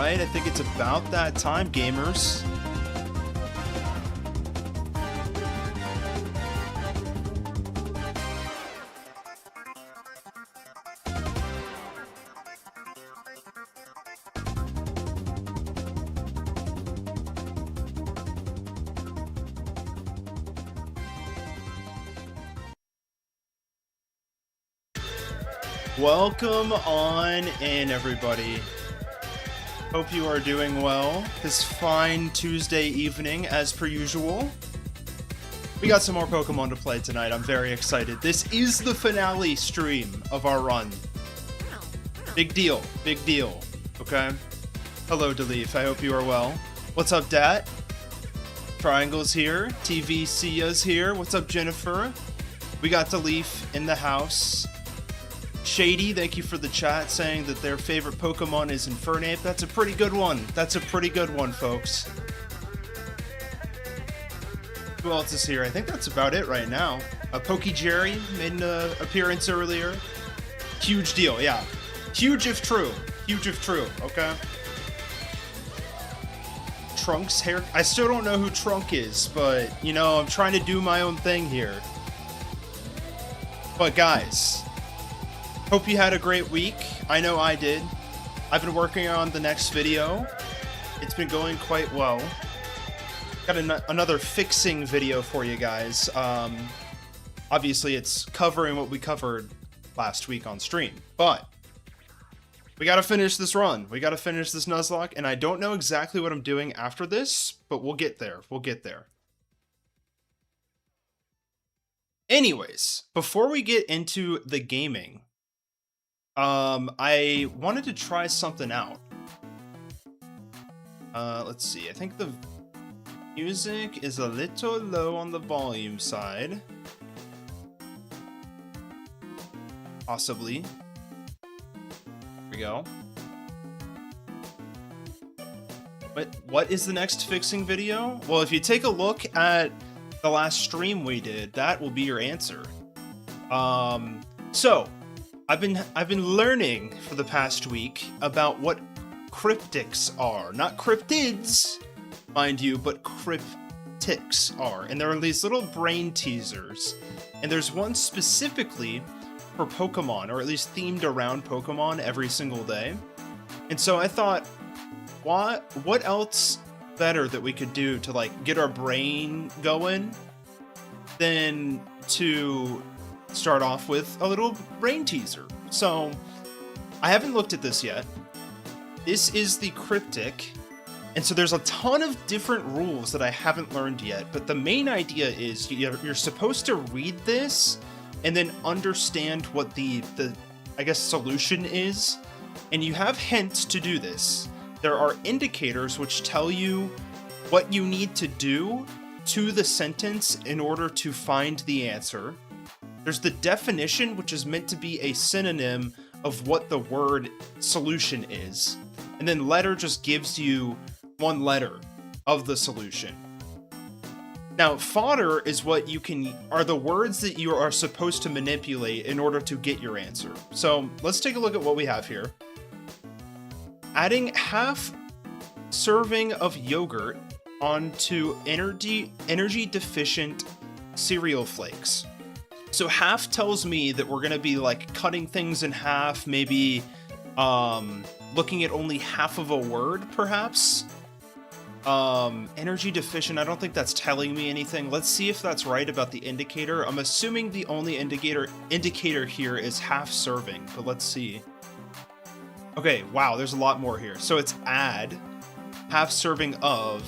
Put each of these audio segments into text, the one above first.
Alright, I think it's about that time, gamers. Welcome on in, everybody. Hope you are doing well this fine Tuesday evening, as per usual. We got some more Pokemon to play tonight. I'm very excited. This is the finale stream of our run. Big deal. Big deal. Okay? Hello, Deleaf. I hope you are well. What's up, Dat? Triangle's here. TV Sia's here. What's up, Jennifer? We got Deleaf in the house. Shady, thank you for the chat, saying that their favorite Pokemon is Infernape. That's a pretty good one. That's a pretty good one, folks. Who else is here? I think that's about it right now. Pokejerry made an appearance earlier. Huge deal, yeah. Huge if true. Huge if true, okay? Trunk's hair... I still don't know who Trunk is, but, you know, I'm trying to do my own thing here. But, guys... hope you had a great week. I know I did. I've been working on the next video. It's been going quite well. Got another fixing video for you guys. Obviously, it's covering what we covered last week on stream. But we got to finish this run. We got to finish this Nuzlocke. And I don't know exactly what I'm doing after this, but we'll get there. We'll get there. Anyways, before we get into the gaming... I wanted to try something out. Let's see. I think the music is a little low on the volume side. Possibly. Here we go. But what is the next fixing video? Well, if you take a look at the last stream we did, that will be your answer. So... I've been learning for the past week about what cryptics are. Not cryptids, mind you, but cryptics are. And there are these little brain teasers. And there's one specifically for Pokemon, or at least themed around Pokemon every single day. And so I thought, what else better that we could do to like get our brain going than to start off with a little brain teaser. So I haven't looked at this yet. This is the cryptic, and so there's a ton of different rules that I haven't learned yet, but the main idea is you're supposed to read this and then understand what the I guess solution is, and you have hints to do this. There are indicators which tell you what you need to do to the sentence in order to find the answer. There's the definition, which is meant to be a synonym of what the word solution is. And then letter just gives you one letter of the solution. Now, fodder is what are the words that you are supposed to manipulate in order to get your answer. So let's take a look at what we have here. Adding half serving of yogurt onto energy deficient cereal flakes. So half tells me that we're going to be like cutting things in half, maybe looking at only half of a word, perhaps. Energy deficient, I don't think that's telling me anything. Let's see if that's right about the indicator. I'm assuming the only indicator here is half serving, but let's see. Okay, wow, there's a lot more here. So it's add half serving of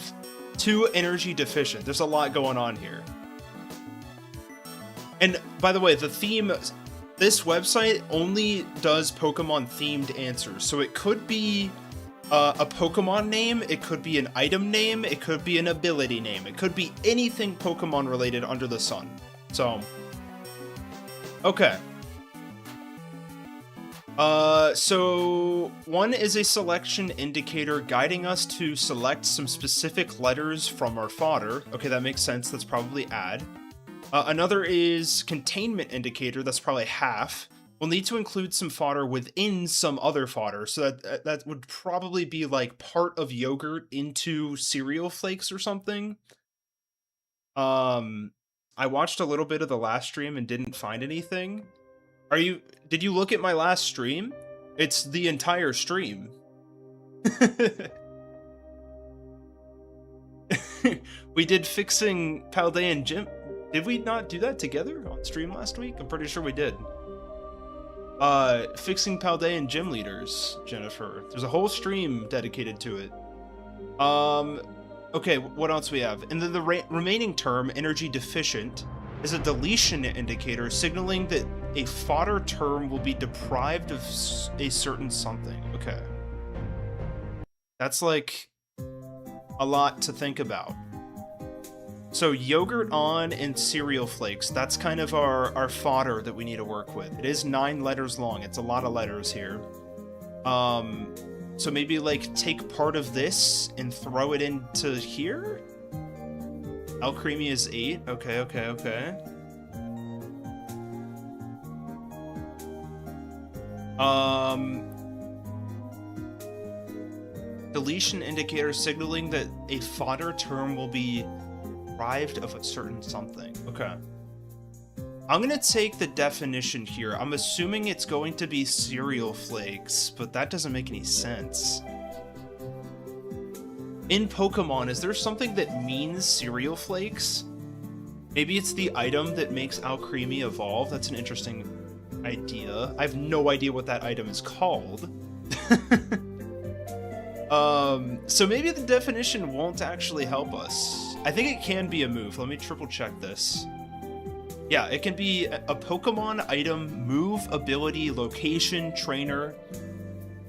to energy deficient. There's a lot going on here. And by the way, the theme, this website only does Pokemon themed answers. So it could be a Pokemon name, it could be an item name, it could be an ability name, it could be anything Pokemon related under the sun. So, okay. So one is a selection indicator guiding us to select some specific letters from our fodder. Okay, that makes sense. That's probably add. Another is containment indicator. That's probably half. We'll need to include some fodder within some other fodder. So that would probably be like part of yogurt into cereal flakes or something. I watched a little bit of the last stream and didn't find anything. Did you look at my last stream? It's the entire stream. We did fixing Paldean and Jim. Did we not do that together on stream last week? I'm pretty sure we did. Fixing Paldean gym leaders, Jennifer. There's a whole stream dedicated to it. Okay, what else we have? And then the remaining term, energy deficient, is a deletion indicator signaling that a fodder term will be deprived of a certain something. Okay. That's like a lot to think about. So yogurt on and cereal flakes, that's kind of our fodder that we need to work with. It is 9 letters long. It's a lot of letters here. So maybe like take part of this and throw it into here? Alcremie is 8. Okay. Deletion indicator signaling that a fodder term will be deprived of a certain something. Okay. I'm gonna take the definition here. I'm assuming it's going to be cereal flakes, but that doesn't make any sense. In Pokemon, is there something that means cereal flakes? Maybe it's the item that makes Alcremie evolve. That's an interesting idea. I have no idea what that item is called. So maybe the definition won't actually help us. I think it can be a move. Let me triple check this. Yeah, it can be a Pokemon item, move, ability, location, trainer,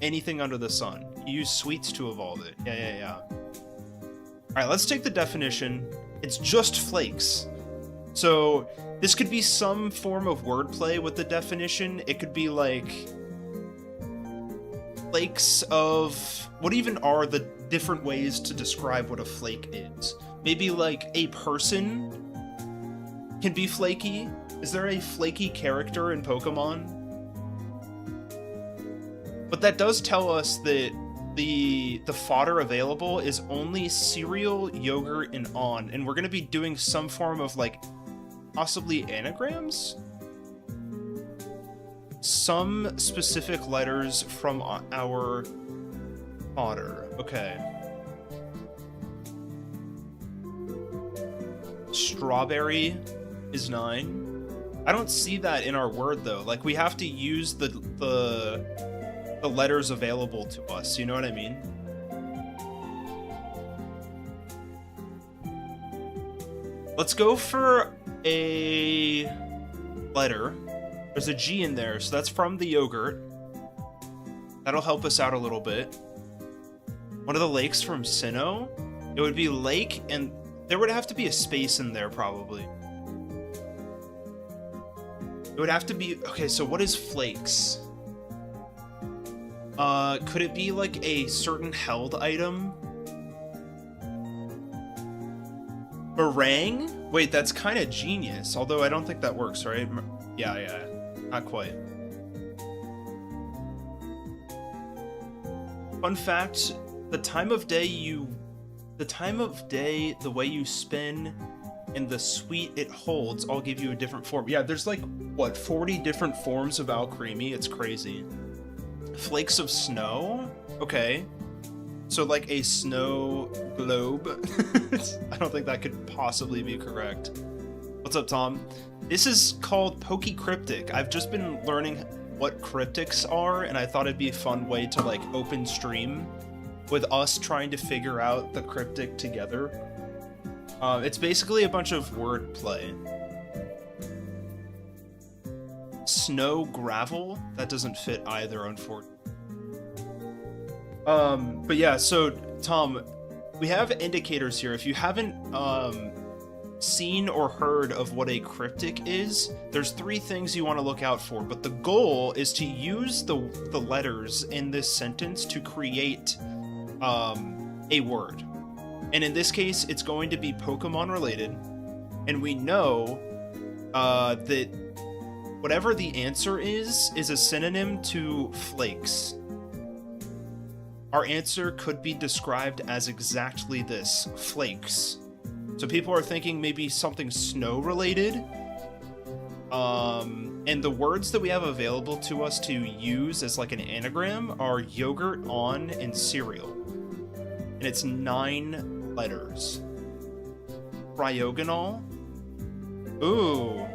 anything under the sun. You use sweets to evolve it. Yeah. Alright, let's take the definition. It's just flakes. So this could be some form of wordplay with the definition. It could be like flakes of... What even are the different ways to describe what a flake is? Maybe like a person can be flaky. Is there a flaky character in Pokemon? But that does tell us that the fodder available is only cereal, yogurt, and on, and we're gonna be doing some form of like possibly anagrams? Some specific letters from our fodder. Okay. Strawberry is 9. I don't see that in our word though. Like we have to use the letters available to us, you know what I mean? Let's go for a letter. There's a G in there, so that's from the yogurt. That'll help us out a little bit. One of the lakes from Sinnoh? It would be lake, and there would have to be a space in there, probably. It would have to be... Okay, so what is flakes? Could it be like a certain held item? Meringue? Wait, that's kind of genius. Although I don't think that works, right? Yeah. Not quite. Fun fact, the time of day, the way you spin, and the sweet it holds all give you a different form. Yeah, there's like, what, 40 different forms of Alcremie? It's crazy. Flakes of snow? Okay. So like a snow globe? I don't think that could possibly be correct. What's up, Tom? This is called Pokecryptic. I've just been learning what cryptics are, and I thought it'd be a fun way to like open stream with us trying to figure out the cryptic together. It's basically a bunch of wordplay. Snow gravel? That doesn't fit either, unfortunately. But yeah, so Tom, we have indicators here. If you haven't seen or heard of what a cryptic is, there's 3 things you want to look out for, but the goal is to use the letters in this sentence to create a word. And in this case, it's going to be Pokemon related, and we know that whatever the answer is a synonym to flakes. Our answer could be described as exactly this, flakes. So people are thinking maybe something snow related. And the words that we have available to us to use as like an anagram are yogurt, on, and cereal. And it's 9 letters. Cryogonal? Ooh.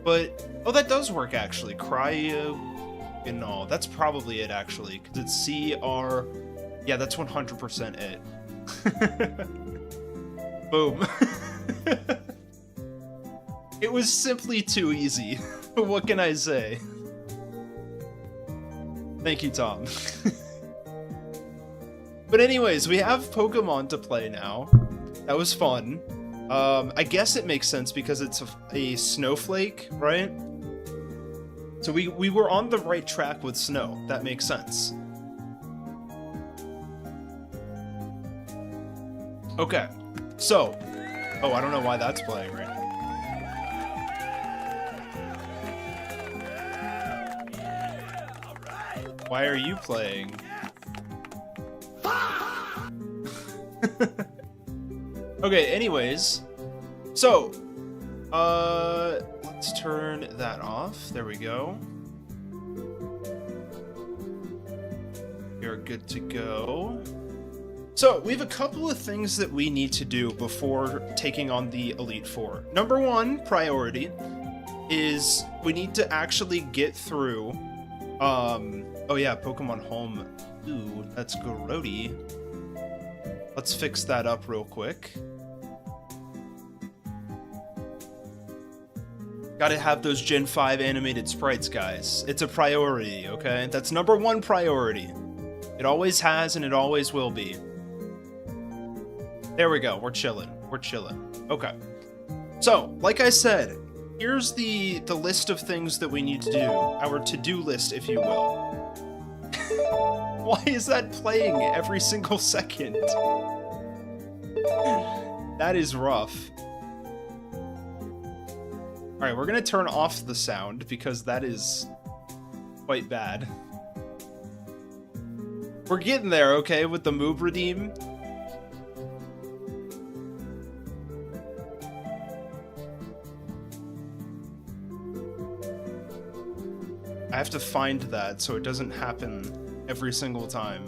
But, oh, that does work, actually. No, that's probably it, actually, because it's CR... Yeah, that's 100% it. Boom. It was simply too easy. What can I say? Thank you, Tom. But anyways, we have Pokemon to play now. That was fun. I guess it makes sense because it's a snowflake, right? So we were on the right track with snow. That makes sense. Okay, so... Oh, I don't know why that's playing right now. Why are you playing? Okay, anyways. So, let's turn that off. There we go. You're good to go. So, we have a couple of things that we need to do before taking on the Elite Four. Number one priority is we need to actually get through, oh yeah, Pokemon Home. Ooh, that's grody. Let's fix that up real quick. Gotta have those Gen 5 animated sprites, guys. It's a priority, okay? That's number one priority. It always has and it always will be. There we go, we're chilling. We're chilling. Okay. So, like I said, here's the list of things that we need to do. Our to-do list, if you will. Why is that playing every single second? That is rough. Alright, we're gonna turn off the sound because that is quite bad. We're getting there, okay, with the moob redeem. I have to find that so it doesn't happen every single time.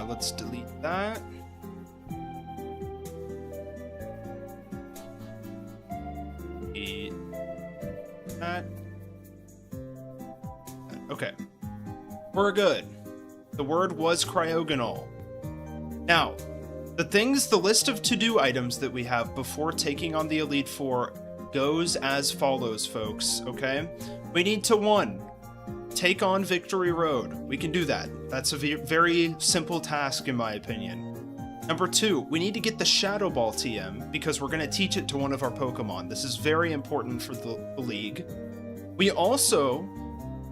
Let's delete that. Delete that. Okay. We're good. The word was cryogonal. Now, the list of to-do items that we have before taking on the Elite Four goes as follows, folks, okay? We need to, 1, take on Victory Road. We can do that. That's a very simple task, in my opinion. Number 2, we need to get the Shadow Ball TM, because we're going to teach it to one of our Pokemon. This is very important for the league. We also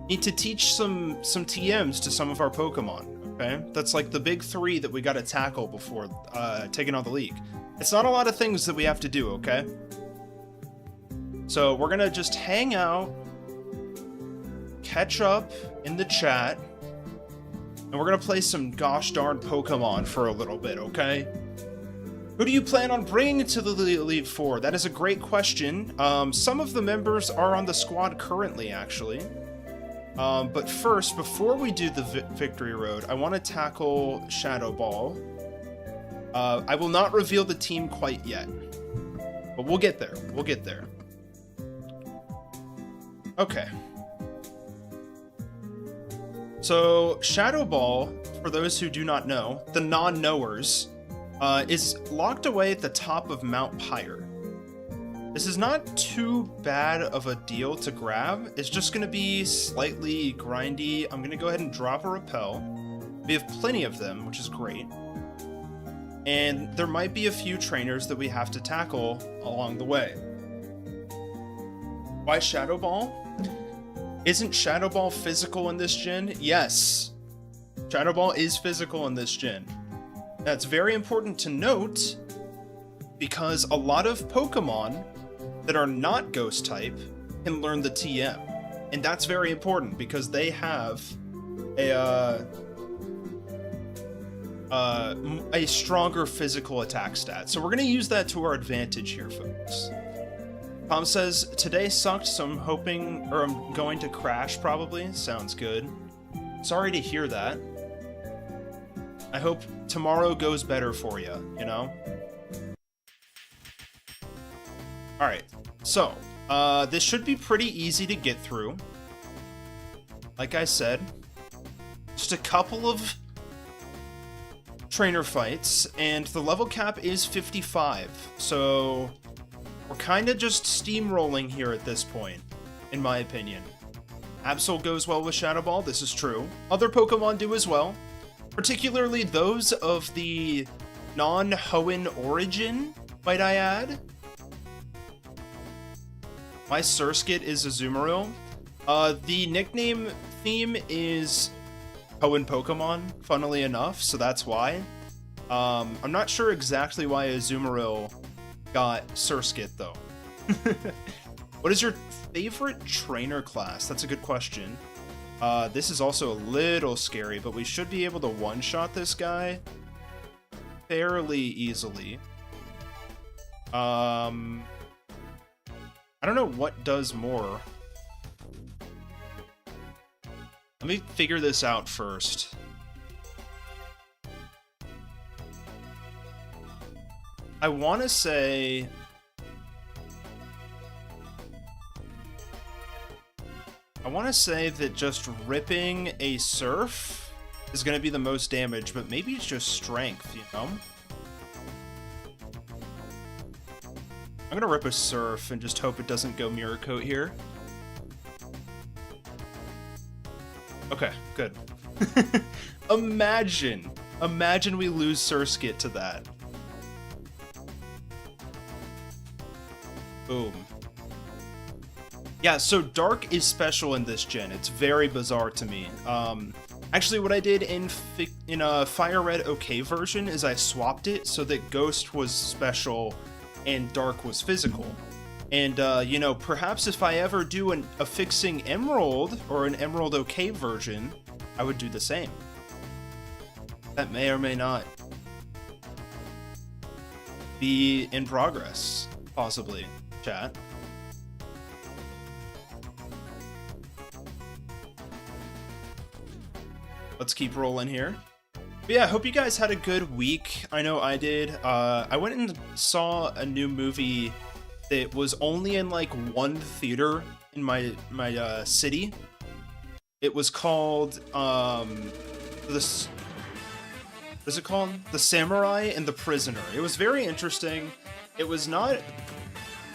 need to teach some TMs to some of our Pokemon. Okay, that's like the big 3 that we got to tackle before taking on the league. It's not a lot of things that we have to do, okay? So we're gonna just hang out, catch up in the chat, and we're gonna play some gosh darn Pokemon for a little bit, okay? Who do you plan on bringing to the Elite Four? That is a great question. Some of the members are on the squad currently, actually. But first, before we do the Victory Road, I want to tackle Shadow Ball. I will not reveal the team quite yet, but we'll get there. We'll get there. Okay. So, Shadow Ball, for those who do not know, the non-knowers, is locked away at the top of Mount Pyre. This is not too bad of a deal to grab. It's just going to be slightly grindy. I'm going to go ahead and drop a repel. We have plenty of them, which is great. And there might be a few trainers that we have to tackle along the way. Why Shadow Ball? Isn't Shadow Ball physical in this gen? Yes. Shadow Ball is physical in this gen. That's very important to note because a lot of Pokemon that are not Ghost type can learn the TM. And that's very important because they have a stronger physical attack stat. So we're going to use that to our advantage here, folks. Tom says, today sucked, so I'm hoping, or I'm going to crash probably. Sounds good. Sorry to hear that. I hope tomorrow goes better for you, you know? Alright, so, this should be pretty easy to get through. Like I said, just a couple of trainer fights, and the level cap is 55, so we're kind of just steamrolling here at this point, in my opinion. Absol goes well with Shadow Ball, this is true. Other Pokemon do as well, particularly those of the non-Hoenn origin, might I add. My Surskit is Azumarill. The nickname theme is Hoenn Pokémon, funnily enough, so that's why. I'm not sure exactly why Azumarill got Surskit, though. What is your favorite trainer class? That's a good question. This is also a little scary, but we should be able to one-shot this guy fairly easily. I don't know what does more. Let me figure this out first. I want to say... that just ripping a Surf is going to be the most damage, but maybe it's just strength, you know? I'm going to rip a Surf and just hope it doesn't go Mirror Coat here. Okay, good. Imagine we lose Surskit to that. Boom. Yeah, so Dark is special in this gen. It's very bizarre to me. Actually, what I did in Fire Red OK version is I swapped it so that Ghost was special and Dark was physical. And, you know, perhaps if I ever do a Fixing Emerald or an Emerald OK version, I would do the same. That may or may not be in progress, possibly, chat. Let's keep rolling here. But yeah, I hope you guys had a good week. I know I did. I went and saw a new movie that was only in like one theater in my city. It was called what is it called? The Samurai and the Prisoner. It was very interesting. It was not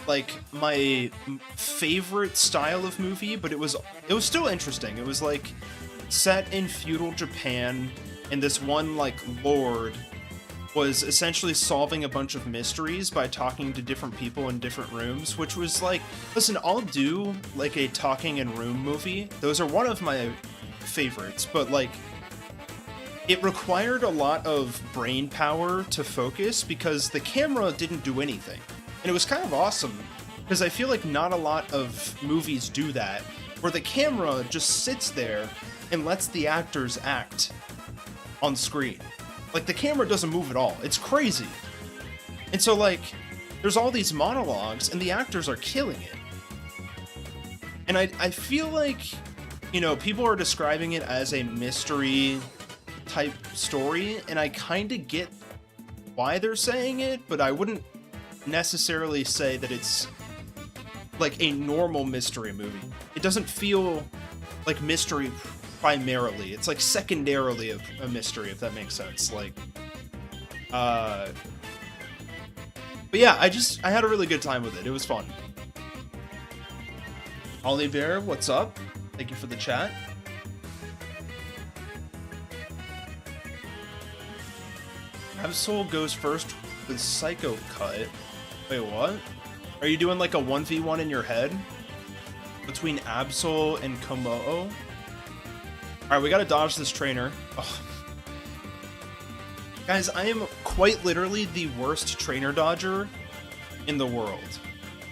like my favorite style of movie, but it was still interesting. It was like set in feudal Japan, and this one like lord was essentially solving a bunch of mysteries by talking to different people in different rooms, which was like, listen, I'll do like a talking in room movie. Those are one of my favorites, but like it required a lot of brain power to focus because the camera didn't do anything. And it was kind of awesome because I feel like not a lot of movies do that, where the camera just sits there and lets the actors act on screen. Like, the camera doesn't move at all. It's crazy. And so, like, there's all these monologues, and the actors are killing it. And I feel like, you know, people are describing it as a mystery-type story, and I kind of get why they're saying it, but I wouldn't necessarily say that it's, like, a normal mystery movie. It doesn't feel like mystery primarily. It's like secondarily a mystery, if that makes sense. Like, but yeah, I had a really good time with it. It was fun. Holly Bear, what's up? Thank you for the chat. Absol goes first with Psycho Cut. Wait, what? Are you doing like a 1v1 in your head between Absol and Komodo? Alright, we gotta dodge this trainer. Oh. Guys, I am quite literally the worst trainer dodger in the world.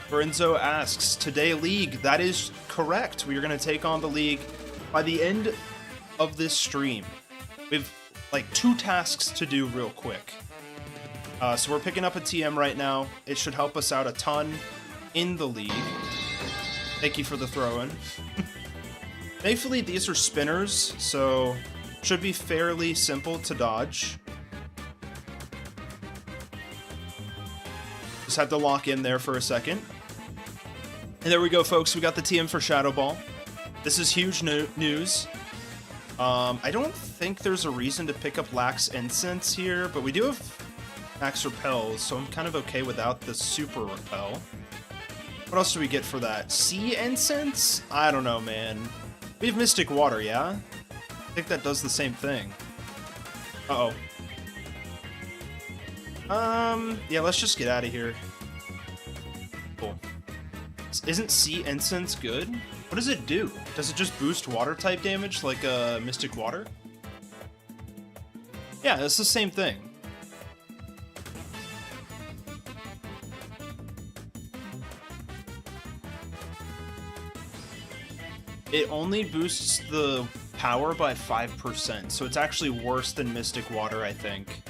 Lorenzo asks, today League. That is correct. We are gonna take on the League by the end of this stream. We have like 2 tasks to do real quick. So we're picking up a TM right now. It should help us out a ton in the League. Thank you for the throw-in. Thankfully, these are spinners, so Should be fairly simple to dodge. Just had to lock in there for a second. And there we go, folks. We got the TM for Shadow Ball. This is huge news. I don't think there's a reason to pick up Lax Incense here, but we do have Max Repels, so I'm kind of okay without the Super Repel. What else do we get for that? Sea Incense? I don't know, man. We have Mystic Water, yeah? I think that does the same thing. Uh-oh. Yeah, let's just get out of here. Cool. Isn't Sea Incense good? What does it do? Does it just boost water type damage like Mystic Water? Yeah, it's the same thing. It only boosts the power by 5%, so it's actually worse than Mystic Water, I think.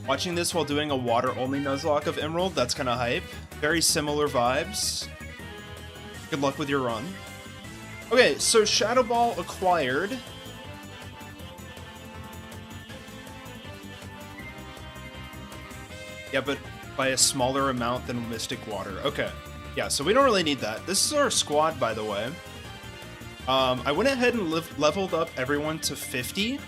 Watching this while doing a water-only Nuzlocke of Emerald, that's kind of hype. Very similar vibes. Good luck with your run. Okay, so Shadow Ball acquired. Yeah, but by a smaller amount than Mystic Water. Okay. Yeah, so we don't really need that. This is our squad, by the way. I went ahead and leveled up everyone to 50.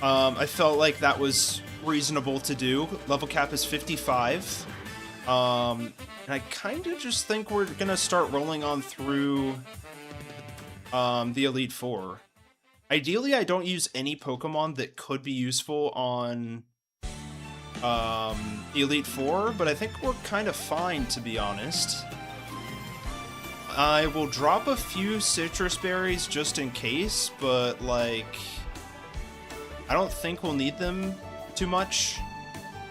I felt like that was reasonable to do. Level cap is 55. And I kind of just think we're gonna start rolling on through the Elite Four. Ideally, I don't use any Pokemon that could be useful on Elite Four, but I think we're kind of fine, to be honest. I will drop a few citrus berries just in case, but like, I don't think we'll need them too much.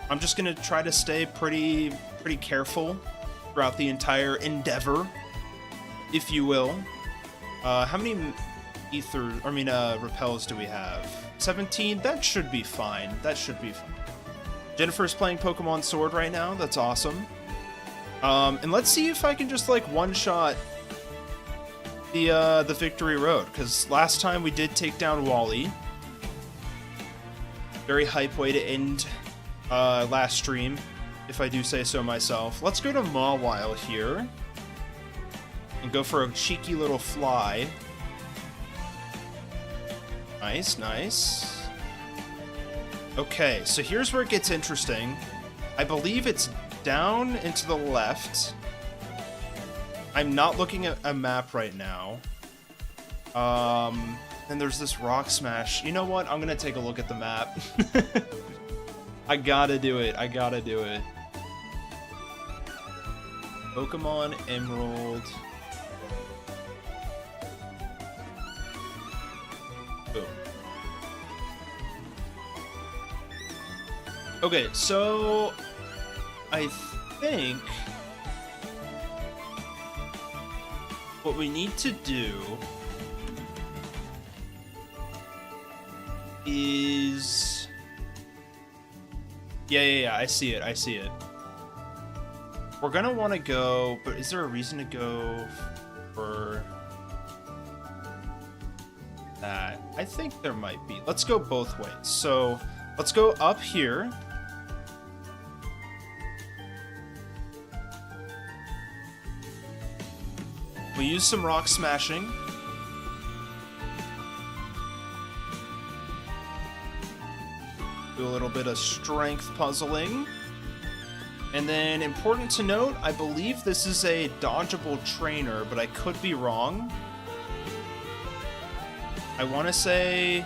I'm just gonna try to stay pretty careful throughout the entire endeavor, if you will. How many repels do we have? 17? That should be fine. That should be fine. Jennifer's playing Pokemon Sword right now. That's awesome. And let's see if I can just like one-shot the Victory Road, because last time we did take down Wally. Very hype way to end last stream, if I do say so myself. Let's go to Mawile here and go for a cheeky little fly. Nice, nice. Okay, so here's where it gets interesting. I believe it's down and to the left. I'm not looking at a map right now. And there's this rock smash. You know what? I'm gonna take a look at the map. I gotta do it. I gotta do it. Pokemon Emerald. Boom. Okay, so I think what we need to do is... Yeah, I see it. We're gonna want to go, but is there a reason to go for that? I think there might be. Let's go both ways. So let's go up here. We use some rock smashing. Do a little bit of strength puzzling. And then, important to note, I believe this is a dodgeable trainer, but I could be wrong. I want to say...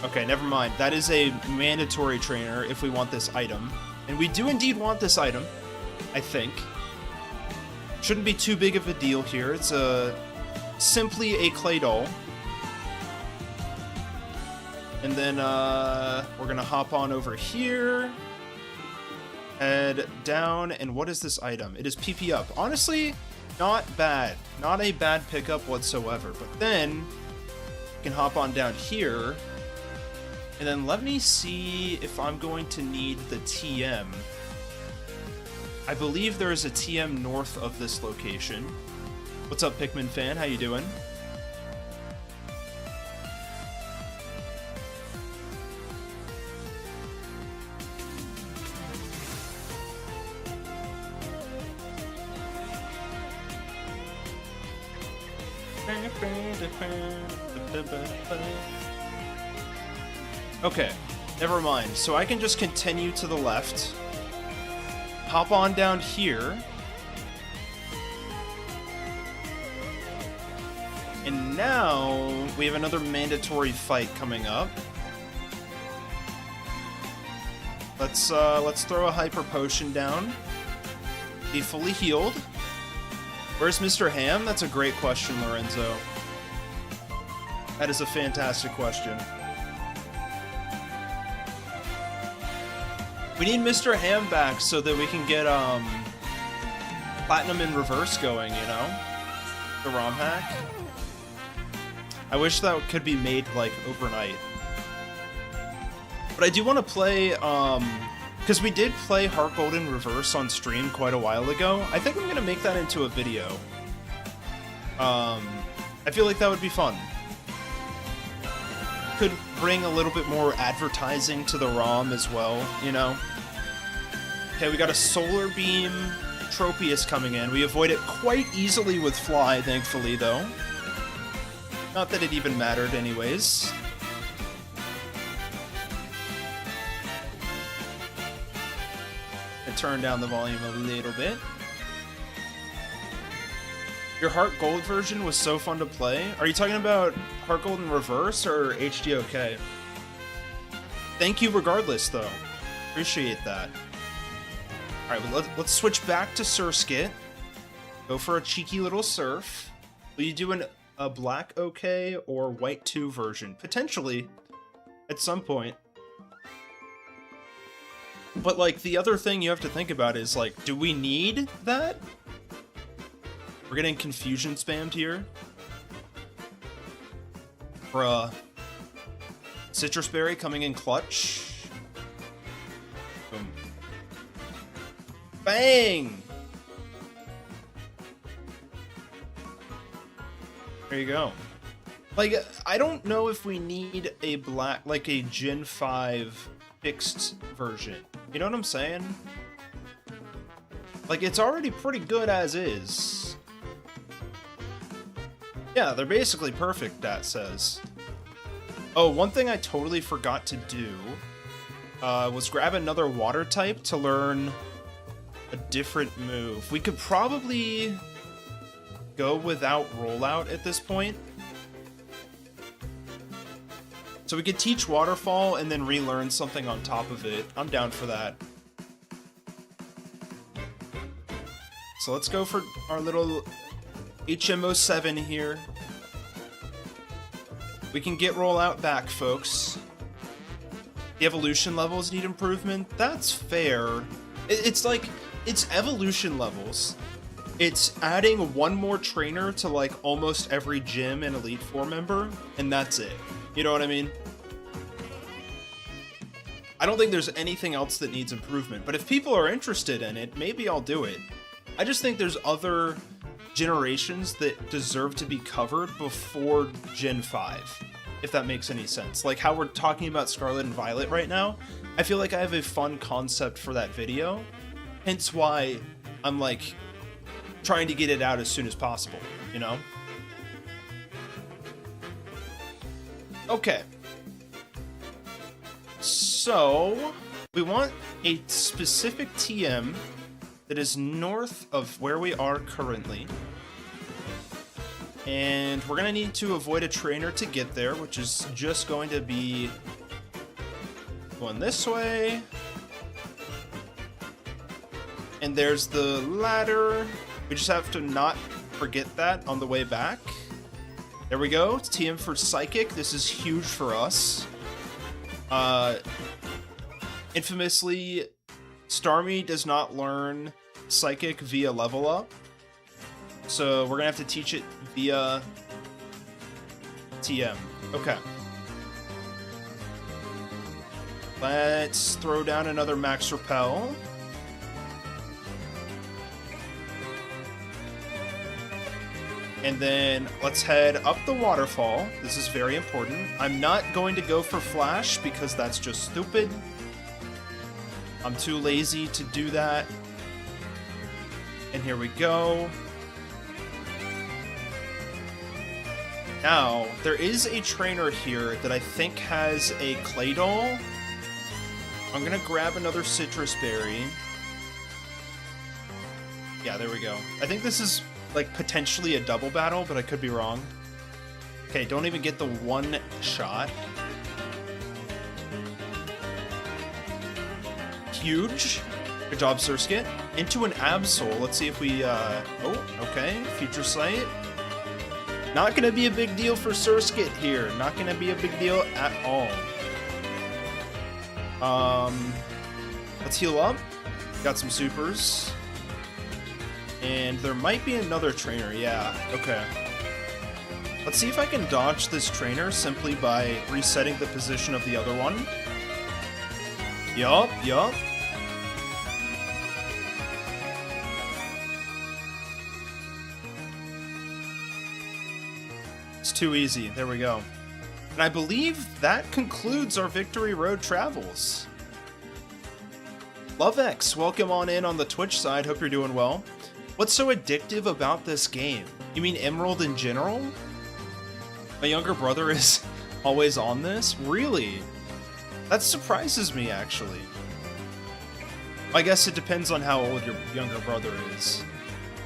Okay, never mind. That is a mandatory trainer if we want this item. And we do indeed want this item, I think. Shouldn't be too big of a deal here. It's simply a clay doll. And then we're gonna hop on over here, head down, and what is this item? It is PP up. Honestly, not bad. Not a bad pickup whatsoever. But then we can hop on down here, and then let me see if I'm going to need the TM. I believe there is a TM north of this location. What's up, Pikmin fan? How you doing? Okay, never mind. So I can just continue to the left, hop on down here, and now we have another mandatory fight coming up. Let's throw a hyper potion down. Be fully healed. Where's Mr. Ham? That's a great question, Lorenzo. That is a fantastic question. We need Mr. Ham back so that we can get Platinum in Reverse going, you know? The ROM hack. I wish that could be made, like, overnight. But I do want to play, because we did play Heart Gold in Reverse on stream quite a while ago. I think I'm going to make that into a video. I feel like that would be fun. Could bring a little bit more advertising to the ROM as well, you know? Okay, we got a Solar Beam Tropius coming in. We avoid it quite easily with Fly, thankfully, though. Not that it even mattered anyways. Turn down the volume a little bit. Your Heart Gold version was so fun to play. Are you talking about Heart Gold in Reverse or HDOK? Thank you regardless, though. Appreciate that. Alright, well, let's switch back to Surskit. Go for a cheeky little surf. Will you do a black OK or white 2 version? Potentially, at some point. But, like, the other thing you have to think about is, like, do we need that? We're getting confusion spammed here. Bruh. Citrus Berry coming in clutch. Boom. Bang! There you go. Like, I don't know if we need a black, like a Gen 5 fixed version. You know what I'm saying? Like, it's already pretty good as is. Yeah, they're basically perfect, that says. Oh, one thing I totally forgot to do was grab another water type to learn a different move. We could probably go without rollout at this point. So we could teach Waterfall and then relearn something on top of it. I'm down for that. So let's go for our little HMO7 here. We can get rollout back, folks. The evolution levels need improvement. That's fair. It's like, it's evolution levels. It's adding one more trainer to like almost every gym and Elite Four member, and that's it. You know what I mean? I don't think there's anything else that needs improvement, but if people are interested in it, maybe I'll do it. I just think there's other generations that deserve to be covered before Gen 5, if that makes any sense. Like how we're talking about Scarlet and Violet right now, I feel like I have a fun concept for that video, hence why I'm like trying to get it out as soon as possible, you know? Okay. So, we want a specific TM that is north of where we are currently. And we're going to need to avoid a trainer to get there, which is just going to be going this way. And there's the ladder. We just have to not forget that on the way back. There we go. It's TM for Psychic. This is huge for us. Infamously, Starmie does not learn Psychic via level up. So we're gonna have to teach it via TM. Okay. Let's throw down another Max Repel. And then let's head up the waterfall. This is very important. I'm not going to go for flash because that's just stupid. I'm too lazy to do that. And here we go. Now, there is a trainer here that I think has a Claydol. I'm gonna grab another citrus berry. Yeah, there we go. I think this is like potentially a double battle, but I could be wrong. Okay, don't even get the one shot. Huge. Good job, Surskit. Into an Absol. Let's see if we, oh, okay. Future Sight. Not gonna be a big deal for Surskit here. Not gonna be a big deal at all. Let's heal up. Got some supers. And there might be another trainer, yeah, okay. Let's see if I can dodge this trainer simply by resetting the position of the other one. Yup. It's too easy, there we go. And I believe that concludes our Victory Road travels. LoveX, welcome on in on the Twitch side, hope you're doing well. What's so addictive about this game? You mean Emerald in general? My younger brother is always on this? Really? That surprises me, actually. I guess it depends on how old your younger brother is.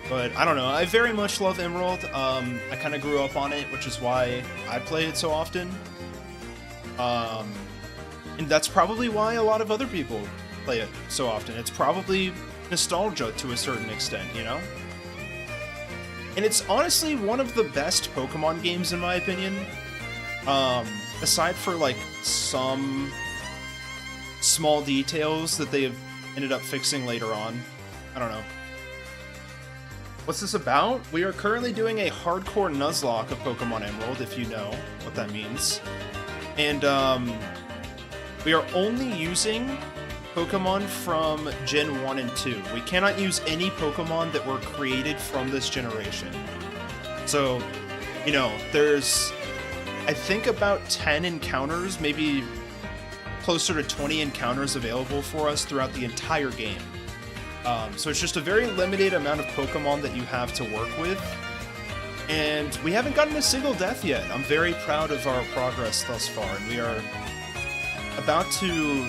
But I don't know, I very much love Emerald. I kind of grew up on it, which is why I play it so often. And that's probably why a lot of other people play it so often. It's probably nostalgia to a certain extent, you know? And it's honestly one of the best Pokemon games in my opinion. Aside for like some small details that they've ended up fixing later on. I don't know. What's this about? We are currently doing a Hardcore Nuzlocke of Pokémon Emerald, if you know what that means. And we are only using Pokemon from Gen 1 and 2. We cannot use any Pokemon that were created from this generation. So, you know, there's, I think, about 10 encounters, maybe closer to 20 encounters available for us throughout the entire game. So it's just a very limited amount of Pokemon that you have to work with. And we haven't gotten a single death yet. I'm very proud of our progress thus far, and we are about to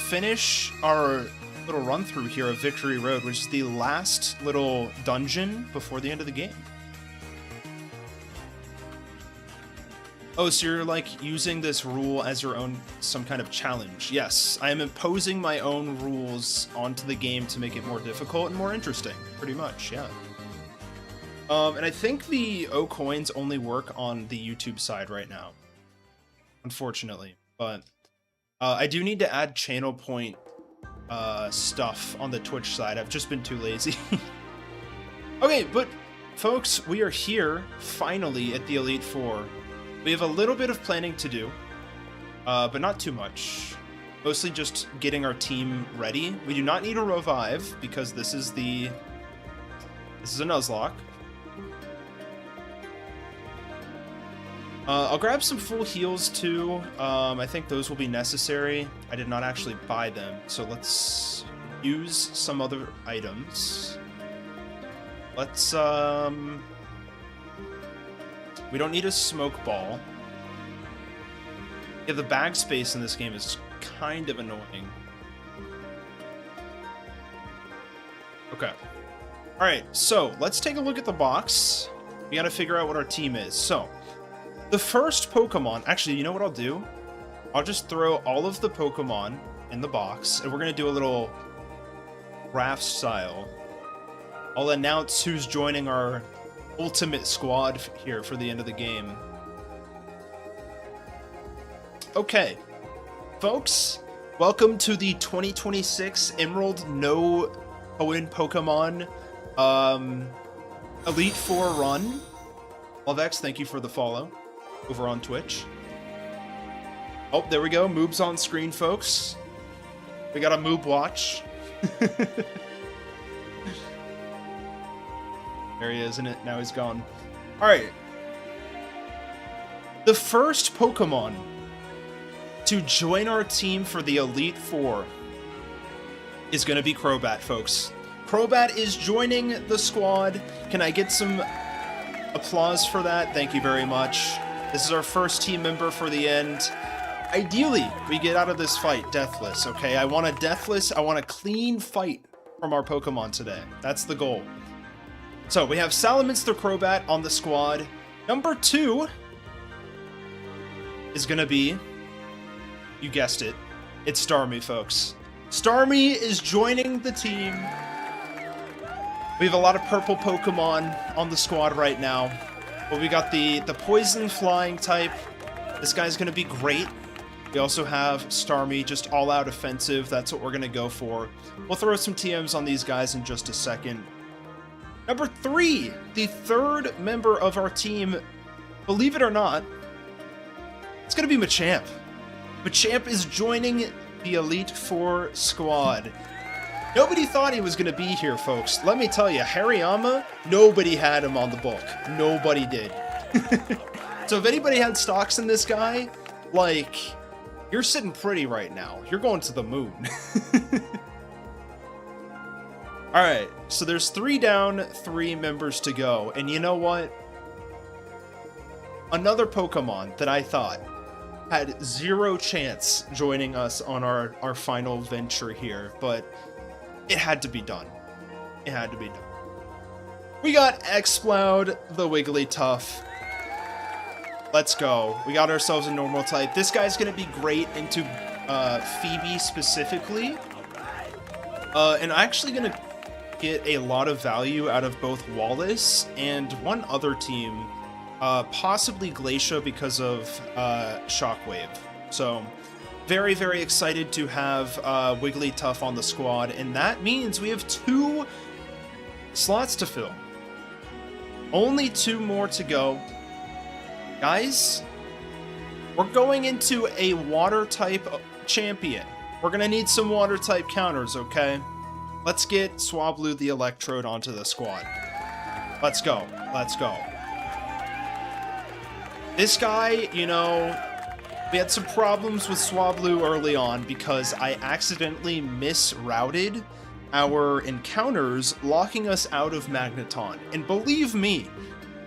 finish our little run through here of Victory Road, which is the last little dungeon before the end of the game. Oh, so you're like using this rule as your own, some kind of challenge. Yes, I am imposing my own rules onto the game to make it more difficult and more interesting, pretty much, yeah. And I think the OKoins only work on the YouTube side right now, unfortunately, but I do need to add channel point stuff on the Twitch side. I've just been too lazy. Okay, but folks, we are here finally at the Elite Four. We have a little bit of planning to do, but not too much. Mostly just getting our team ready. We do not need a revive because this is a Nuzlocke. I'll grab some full heals too. I think those will be necessary. I did not actually buy them, so let's use some other items. Let's, we don't need a smoke ball. Yeah, the bag space in this game is kind of annoying. Okay. Alright, so let's take a look at the box. We gotta figure out what our team is. So, the first Pokemon, actually, you know what I'll do? I'll just throw all of the Pokemon in the box, and we're gonna do a little draft style. I'll announce who's joining our ultimate squad here for the end of the game. Okay, folks, welcome to the 2026 Emerald No Hoenn Pokémon Elite Four run. LoveX, thank you for the follow over on Twitch. Oh, there we go. Moob's on screen, folks. We got a Moob watch. There he is, isn't it? Now he's gone. Alright. The first Pokemon to join our team for the Elite Four is going to be Crobat, folks. Crobat is joining the squad. Can I get some applause for that? Thank you very much. This is our first team member for the end. Ideally, we get out of this fight deathless, okay? I want a clean fight from our Pokemon today. That's the goal. So, we have Salamence the Crobat on the squad. Number 2 is going to be, you guessed it, it's Starmie, folks. Starmie is joining the team. We have a lot of purple Pokemon on the squad right now. But we got the poison flying type. This guy's going to be great. We also have Starmie, just all-out offensive. That's what we're going to go for. We'll throw some TMs on these guys in just a second. Number 3, the third member of our team, believe it or not, it's going to be Machamp. Machamp is joining the Elite Four squad. Nobody thought he was going to be here, folks. Let me tell you, Hariyama, nobody had him on the book. Nobody did. So if anybody had stocks in this guy, like, you're sitting pretty right now. You're going to the moon. Alright, so there's 3 down, 3 members to go. And you know what? Another Pokemon that I thought had 0 chance joining us on our final venture here, but it had to be done. It had to be done. We got Exploud, the Wigglytuff. Let's go. We got ourselves a normal type. This guy's going to be great into Phoebe specifically. And I'm actually going to get a lot of value out of both Wallace and one other team, possibly Glacia because of Shockwave. So, very, very excited to have Wigglytuff on the squad, and that means we have 2 slots to fill. Only 2 more to go. Guys, we're going into a Water-type champion. We're going to need some Water-type counters, okay? Let's get Swablu the Electrode onto the squad. Let's go. Let's go. This guy, you know, we had some problems with Swablu early on because I accidentally misrouted our encounters, locking us out of Magneton. And believe me,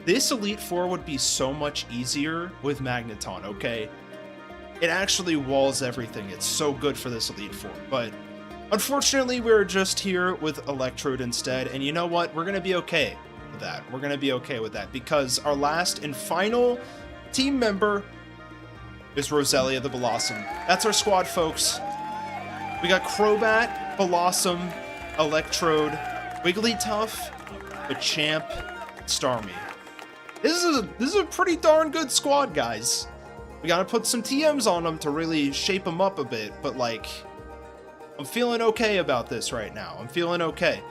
this Elite Four would be so much easier with Magneton, okay? It actually walls everything. It's so good for this Elite Four, but unfortunately, we're just here with Electrode instead, and you know what? We're going to be okay with that. We're going to be okay with that, because our last and final team member is Roselia the Blossom. That's our squad, folks. We got Crobat, Blossom, Electrode, Wigglytuff, Machamp, Starmie. This is a pretty darn good squad, guys. We gotta put some TMs on them to really shape them up a bit, but like, I'm feeling okay about this right now. I'm feeling okay.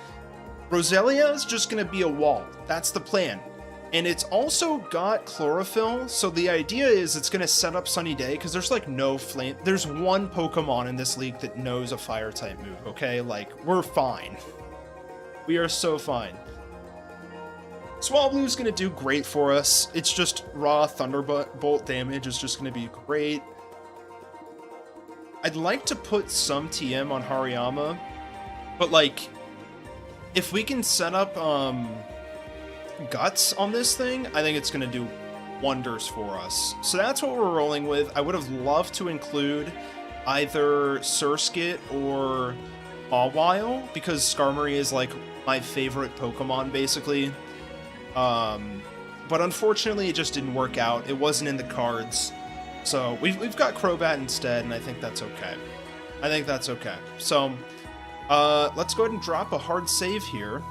Roselia is just going to be a wall. That's the plan. And it's also got Chlorophyll, so the idea is it's going to set up Sunny Day, because there's like no flame. There's one Pokemon in this league that knows a Fire-type move, okay? Like, we're fine. We are so fine. Swablu's going to do great for us. It's just raw Thunderbolt damage is just going to be great. I'd like to put some TM on Hariyama, but like, if we can set up Guts on this thing, I think it's going to do wonders for us. So that's what we're rolling with. I would have loved to include either Surskit or Mawile, because Skarmory is like my favorite Pokemon, basically. But unfortunately, it just didn't work out. It wasn't in the cards. So we've got Crobat instead, and I think that's okay. I think that's okay. So let's go ahead and drop a hard save here.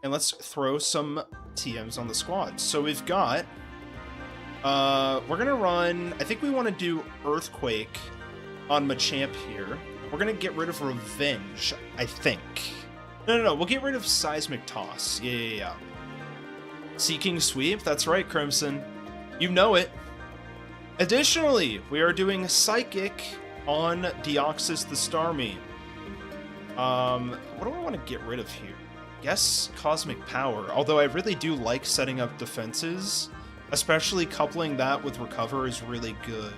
And let's throw some TMs on the squad. So we've got... we're going to run... I think we want to do Earthquake on Machamp here. We're going to get rid of Revenge, I think. No. We'll get rid of Seismic Toss. Yeah. Seeking Sweep. That's right, Crimson. You know it. Additionally, we are doing Psychic on Deoxys the Starmie. What do I want to get rid of here? guess Cosmic Power, although I really do like setting up defenses, especially coupling that with Recover is really good.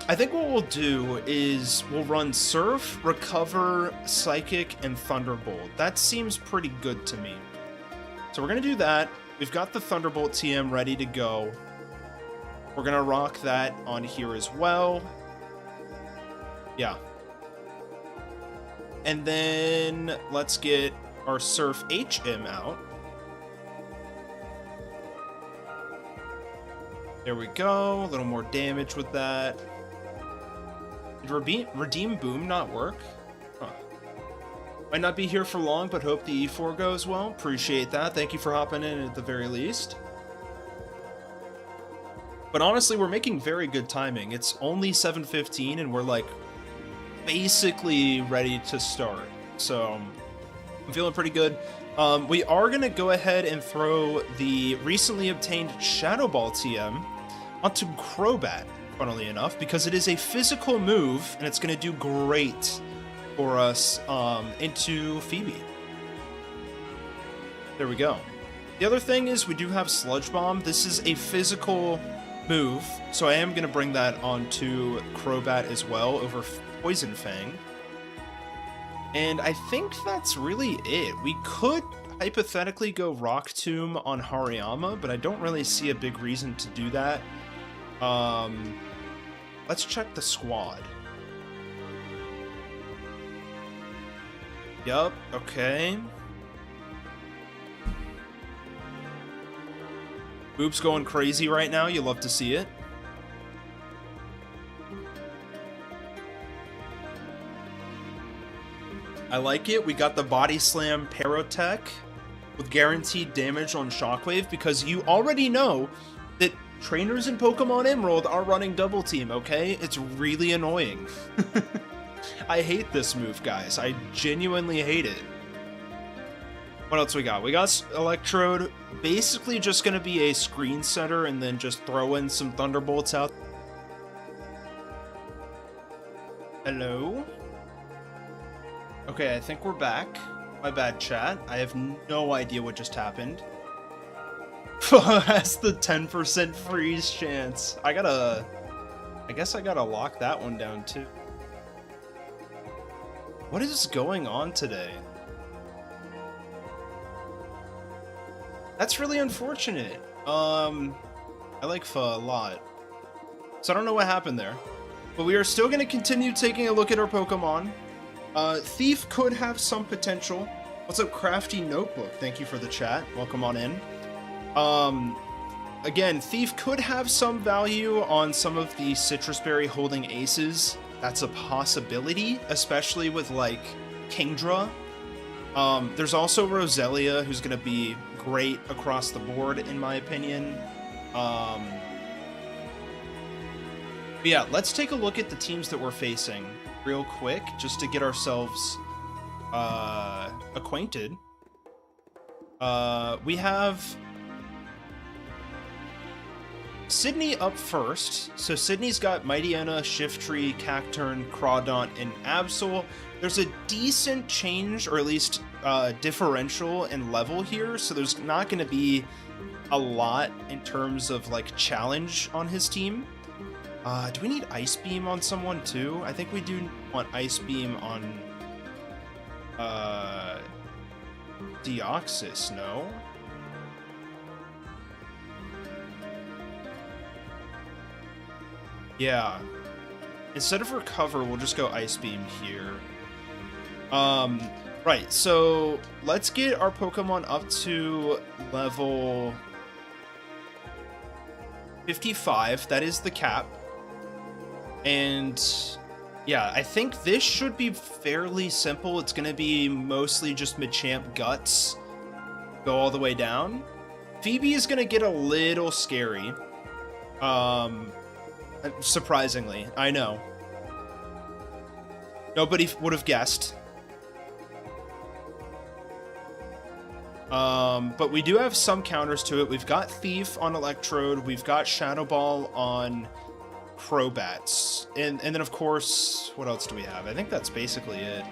I think what we'll do is we'll run Surf, Recover, Psychic, and Thunderbolt. That seems pretty good to me. So we're going to do that. We've got the Thunderbolt TM ready to go. We're going to rock that on here as well. Yeah. And then let's get our Surf HM out. There we go. A little more damage with that. Did Redeem Boom not work? Huh. Might not be here for long, but hope the E4 goes well. Appreciate that. Thank you for hopping in at the very least. But honestly, we're making very good timing. It's only 7:15 and we're like basically ready to start. So I'm feeling pretty good. We are going to go ahead and throw the recently obtained Shadow Ball TM onto Crobat, funnily enough, because it is a physical move and it's going to do great for us into Phoebe. There we go. The other thing is we do have Sludge Bomb. This is a physical move, so I am going to bring that onto Crobat as well over Poison Fang. And I think that's really it. We could hypothetically go Rock Tomb on Hariyama, but I don't really see a big reason to do that. Let's check the squad. Yup, okay. Moob's going crazy right now. You love to see it. I like it. We got the Body Slam Parotech with guaranteed damage on Shockwave because you already know that trainers in Pokemon Emerald are running Double Team, okay? It's really annoying. I hate this move, guys. I genuinely hate it. What else we got? We got Electrode. Basically just going to be a screen setter and then just throw in some Thunderbolts out. Hello? Okay, I think we're back. My bad, chat. I have no idea what just happened. That's the 10% freeze chance. I guess I gotta lock that one down too. What is going on today? That's really unfortunate. I like Pho a lot. So I don't know what happened there. But we are still gonna continue taking a look at our Pokemon. Thief could have some potential. What's up, Crafty Notebook? Thank you for the chat. Welcome on in. Again, Thief could have some value on some of the Citrus Berry holding aces. That's a possibility, especially with, like, Kingdra. There's also Roselia, who's going to be great across the board, in my opinion. But yeah, let's take a look at the teams that we're facing real quick, just to get ourselves acquainted. We have Sydney up first. So Sydney's got Mightyena, Shiftry, Cacturne, Crawdaunt, and Absol. There's a decent change, or at least differential in level here, so there's not going to be a lot in terms of like challenge on his team. Do we need Ice Beam on someone too? I think we do want Ice Beam on Deoxys, no? Yeah. Instead of Recover, we'll just go Ice Beam here. Right, so let's get our Pokemon up to level 55. That is the cap. And yeah, I think this should be fairly simple. It's going to be mostly just Machamp Guts. Go all the way down. Phoebe is going to get a little scary. Surprisingly, I know. Nobody would have guessed. But we do have some counters to it. We've got Thief on Electrode. We've got Shadow Ball on Crobats. And then, of course, what else do we have? I think that's basically it.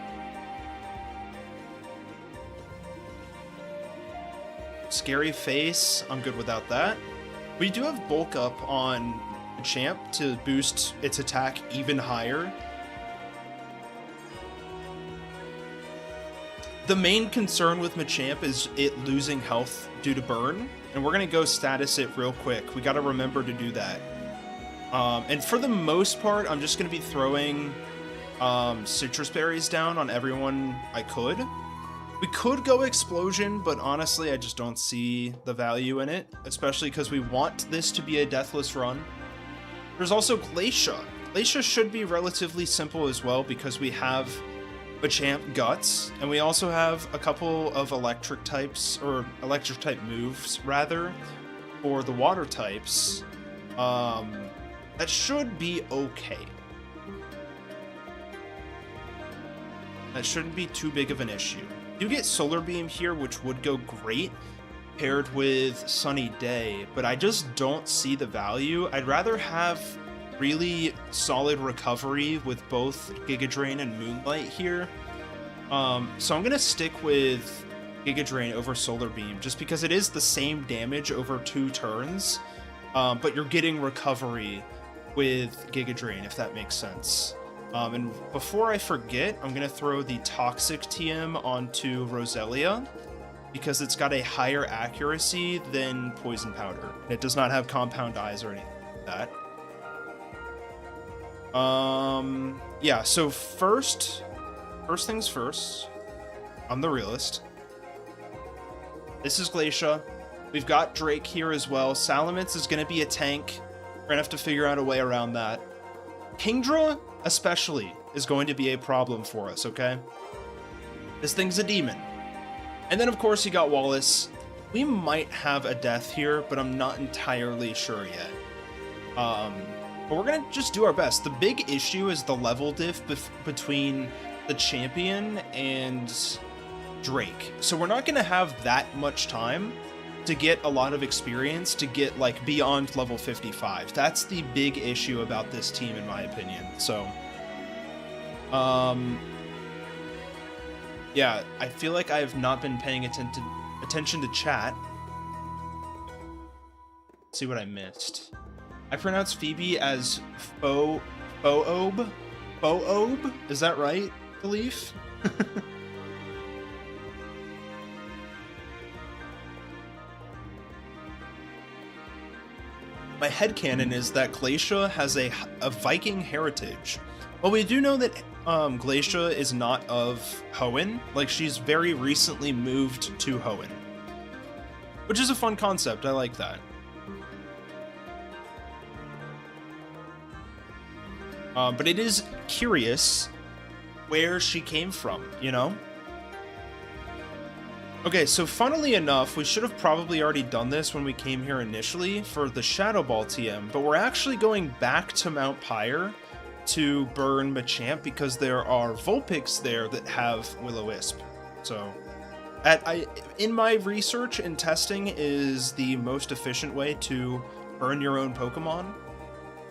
Scary Face, I'm good without that. We do have Bulk Up on Machamp to boost its attack even higher. The main concern with Machamp is it losing health due to burn, and we're going to go status it real quick. We got to remember to do that. And for the most part, I'm just going to be throwing citrus berries down on everyone I could. We could go Explosion, but honestly, I just don't see the value in it, especially because we want this to be a deathless run. There's also Glacia. Glacia should be relatively simple as well because we have Machamp Guts, and we also have a couple of electric types, or electric type moves, rather, for the water types. That should be okay. That shouldn't be too big of an issue. You get Solar Beam here, which would go great paired with Sunny Day, but I just don't see the value. I'd rather have really solid recovery with both Giga Drain and Moonlight here. So I'm gonna stick with Giga Drain over Solar Beam, just because it is the same damage over 2 turns, but you're getting recovery with Giga Drain, if that makes sense. And before I forget, I'm gonna throw the Toxic TM onto Roselia, because it's got a higher accuracy than Poison Powder. It does not have Compound Eyes or anything like that. Yeah, so first things first, I'm the realist. This is Glacia. We've got Drake here as well. Salamence is going to be a tank. We're going to have to figure out a way around that. Kingdra, especially, is going to be a problem for us, okay? This thing's a demon. And then, of course, you got Wallace. We might have a death here, but I'm not entirely sure yet. But we're going to just do our best. The big issue is the level diff between the champion and Drake. So we're not going to have that much time to get a lot of experience to get, like, beyond level 55. That's the big issue about this team, in my opinion. So, yeah, I feel like I have not been paying attention to chat. Let's see what I missed. I pronounce Phoebe as Fo-Obe? Fo-Obe? Is that right, Belief? My headcanon is that Glacia has a Viking heritage. Well, we do know that Glacia is not of Hoenn. Like, she's very recently moved to Hoenn. Which is a fun concept, I like that. But it is curious where she came from, you know? Okay, so funnily enough, we should have probably already done this when we came here initially for the Shadow Ball TM, but we're actually going back to Mount Pyre to burn Machamp because there are Vulpix there that have Will-O-Wisp. So, in my research and testing, is the most efficient way to burn your own Pokemon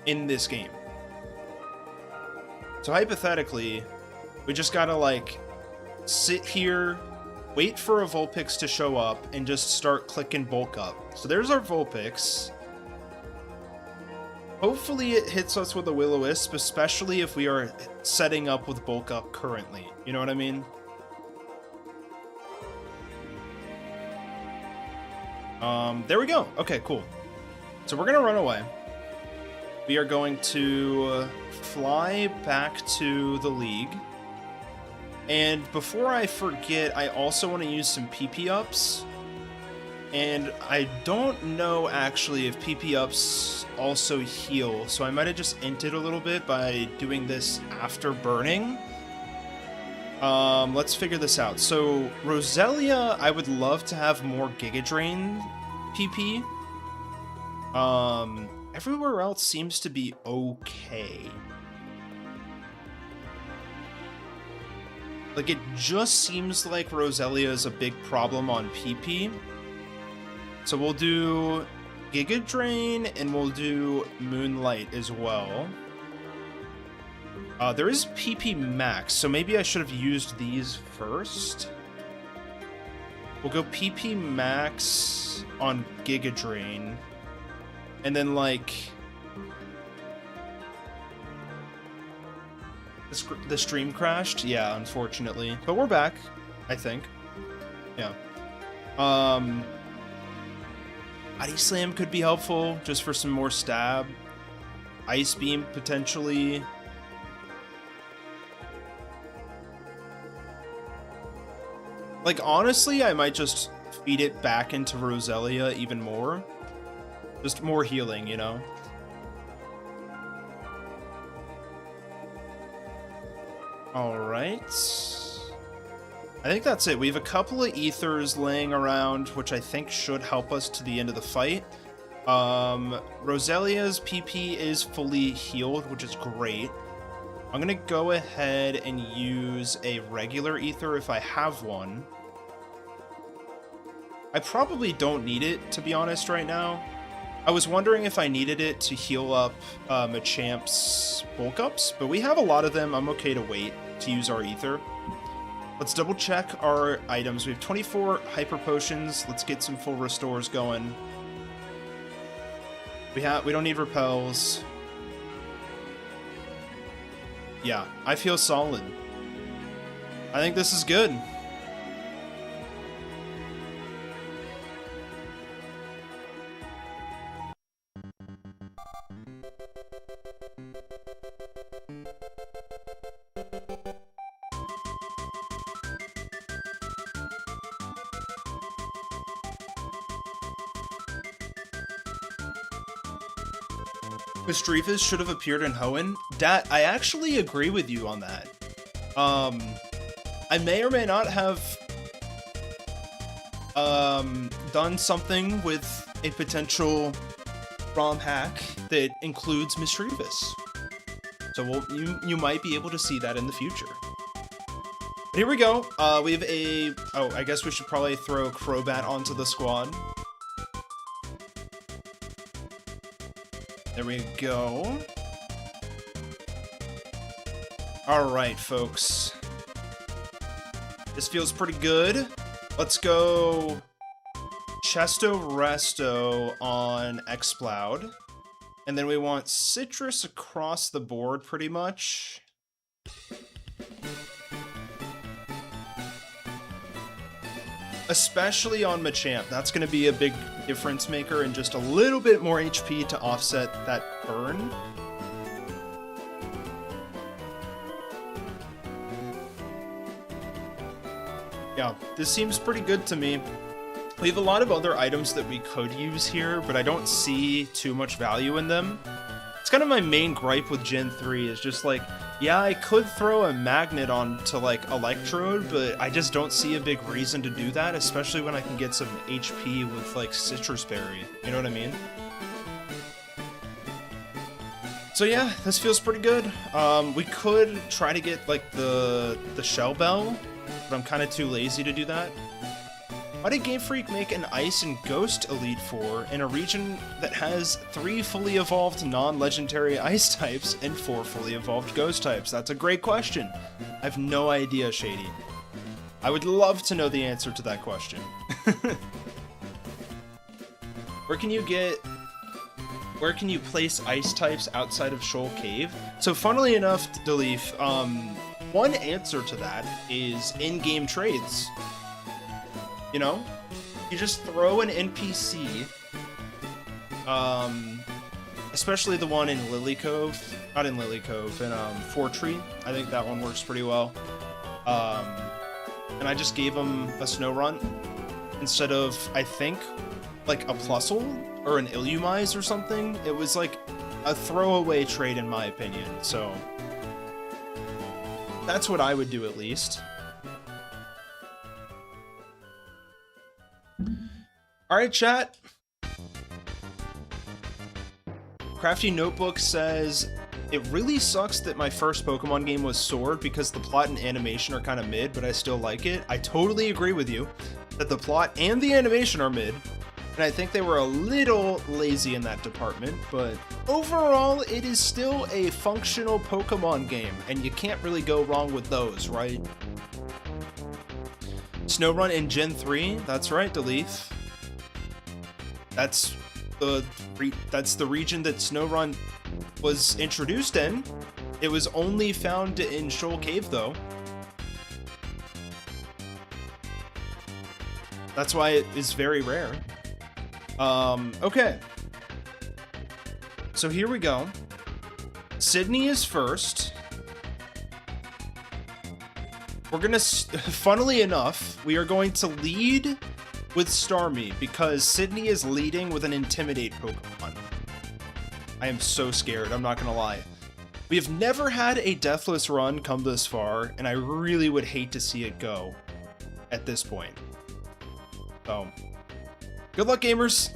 in this game. So hypothetically, we just gotta, like, sit here, wait for a Vulpix to show up, and just start clicking Bulk Up. So there's our Vulpix. Hopefully it hits us with a Will-O-Wisp, especially if we are setting up with Bulk Up currently. You know what I mean? There we go. Okay, cool. So we're gonna run away. We are going to fly back to the league. And before I forget, I also want to use some PP ups. And I don't know actually if PP ups also heal, so I might have just inted a little bit by doing this after burning. Let's figure this out. So Roselia, I would love to have more Giga Drain PP. Everywhere else seems to be okay. Like, it just seems like Roselia is a big problem on PP. So we'll do Giga Drain, and we'll do Moonlight as well. There is PP Max, so maybe I should have used these first. We'll go PP max on Giga Drain. And then, like... The stream crashed? Yeah, unfortunately. But we're back, I think. Yeah. Body Slam could be helpful, just for some more stab. Ice Beam, potentially. Like, honestly, I might just feed it back into Roselia even more. Just more healing, you know? Alright. I think that's it. We have a couple of ethers laying around, which I think should help us to the end of the fight. Roselia's PP is fully healed, which is great. I'm gonna go ahead and use a regular ether if I have one. I probably don't need it, to be honest, right now. I was wondering if I needed it to heal up Machamp's bulk ups, but we have a lot of them. I'm okay to wait to use our ether. Let's double check our items. We have 24 hyper potions. Let's get some full restores going. We don't need repels. Yeah, I feel solid. I think this is good. Misdreavus should have appeared in Hoenn. Dat, I actually agree with you on that. I may or may not have done something with a potential ROM hack that includes Misdreavus. So you might be able to see that in the future. But here we go. We have a... Oh, I guess we should probably throw Crobat onto the squad. There we go. Alright, folks. This feels pretty good. Let's go Chesto Resto on Exploud. And then we want Citrus across the board, pretty much. Especially on Machamp. That's going to be a big difference maker and just a little bit more HP to offset that burn. Yeah, this seems pretty good to me. We have a lot of other items that we could use here, but I don't see too much value in them. It's kind of my main gripe with Gen 3 is just like, yeah, I could throw a magnet onto like Electrode, but I just don't see a big reason to do that, especially when I can get some HP with like Citrus Berry. You know what I mean? So yeah, this feels pretty good. We could try to get like the Shell Bell, but I'm kind of too lazy to do that. Why did Game Freak make an Ice and Ghost Elite Four in a region that has 3 fully evolved non-legendary Ice types and 4 fully evolved Ghost types? That's a great question. I have no idea, Shady. I would love to know the answer to that question. Where can you place Ice types outside of Shoal Cave? So funnily enough, Deleaf, one answer to that is in-game trades. You know, you just throw an NPC, especially the one in Lily Cove, not in Lily Cove, in Fortree. I think that one works pretty well. And I just gave him a Snorunt instead of, I think, like a Plusle or an Illumise or something. It was like a throwaway trade in my opinion, so that's what I would do at least. Alright, chat. Crafty Notebook says, it really sucks that my first Pokemon game was Sword because the plot and animation are kind of mid, but I still like it. I totally agree with you that the plot and the animation are mid, and I think they were a little lazy in that department, but overall, it is still a functional Pokemon game, and you can't really go wrong with those, right? Snowrun in Gen 3. That's right, Deleaf. That's the region that Snowrun was introduced in. It was only found in Shoal Cave, though. That's why it is very rare. Okay. So here we go. Sydney is first. We're gonna, funnily enough, we are going to lead with Starmie because Sydney is leading with an Intimidate Pokemon. I am so scared, I'm not gonna lie. We have never had a Deathless run come this far, and I really would hate to see it go at this point. So, good luck, gamers.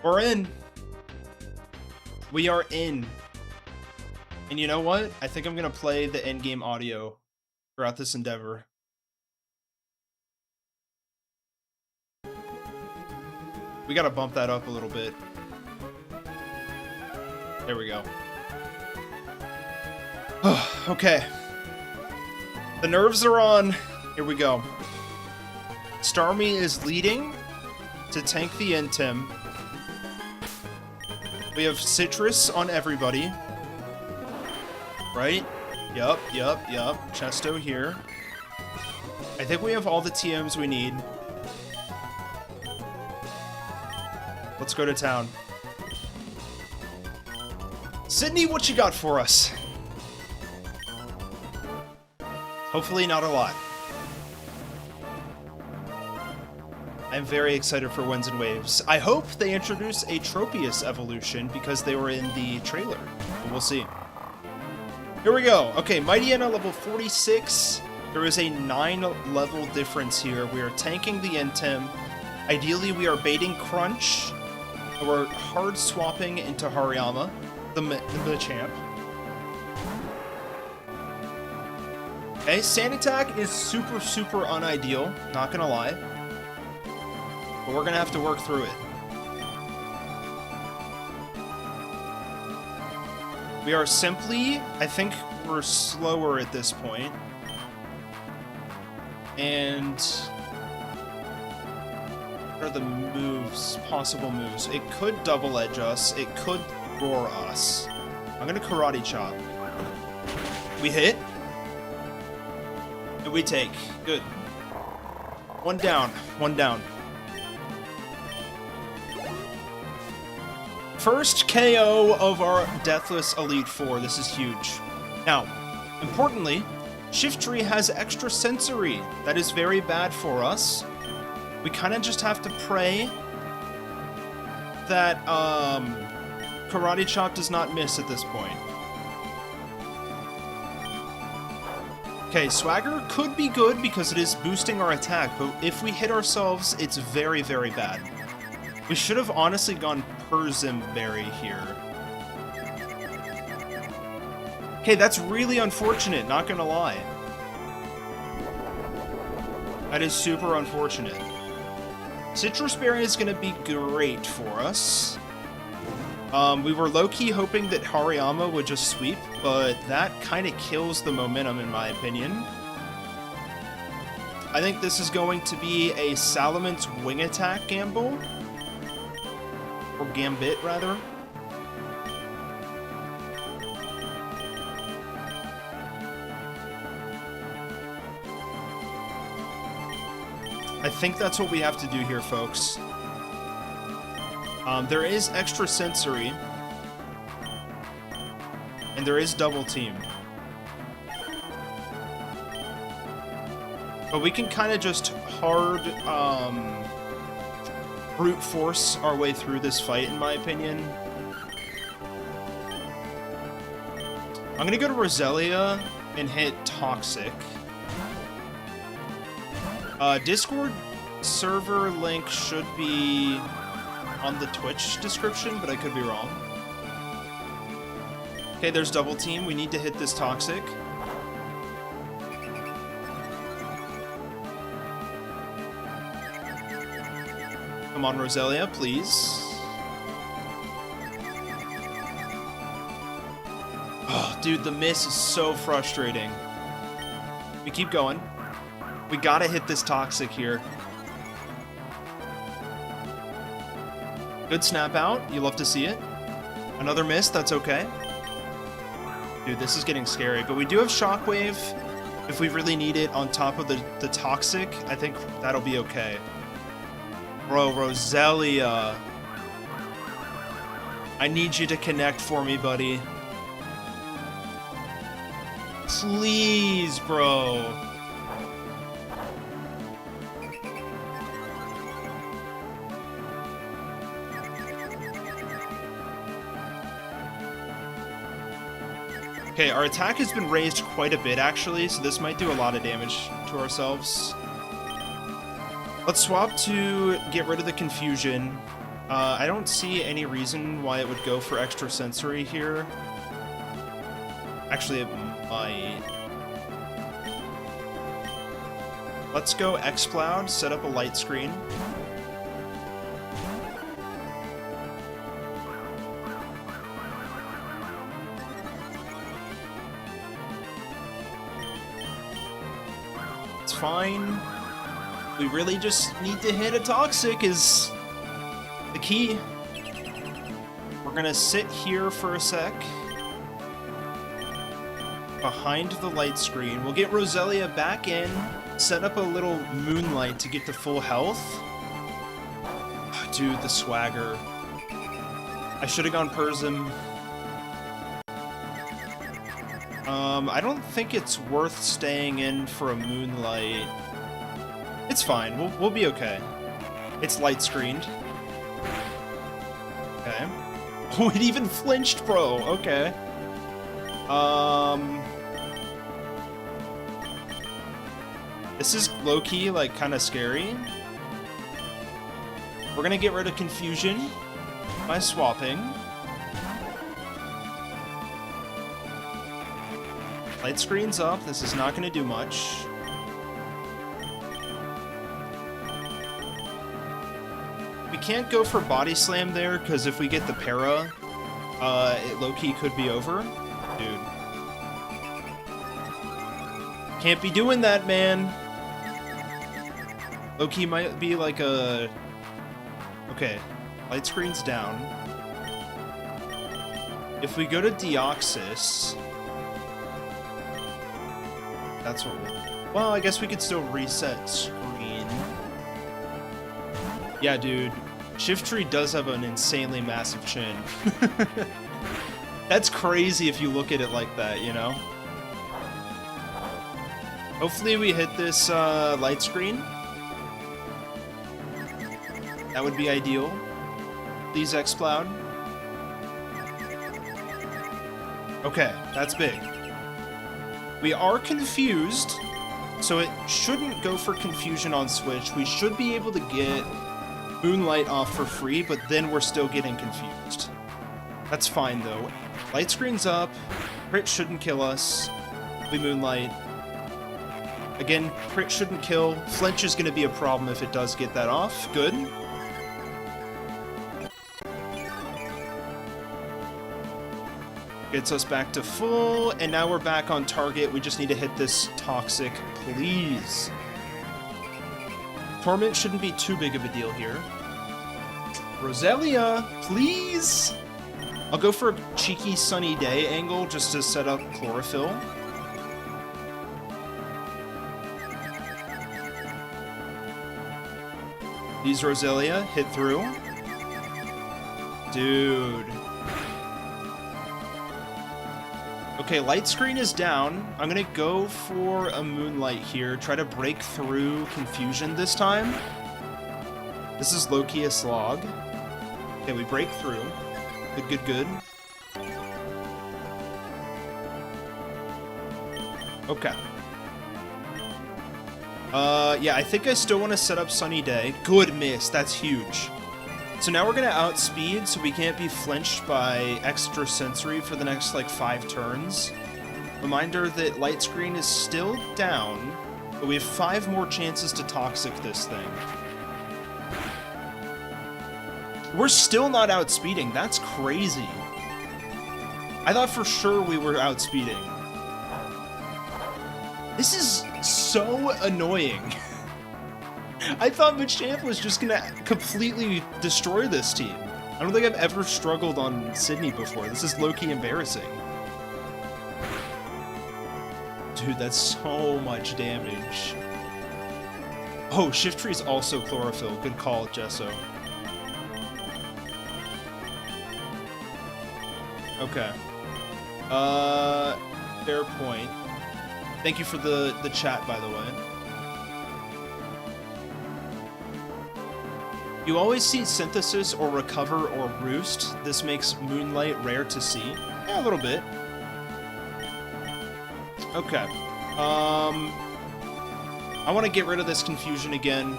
We're in. We are in. And you know what? I think I'm gonna play the in-game audio throughout this endeavor. We gotta bump that up a little bit. There we go. Okay. The nerves are on. Here we go. Starmie is leading to tank the Intim. We have Citrus on everybody. Right? Yup. Chesto here. I think we have all the TMs we need. Let's go to town. Sydney, what you got for us? Hopefully not a lot. I'm very excited for Winds and Waves. I hope they introduce a Tropius evolution because they were in the trailer. But we'll see. Here we go. Okay, Mightyena level 46. There is a 9-level difference here. We are tanking the Intim. Ideally, we are baiting Crunch. And we're hard swapping into Hariyama, the Machamp. Okay, Sand Attack is super unideal, not gonna lie. But we're gonna have to work through it. We are simply, I think we're slower at this point. And what are the moves, possible moves? It could double edge us, it could roar us. I'm gonna Karate Chop. We hit. And we take. Good. One down. First KO of our Deathless Elite Four. This is huge. Now, importantly, Shiftry has extra sensory. That is very bad for us. We kind of just have to pray that Karate Chop does not miss at this point. Okay, Swagger could be good because it is boosting our attack, but if we hit ourselves, it's very bad. We should have honestly gone Persimberry here. Okay, that's really unfortunate, not gonna lie. That is super unfortunate. Citrus Berry is gonna be great for us. We were low-key hoping that Hariyama would just sweep, but that kind of kills the momentum in my opinion. I think this is going to be a Salamence Wing Attack gamble. Or Gambit, rather. I think that's what we have to do here, folks. There is extra sensory. And there is double team. But we can kind of just hard brute force our way through this fight, in my opinion. I'm gonna go to Roselia and hit Toxic. Discord server link should be on the Twitch description, but I could be wrong. Okay, there's double team. We need to hit this Toxic. Come on, Roselia, please. Oh, dude, the miss is so frustrating. We keep going. We gotta hit this Toxic here. Good snap out. You love to see it. Another miss. That's okay. Dude, this is getting scary. But we do have Shockwave. If we really need it on top of the Toxic, I think that'll be okay. Bro, Roselia. I need you to connect for me, buddy. Please, bro. Okay, our attack has been raised quite a bit, actually, so this might do a lot of damage to ourselves. Let's swap to get rid of the confusion. I don't see any reason why it would go for extra sensory here. Actually, it might. Let's go X-Cloud, set up a light screen. It's fine. We really just need to hit a Toxic is the key. We're gonna sit here for a sec. Behind the light screen. We'll get Roselia back in, set up a little Moonlight to get to full health. Oh, dude, the swagger. I should have gone Persim. I don't think it's worth staying in for a Moonlight. It's fine. We'll be okay. It's light screened. Okay. Oh, it even flinched, bro. Okay. This is low-key, like, kind of scary. We're gonna get rid of confusion by swapping. Light screen's up. This is not gonna do much. We can't go for Body Slam there, because if we get the para, it low-key could be over. Dude. Can't be doing that, man. Low-key might be like a... Okay. Light screen's down. If we go to Deoxys... That's what we'll... Well, I guess we could still reset screen. Yeah, dude. Shiftry does have an insanely massive chin. That's crazy if you look at it like that, you know? Hopefully we hit this light screen. That would be ideal. Please, X-Cloud. Okay, that's big. We are confused, so it shouldn't go for confusion on Switch. We should be able to get Moonlight off for free, but then we're still getting confused. That's fine, though. Light screen's up. Crit shouldn't kill us. We Moonlight. Again, crit shouldn't kill. Flinch is going to be a problem if it does get that off. Good. Gets us back to full, and now we're back on target. We just need to hit this Toxic, please. Torment shouldn't be too big of a deal here. Roselia, please! I'll go for a cheeky Sunny Day angle just to set up Chlorophyll. These Roselia, hit through. Dude. Okay, light screen is down. I'm gonna go for a Moonlight here. Try to break through confusion this time. This is low-key a slog. Okay, we break through. Good, good, good. Okay. Yeah, I think I still want to set up Sunny Day. Good miss, that's huge. So now we're gonna outspeed, so we can't be flinched by extra sensory for the next, like, 5 turns. Reminder that light screen is still down, but we have 5 more chances to Toxic this thing. We're still not outspeeding, that's crazy. I thought for sure we were outspeeding. This is so annoying. I thought Machamp was just gonna completely destroy this team. I don't think I've ever struggled on Sydney before. This is low-key embarrassing. Dude, that's so much damage. Oh, Shiftry is also Chlorophyll. Good call, Gesso. Okay. Fair point. Thank you for the chat, by the way. You always see Synthesis or Recover or Roost. This makes Moonlight rare to see. Yeah, a little bit. Okay. I want to get rid of this confusion again.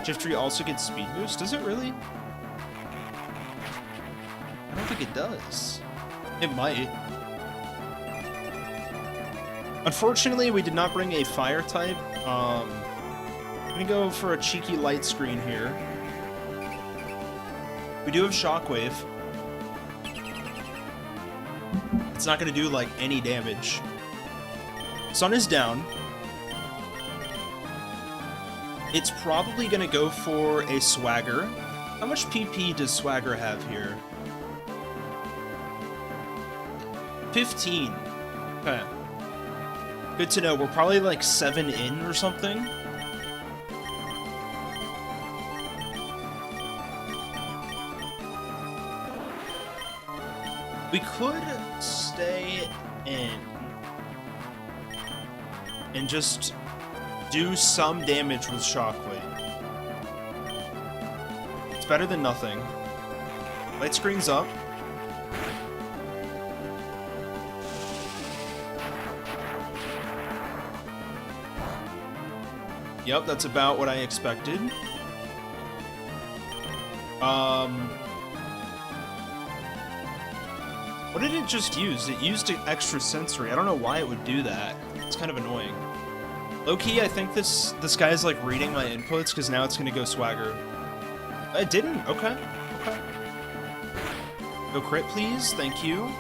Shiftry also gets Speed Boost. Does it really? I don't think it does. It might. Unfortunately, we did not bring a Fire type. I'm gonna go for a cheeky Light Screen here. We do have Shockwave. It's not gonna do, like, any damage. Sun is down. It's probably gonna go for a Swagger. How much PP does Swagger have here? 15. Okay. Good to know. We're probably like 7 in or something. We could stay in and just do some damage with Shockwave. It's better than nothing. Light Screen's up. Yep, that's about what I expected. What did it just use? It used an extra sensory. I don't know why it would do that. It's kind of annoying. Low-key, I think this guy is like reading my inputs because now it's gonna go Swagger. It didn't. Okay. Okay. Go crit, please. Thank you.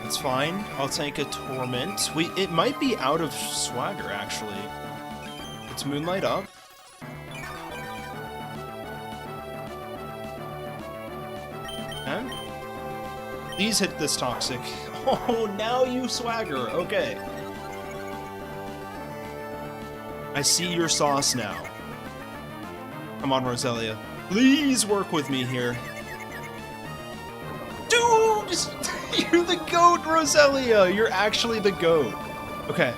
That's fine. I'll take a Torment. It might be out of Swagger actually. It's Moonlight up. Okay. Please hit this Toxic. Oh, now you Swagger. Okay. I see your sauce now. Come on, Roselia. Please work with me here. Dude! You're the GOAT, Roselia! You're actually the GOAT. Okay.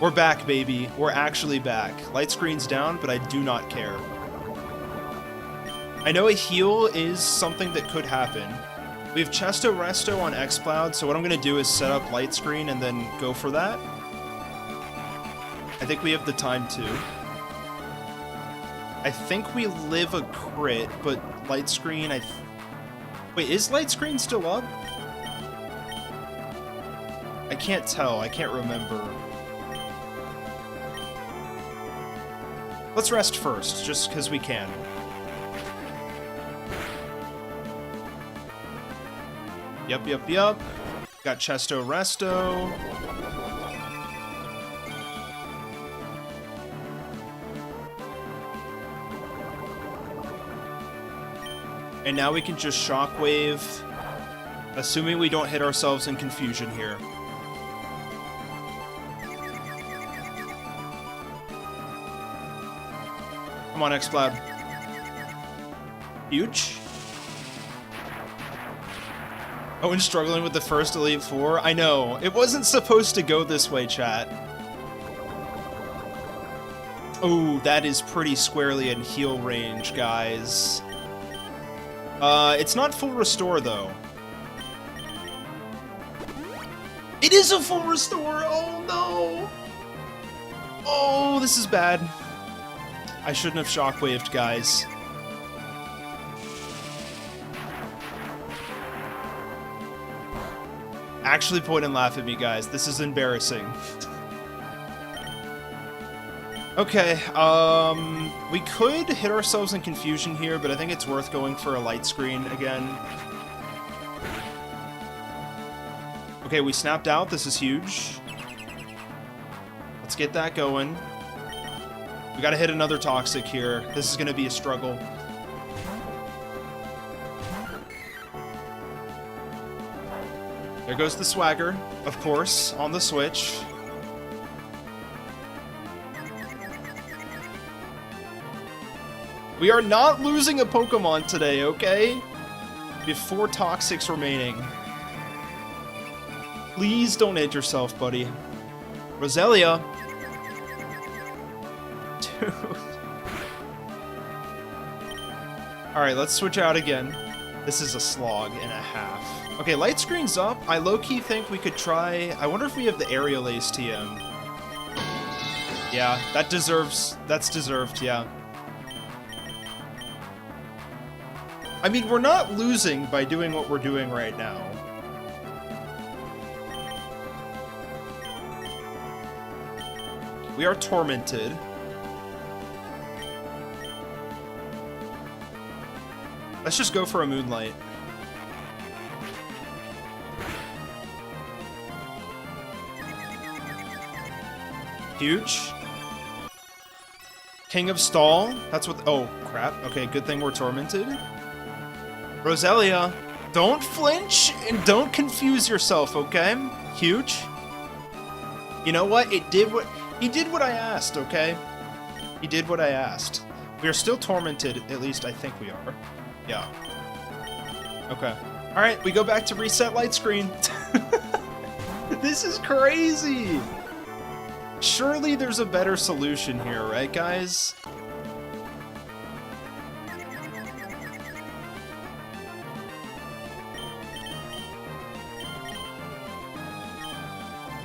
We're back, baby. We're actually back. Light Screen's down, but I do not care. I know a heal is something that could happen. We have Chesto Resto on X-Cloud, so what I'm going to do is set up Light Screen and then go for that. I think we have the time to. I think we live a crit, but Light Screen, Wait, is Light Screen still up? I can't tell. I can't remember. Let's rest first, just because we can. Yup. Got Chesto Resto. And now we can just Shockwave, assuming we don't hit ourselves in confusion here. Come on, X-Cloud. Huge. Oh, and struggling with the first Elite Four? I know. It wasn't supposed to go this way, chat. Oh, that is pretty squarely in heal range, guys. It's not full restore, though. It is a full restore! Oh, no! Oh, this is bad. I shouldn't have Shockwaved, guys. Actually point and laugh at me, guys. This is embarrassing. Okay, we could hit ourselves in confusion here, but I think it's worth going for a Light Screen again. Okay, we snapped out. This is huge. get that going. We gotta hit another Toxic here. This is gonna be a struggle. There goes the Swagger, of course, on the switch. We are not losing a Pokemon today, okay? We have 4 Toxics remaining. Please don't hit yourself, buddy. Roselia. Dude. Alright, let's switch out again. This is a slog and a half. Okay, light screen's up. I low-key think we could try... I wonder if we have the Aerial Ace TM. Yeah, that's deserved, yeah. I mean, we're not losing by doing what we're doing right now. We are tormented. Let's just go for a Moonlight. Huge. King of Stall. That's what... Oh, crap. Okay, good thing we're tormented. Roselia, don't flinch and don't confuse yourself, okay? Huge. You know what? He did what I asked, okay? He did what I asked. We are still tormented, at least I think we are. Yeah. Okay. Alright, we go back to reset light screen. This is crazy! Surely there's a better solution here, right, guys?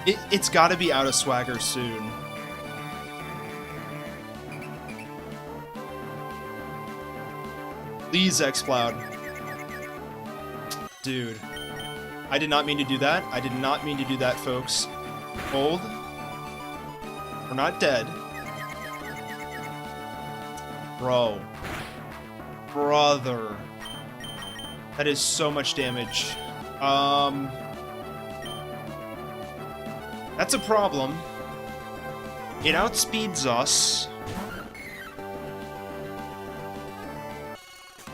It's gotta be out of Swagger soon. Please, X-Cloud. Dude. I did not mean to do that. I did not mean to do that, folks. Hold. We're not dead. Bro. Brother. That is so much damage. That's a problem. It outspeeds us.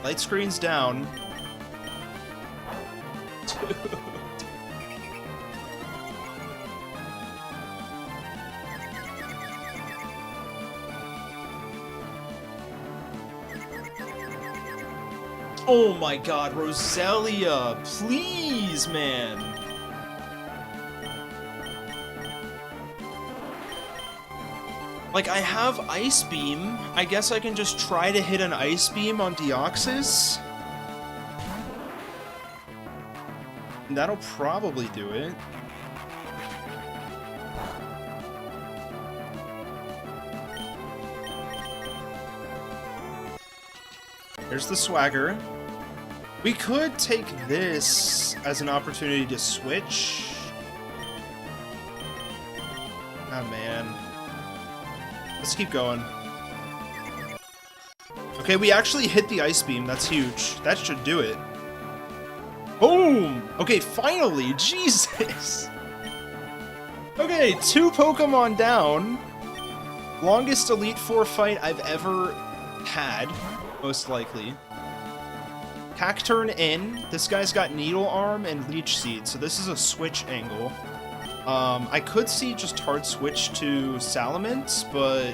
Light screen's down. Dude. Oh my god, Roselia, please, man. Like, I have Ice Beam. I guess I can just try to hit an Ice Beam on Deoxys. And that'll probably do it. There's the Swagger. We could take this as an opportunity to switch. Oh, man. Let's keep going. Okay, we actually hit the Ice Beam. That's huge. That should do it. Boom! Okay, finally! Jesus! Okay, 2 Pokemon down. Longest Elite Four fight I've ever had, most likely. Cacturn in. This guy's got Needle Arm and Leech Seed, so this is a switch angle. I could see just hard switch to Salamence, but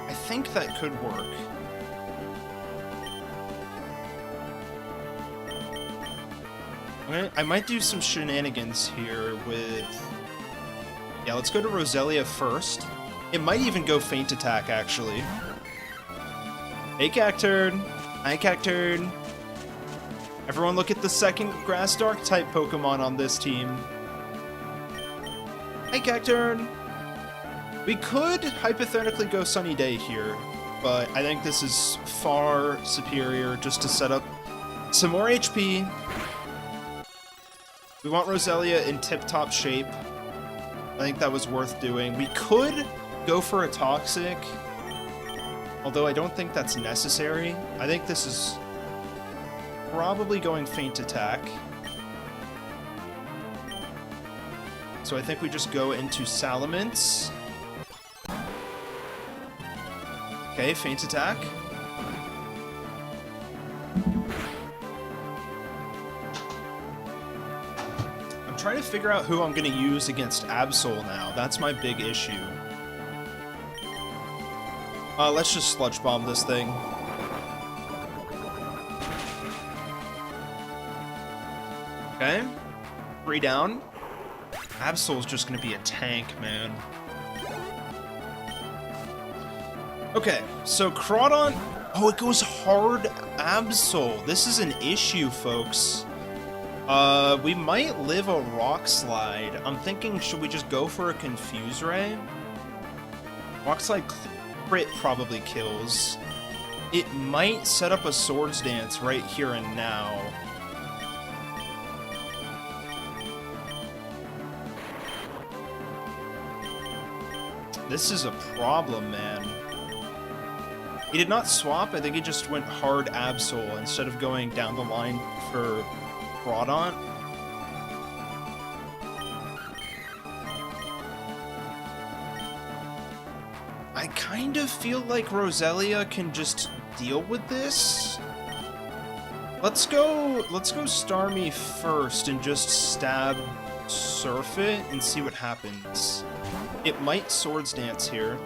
I think that could work. Okay, I might do some shenanigans here with... Yeah, let's go to Roselia first. It might even go Feint Attack, actually. Hey, Cacturn! Hi, Cacturn! Everyone look at the second Grass Dark type Pokemon on this team. Hey, Cacturn! We could hypothetically go Sunny Day here, but I think this is far superior just to set up some more HP. We want Roselia in tip-top shape. I think that was worth doing. We could go for a Toxic, although I don't think that's necessary. I think this is probably going Feint Attack. So I think we just go into Salamence. Okay, feint attack. I'm trying to figure out who I'm going to use against Absol now. That's my big issue. Let's just Sludge Bomb this thing. Okay. 3 down. Absol's just going to be a tank, man. Okay, so Crawdon... Oh, it goes hard Absol. This is an issue, folks. We might live a Rock Slide. I'm thinking, should we just go for a Confuse Ray? Rock Slide crit probably kills. It might set up a Swords Dance right here and now. This is a problem, man. He did not swap, I think he just went hard Absol instead of going down the line for Crawdon. I kind of feel like Roselia can just deal with this. Let's go Starmie first and just stab Surf it and see what happens. It might Swords Dance here.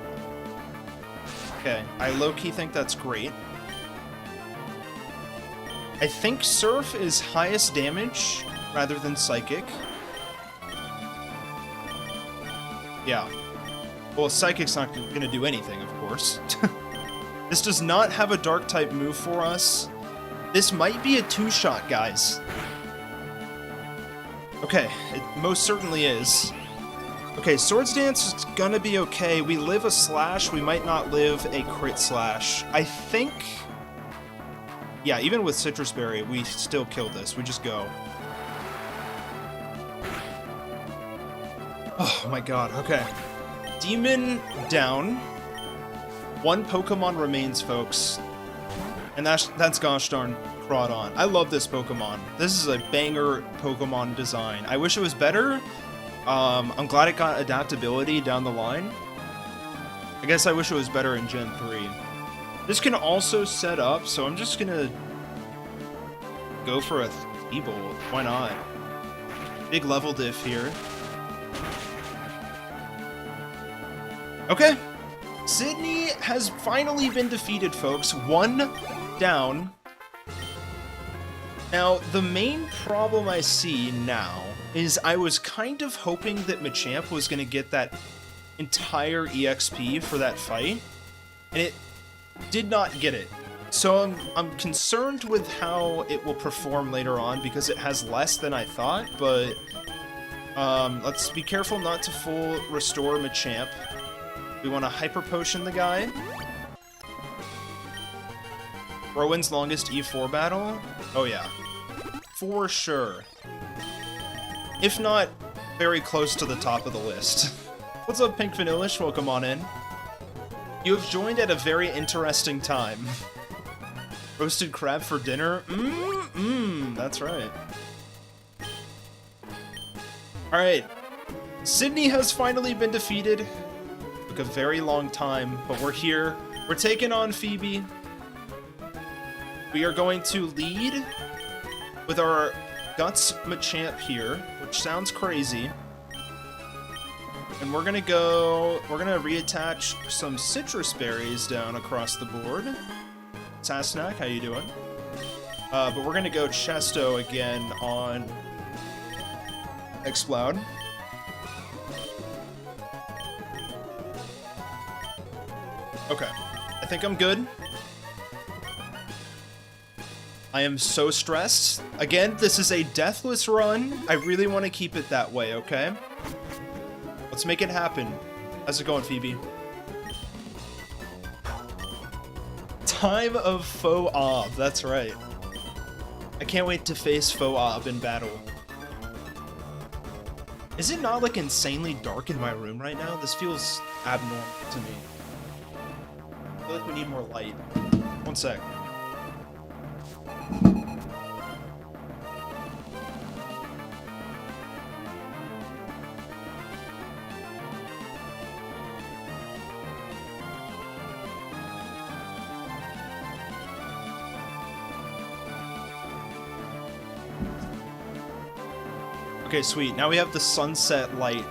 Okay, I low-key think that's great. I think Surf is highest damage rather than Psychic. Yeah. Well, Psychic's not going to do anything, of course. This does not have a Dark-type move for us. This might be a 2-shot, guys. Okay, it most certainly is. Okay, Swords Dance is gonna be okay. We live a Slash, we might not live a Crit Slash. I think... Yeah, even with Citrus Berry, we still kill this. We just go. Oh my god, okay. Demon down. 1 Pokemon remains, folks. And that's gosh darn Crawdon. I love this Pokemon. This is a banger Pokemon design. I wish it was better. I'm glad it got adaptability down the line. I guess I wish it was better in Gen 3. This can also set up, so I'm just gonna go for a T-Bolt. Why not? Big level diff here. Okay. Sydney has finally been defeated, folks. 1 down. Now, the main problem I see now is I was kind of hoping that Machamp was going to get that entire EXP for that fight, and it did not get it. So I'm concerned with how it will perform later on because it has less than I thought, but let's be careful not to full restore Machamp. We want to Hyper Potion the guy. Rowan's longest E4 battle? Oh yeah. For sure. If not, very close to the top of the list. What's up, Pink Vanillish? Welcome on in. You have joined at a very interesting time. Roasted crab for dinner? That's right. Alright. Sydney has finally been defeated. Took a very long time, but we're here. We're taking on Phoebe. We are going to lead with our Guts Machamp here, which sounds crazy. And we're gonna reattach some Citrus Berries down across the board. Sasnak, how you doing? But we're gonna go Chesto again on Exploud. Okay, I think I'm good. I am so stressed. Again, this is a deathless run. I really want to keep it that way, okay? Let's make it happen. How's it going, Phoebe? Time of Faux Ob, that's right. I can't wait to face Faux Ob in battle. Is it not, like, insanely dark in my room right now? This feels abnormal to me. I feel like we need more light. One sec. Okay, sweet. Now we have the sunset light.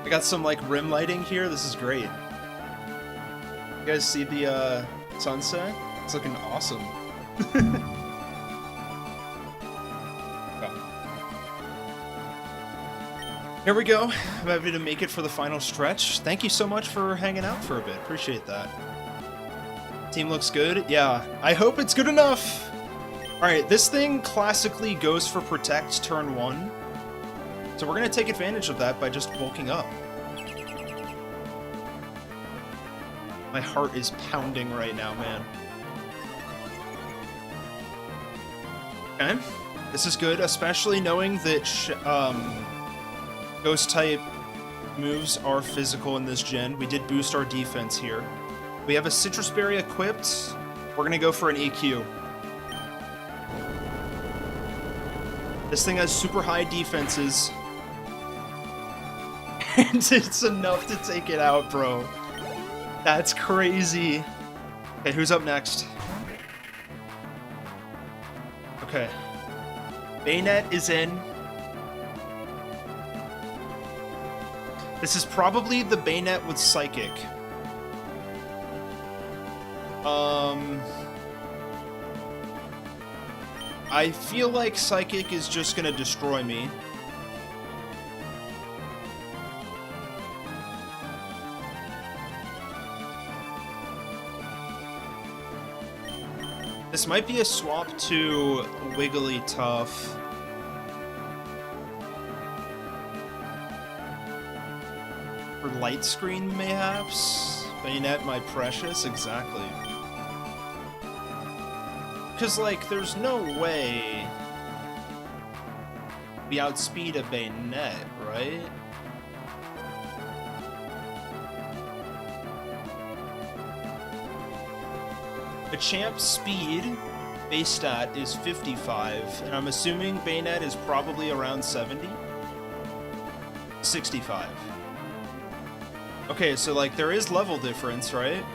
I got some, like, rim lighting here. This is great. You guys see the, sunset? It's looking awesome. Here we go. I'm happy to make it for the final stretch. Thank you so much for hanging out for a bit. Appreciate that. Team looks good. Yeah, I hope it's good enough. All right, this thing classically goes for protect turn 1. So we're going to take advantage of that by just bulking up. My heart is pounding right now, man. Okay, this is good, especially knowing that Ghost type moves are physical in this gen. We did boost our defense here. We have a Citrus Berry equipped. We're gonna go for an EQ. This thing has super high defenses. And it's enough to take it out, bro. That's crazy. Okay, who's up next? Okay. Bayonet is in. This is probably the Bayonet with Psychic. I feel like Psychic is just gonna destroy me. This might be a swap to Wigglytuff. For Light Screen, mayhaps? Bayonet, my precious? Exactly. Because, like, there's no way we outspeed a Bayonet, right? The champ's speed, base stat, is 55, and I'm assuming Bayonet is probably around 70? 65. Okay, so, like, there is level difference, right?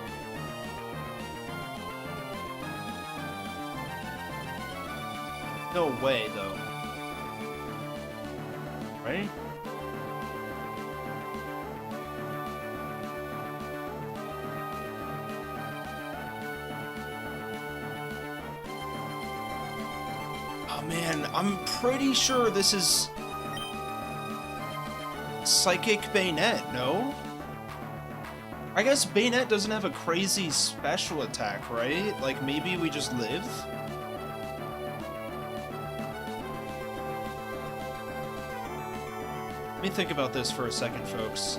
No way, though. Right? Oh, man, I'm pretty sure this is Psychic Bayonet, no? I guess Bayonet doesn't have a crazy special attack, right? Like, maybe we just live? Let me think about this for a second, folks.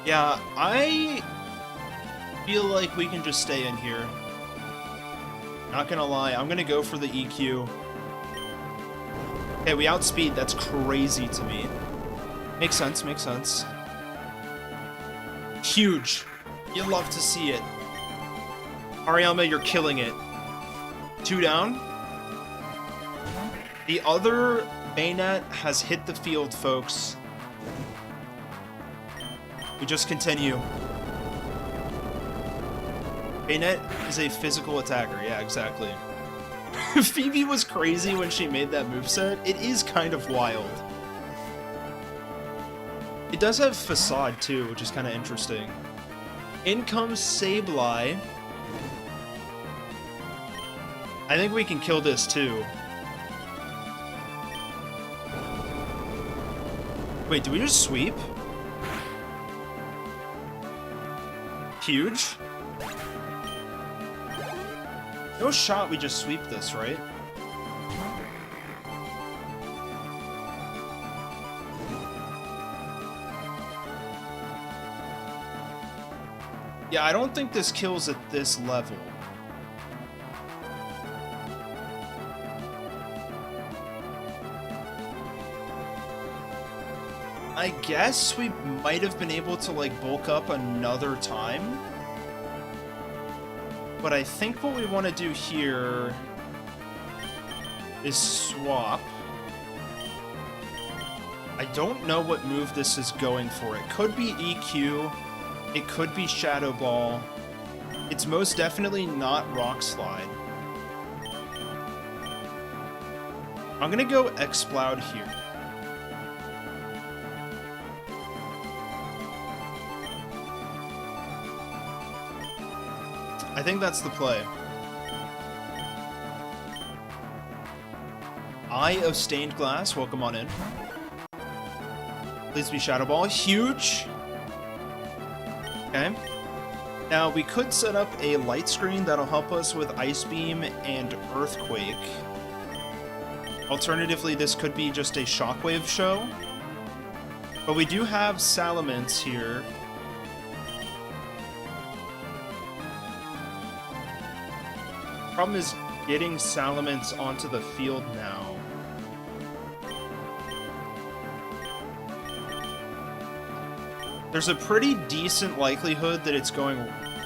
Yeah, I feel like we can just stay in here. Not gonna lie, I'm gonna go for the EQ. Okay, we outspeed. That's crazy to me. Makes sense, makes sense. Huge. You love to see it. Ariama, you're killing it. 2 down. The other Bayonet has hit the field, folks. We just continue. Bayonet is a physical attacker. Yeah, exactly. Phoebe was crazy when she made that moveset. It is kind of wild. It does have Facade, too, which is kind of interesting. In comes Sableye. I think we can kill this, too. Wait, do we just sweep? Huge. No shot we just sweep this, right? Yeah, I don't think this kills at this level. I guess we might have been able to, like, bulk up another time. But I think what we want to do here is swap. I don't know what move this is going for. It could be EQ. It could be Shadow Ball. It's most definitely not Rock Slide. I'm gonna go Exploud here. I think that's the play. Eye of Stained Glass, welcome on in. Please be Shadow Ball. Huge! Okay. Now, we could set up a light screen that'll help us with Ice Beam and Earthquake. Alternatively, this could be just a Shockwave show. But we do have Salamence here. Problem is getting Salamence onto the field now. There's a pretty decent likelihood that it's going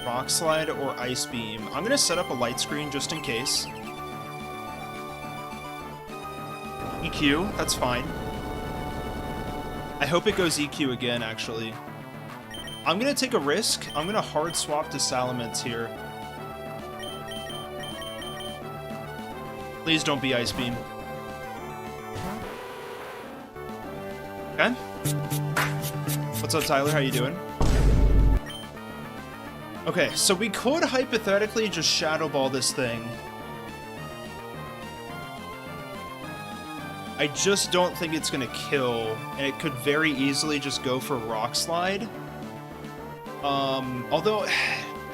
Rock Slide or Ice Beam. I'm going to set up a light screen just in case. EQ, that's fine. I hope it goes EQ again, actually. I'm going to take a risk. I'm going to hard swap to Salamence here. Please don't be Ice Beam. Okay. What's up, Tyler? How you doing? Okay, so we could hypothetically just Shadow Ball this thing. I just don't think it's gonna kill, and it could very easily just go for Rock Slide. Although,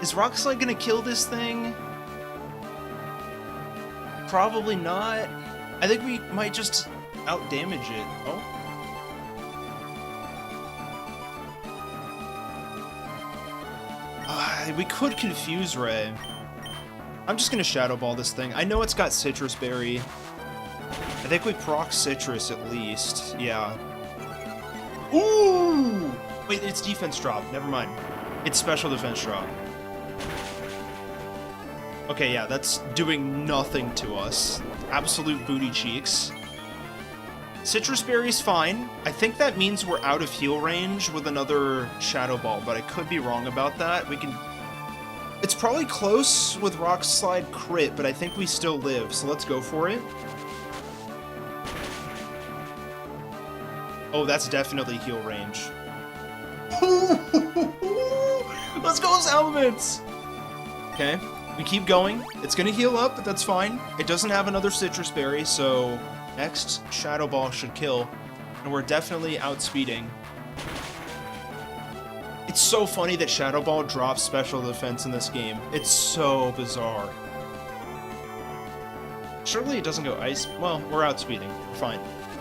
is Rock Slide gonna kill this thing? Probably not. I think we might just out-damage it. Oh. We could Confuse Ray. I'm just gonna Shadow Ball this thing. I know it's got Citrus Berry. I think we proc Citrus at least. Yeah. Ooh! Wait, it's defense drop. Never mind. It's special defense drop. Okay, yeah, that's doing nothing to us. Absolute booty cheeks. Citrus Berry's fine. I think that means we're out of heal range with another Shadow Ball, but I could be wrong about that. We can... It's probably close with Rock Slide crit, but I think we still live, so let's go for it. Oh, that's definitely heal range. Let's go, Salamence! Okay, we keep going. It's gonna heal up, but that's fine. It doesn't have another Citrus Berry, so next Shadow Ball should kill. And we're definitely outspeeding. It's so funny that Shadow Ball drops special defense in this game. It's so bizarre. Surely it doesn't go ice. Well, we're outspeeding. We're fine.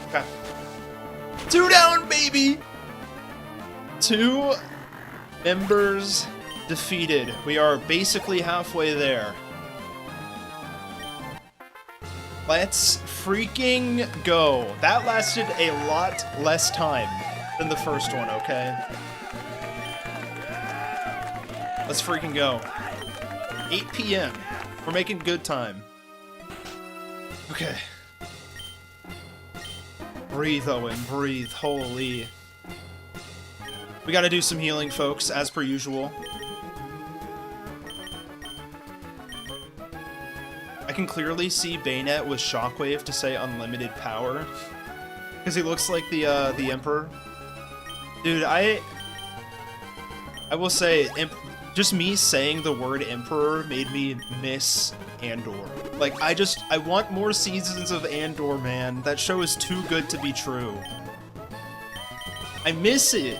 Okay. 2 down, baby! 2 members defeated. We are basically halfway there. Let's freaking go. That lasted a lot less time than the first one, okay? Let's freaking go. 8 p.m. We're making good time. Okay. Breathe, Owen, breathe. Holy. We gotta do some healing, folks, as per usual. I can clearly see Bayonet with Shockwave to say unlimited power. Because he looks like the Emperor. Dude, I will say, just me saying the word Emperor made me miss Andor. Like, I want more seasons of Andor, man. That show is too good to be true. I miss it.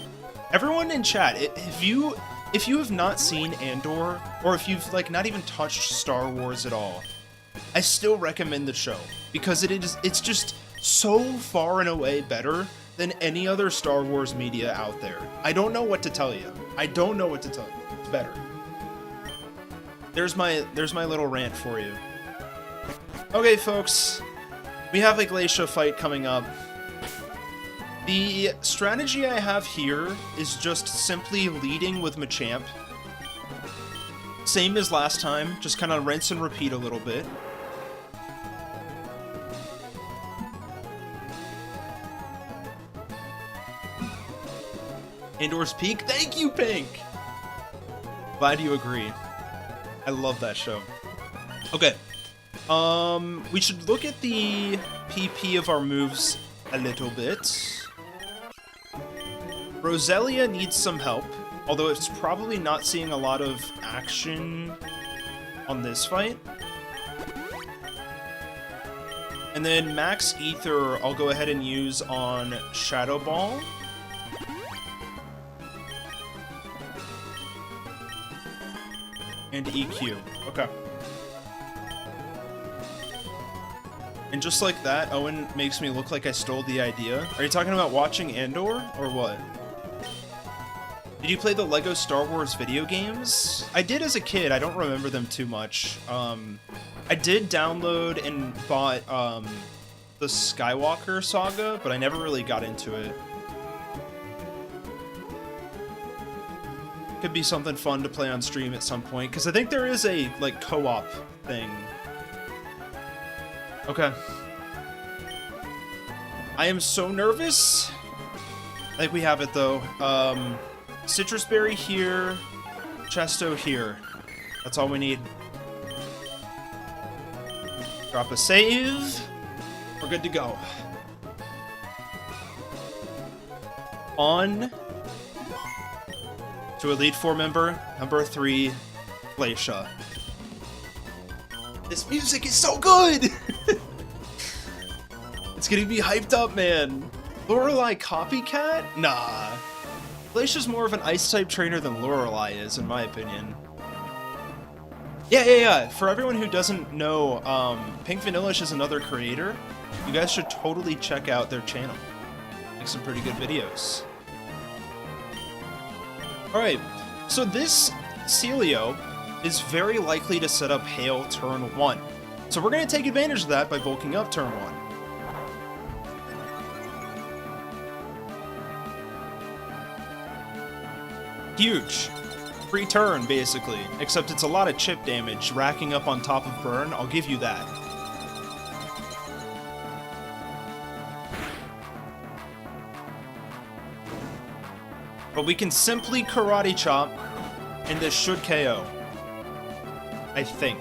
Everyone in chat, if you have not seen Andor, or if you've, like, not even touched Star Wars at all, I still recommend the show. Because it's just so far and away better than any other Star Wars media out there. I don't know what to tell you. I don't know what to tell you. It's better. There's my little rant for you. Okay, folks. We have a Glacia fight coming up. The strategy I have here is just simply leading with Machamp. Same as last time, just kind of rinse and repeat a little bit. Andor's Peak, thank you, Pink! Glad you agree. I love that show. Okay. We should look at the PP of our moves a little bit. Roselia needs some help, although it's probably not seeing a lot of action on this fight. And then Max Ether, I'll go ahead and use on Shadow Ball. And EQ. Okay. And just like that, Owen makes me look like I stole the idea. Are you talking about watching Andor, or what? Did you play the Lego Star Wars video games? I did as a kid. I don't remember them too much. I did download and bought the Skywalker saga, but I never really got into it. Could be something fun to play on stream at some point, because I think there is a, like, co-op thing. Okay. I am so nervous. I think we have it, though. Citrus Berry here, Chesto here. That's all we need. Drop a save. We're good to go. On to Elite Four member, number 3, Glacia. This music is so good! It's getting me hyped up, man. Lorelei copycat? Nah. Glacia's more of an Ice-type trainer than Lorelei is, in my opinion. Yeah. For everyone who doesn't know, Pink Vanillish is another creator. You guys should totally check out their channel. Make some pretty good videos. Alright, so this Celio is very likely to set up Hail turn 1. So we're going to take advantage of that by bulking up turn 1. Huge. Free turn, basically. Except it's a lot of chip damage racking up on top of burn. I'll give you that. But we can simply Karate Chop, and this should KO. I think.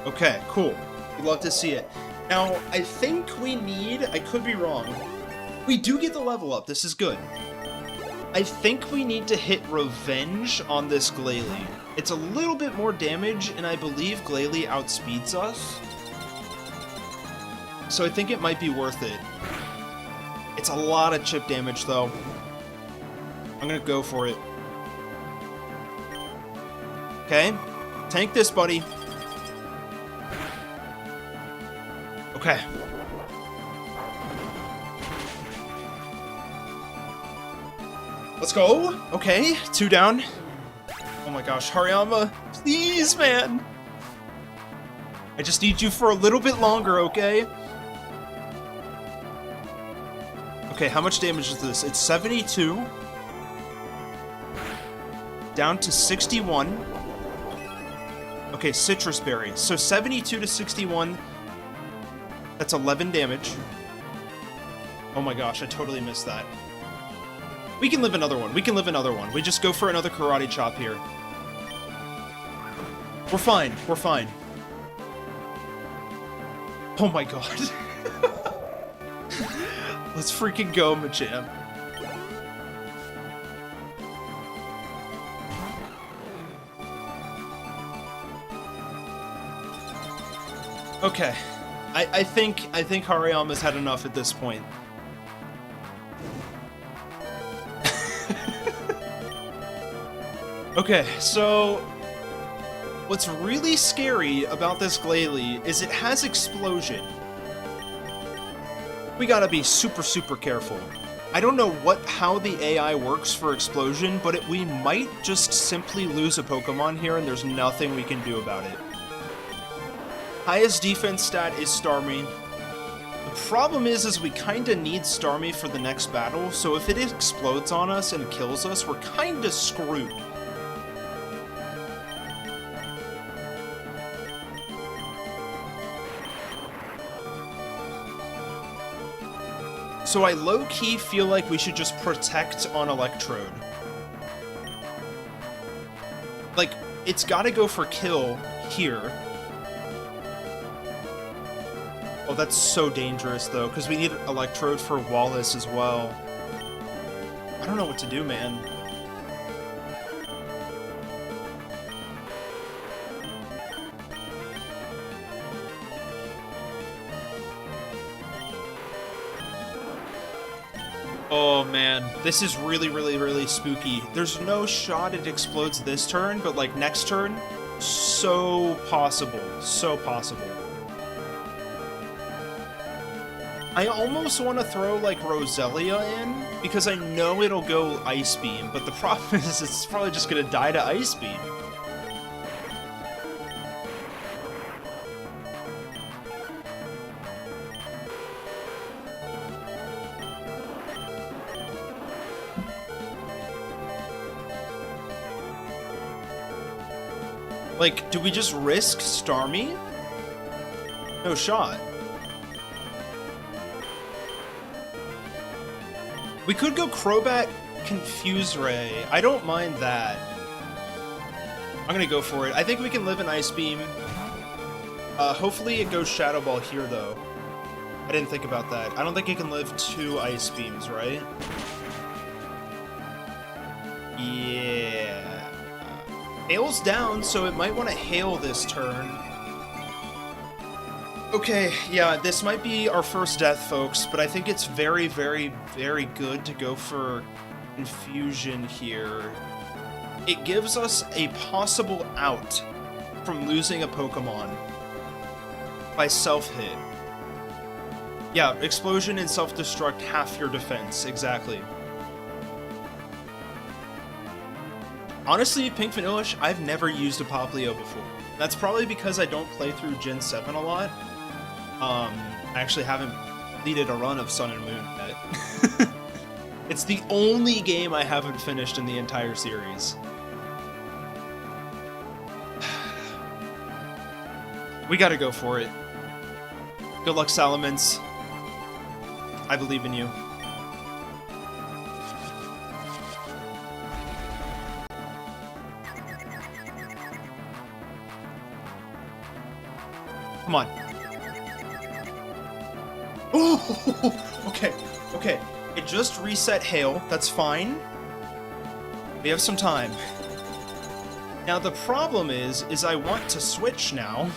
Okay, cool. We'd love to see it. Now, I think we need... I could be wrong. We do get the level up. This is good. I think we need to hit Revenge on this Glalie. It's a little bit more damage, and I believe Glalie outspeeds us. So I think it might be worth it. It's a lot of chip damage, though. I'm gonna go for it. Okay. Tank this, buddy. Okay. Let's go. Okay, 2 down. Oh my gosh, Hariyama. Please, man. I just need you for a little bit longer, okay? Okay, how much damage is this? It's 72. Down to 61. Okay, Citrus Berry. So 72 to 61. That's 11 damage. Oh my gosh, I totally missed that. We can live another one. We can live another one. We just go for another Karate Chop here. We're fine. We're fine. Oh my god. Let's freaking go, Machamp. Okay. I think Hariyama's had enough at this point. Okay, so what's really scary about this Glalie is it has Explosion. We gotta be super, super careful. I don't know how the AI works for Explosion, but we might just simply lose a Pokemon here and there's nothing we can do about it. Highest defense stat is Starmie. The problem is we kinda need Starmie for the next battle, so if it explodes on us and kills us, we're kinda screwed. So I low-key feel like we should just protect on Electrode. Like, it's gotta go for kill here. Oh, that's so dangerous, though, because we need Electrode for Wallace as well. I don't know what to do, man. Oh, man. This is really, really, really spooky. There's no shot it explodes this turn, but, like, next turn, so possible. So possible. I almost want to throw, like, Roselia in, because I know it'll go Ice Beam, but the problem is it's probably just going to die to Ice Beam. Like, do we just risk Starmie? No shot. We could go Crobat, Confuse Ray. I don't mind that. I'm gonna go for it. I think we can live in Ice Beam. Hopefully it goes Shadow Ball here, though. I didn't think about that. I don't think it can live 2 Ice Beams, right? Yeah. Hail's down, so it might want to Hail this turn. Okay, yeah, this might be our first death, folks, but I think it's very, very, very good to go for Confusion here. It gives us a possible out from losing a Pokemon by self-hit. Yeah, Explosion and Self-Destruct half your defense, exactly. Honestly, Pink Vanillish, I've never used a Popplio before. That's probably because I don't play through Gen 7 a lot. I actually haven't completed a run of Sun and Moon yet. It's the only game I haven't finished in the entire series. We gotta go for it. Good luck, Salamence. I believe in you. Come on. Oh, okay, okay. It just reset Hail. That's fine. We have some time. Now the problem is I want to switch now.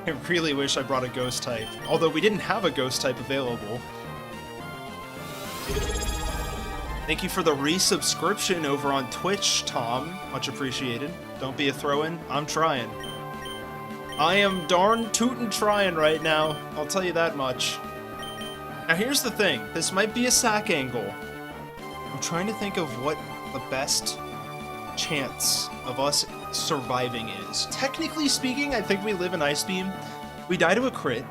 I really wish I brought a Ghost type, although we didn't have a Ghost type available. Thank you for the resubscription over on Twitch, Tom. Much appreciated. Don't be a throw-in. I'm trying. I am darn tootin' trying right now, I'll tell you that much. Now here's the thing, this might be a sack angle. I'm trying to think of what the best chance of us surviving is. Technically speaking, I think we live in Ice Beam. We die to a crit.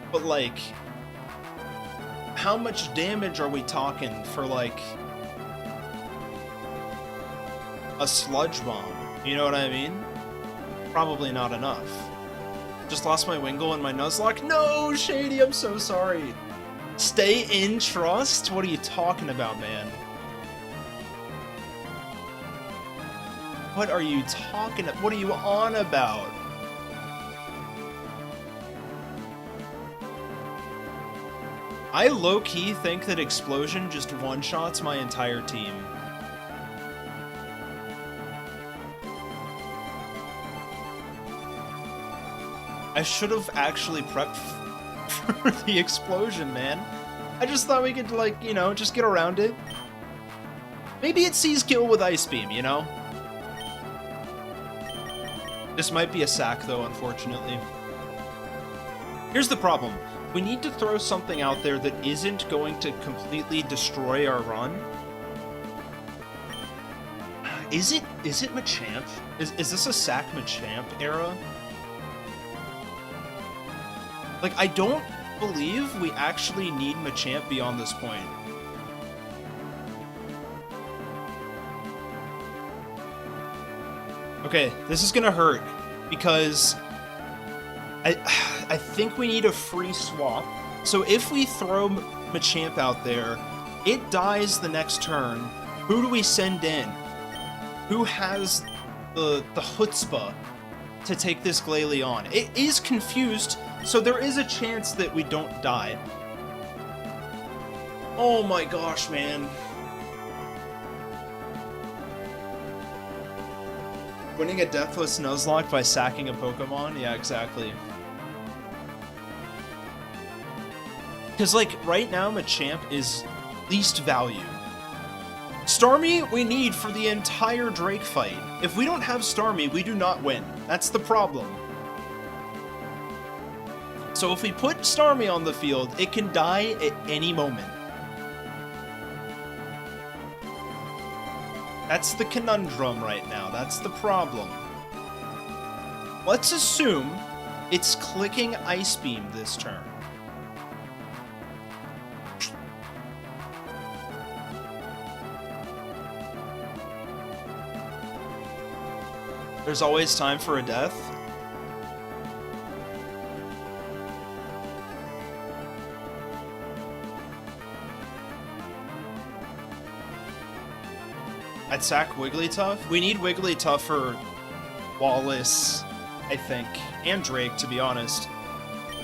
But like, how much damage are we talking for like a Sludge Bomb? You know what I mean? Probably not enough. Just lost my Wingull and my Nuzlocke? No, Shady, I'm so sorry. Stay in Trust? What are you talking about, man? What are you talking about? What are you on about? I low-key think that Explosion just one-shots my entire team. I should have actually prepped for the Explosion, man. I just thought we could, like, you know, just get around it. Maybe it sees kill with Ice Beam, you know? This might be a sack, though, unfortunately. Here's the problem. We need to throw something out there that isn't going to completely destroy our run. Is it Machamp? Is this a sack Machamp era? Like, I don't believe we actually need Machamp beyond this point. Okay, this is gonna hurt, because I think we need a free swap. So if we throw Machamp out there, it dies the next turn. Who do we send in? who has the chutzpah to take this Glalie on. It is confused, so there is a chance that we don't die. Oh my gosh, man. Winning a Deathless Nuzlocke by sacking a Pokemon? Yeah, exactly. Because, like, right now, Machamp is least value. Starmie, we need for the entire Drake fight. If we don't have Starmie, we do not win. That's the problem. So if we put Starmie on the field, it can die at any moment. That's the conundrum right now. That's the problem. Let's assume it's clicking Ice Beam this turn. There's always time for a death. I'd sack Wigglytuff. We need Wigglytuff for Wallace, I think, and Drake, to be honest.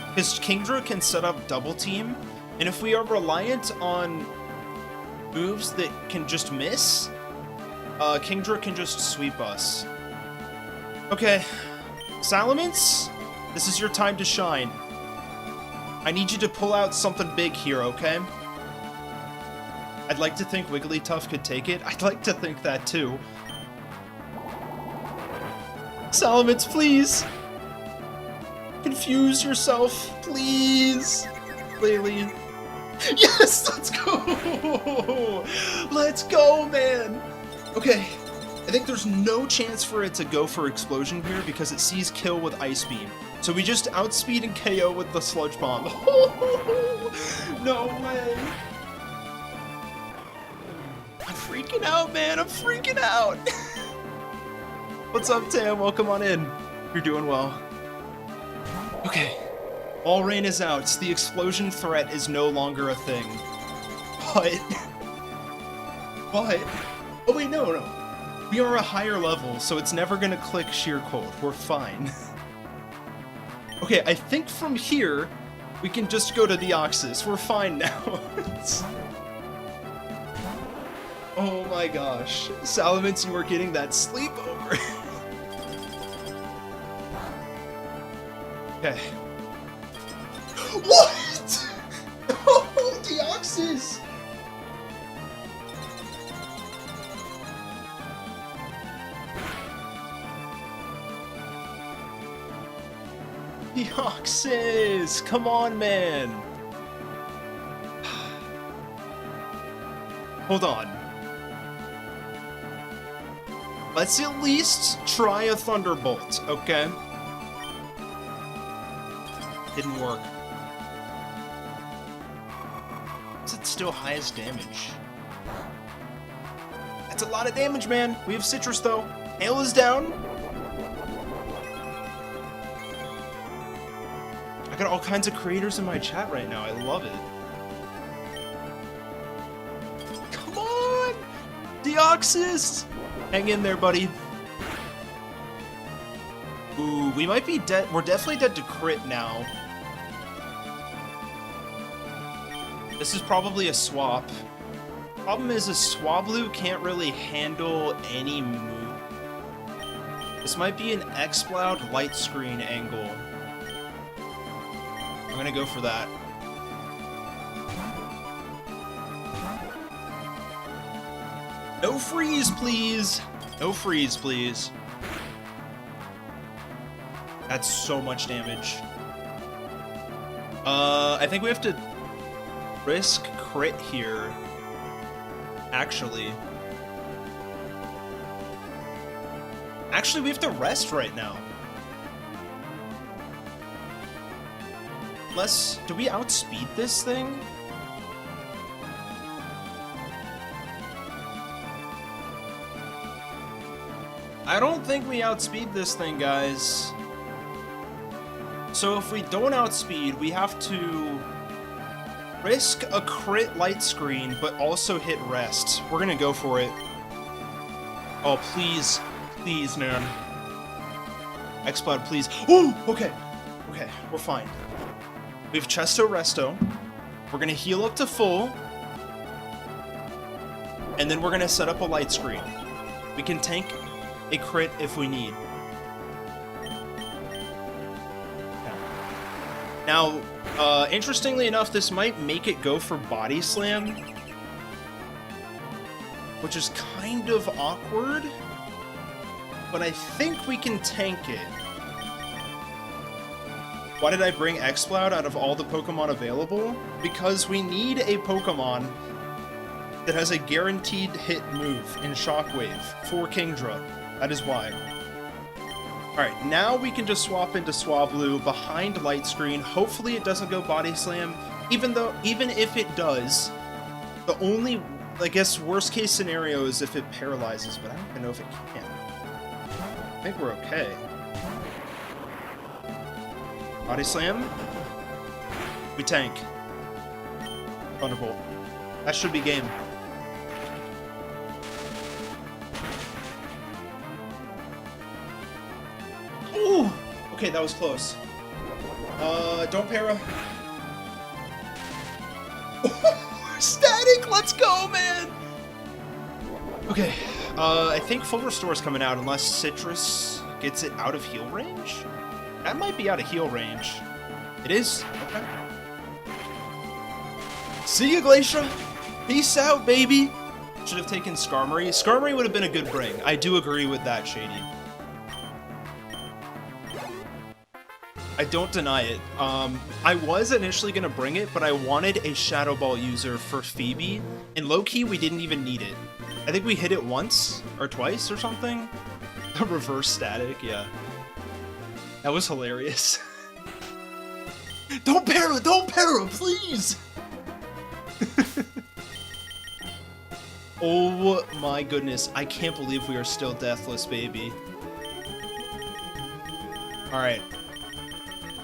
Because Kingdra can set up Double Team, and if we are reliant on moves that can just miss, Kingdra can just sweep us. Okay, Salamence, this is your time to shine. I need you to pull out something big here, okay? I'd like to think Wigglytuff could take it. I'd like to think that too. Salamence, please! Confuse yourself, please! Glalie. Yes! Let's go! Let's go, man! Okay, I think there's no chance for it to go for Explosion here because it sees kill with Ice Beam. So we just outspeed and KO with the Sludge Bomb. No way! I'm freaking out, man! I'm freaking out! What's up, Tam? Welcome on in. You're doing well. Okay. All rain is out. The explosion threat is no longer a thing. But... Oh wait, no. We are a higher level, so it's never gonna click Sheer Cold. We're fine. Okay, I think from here, we can just go to Deoxys. We're fine now. Oh my gosh. Salamence, you are getting that sleepover. Okay. What? Oh, Deoxys! Deoxys! Come on, man! Hold on. Let's at least try a Thunderbolt, okay? Didn't work. Is it still highest damage? That's a lot of damage, man. We have Citrus, though. Hail is down. I got all kinds of creators in my chat right now. I love it. Come on! Deoxys! Hang in there, buddy. Ooh, we might be dead. We're definitely dead to crit now. This is probably a swap. Problem is, a Swablu can't really handle any move. This might be an Exploud light screen angle. I'm gonna go for that. No freeze, please! No freeze, please. That's so much damage. I think we have to risk crit here. Actually, we have to rest right now. Unless, do we outspeed this thing? I don't think we outspeed this thing, guys. So if we don't outspeed, we have to risk a crit light screen, but also hit rest. We're gonna go for it. Oh, please. Please, man. X-Cloud, please. Oh, okay. Okay, we're fine. We have Chesto Resto. We're gonna heal up to full. And then we're gonna set up a light screen. We can tank a crit if we need. Now, interestingly enough, this might make it go for Body Slam, which is kind of awkward, but I think we can tank it. Why did I bring X-Cloud out of all the Pokemon available? Because we need a Pokemon that has a guaranteed hit move in Shockwave for Kingdra. That is why. Alright, now we can just swap into Swablu behind Light Screen. Hopefully it doesn't go Body Slam. Even if it does, the only, I guess, worst case scenario is if it paralyzes, but I don't even know if it can. I think we're okay. Body Slam. We tank. Thunderbolt. That should be game. Ooh! Okay, that was close. Don't para. Static! Let's go, man! Okay, I think Full Restore is coming out unless Citrus gets it out of heal range? That might be out of heal range. It is? Okay. See ya, Glacia! Peace out, baby! Should have taken Skarmory. Skarmory would have been a good bring. I do agree with that, Shady. I don't deny it. I was initially gonna bring it, but I wanted a Shadow Ball user for Phoebe, and low-key, we didn't even need it. I think we hit it once, or twice, or something? A reverse static, yeah. That was hilarious. Don't para, please! Oh my goodness, I can't believe we are still deathless, baby. Alright.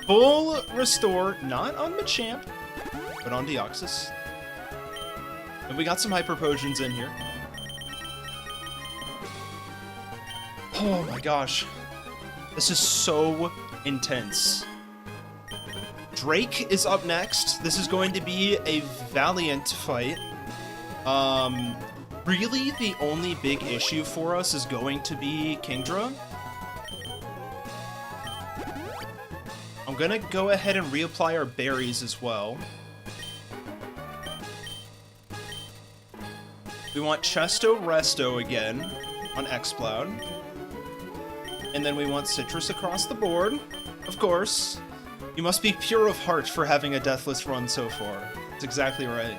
Full Restore, not on Machamp, but on Deoxys. And we got some Hyper Potions in here. Oh my gosh. This is so intense. Drake is up next. This is going to be a valiant fight. Really, the only big issue for us is going to be Kingdra. I'm gonna go ahead and reapply our berries as well. We want Chesto Resto again on X-Cloud. And then we want Citrus across the board. Of course. You must be pure of heart for having a deathless run so far. That's exactly right.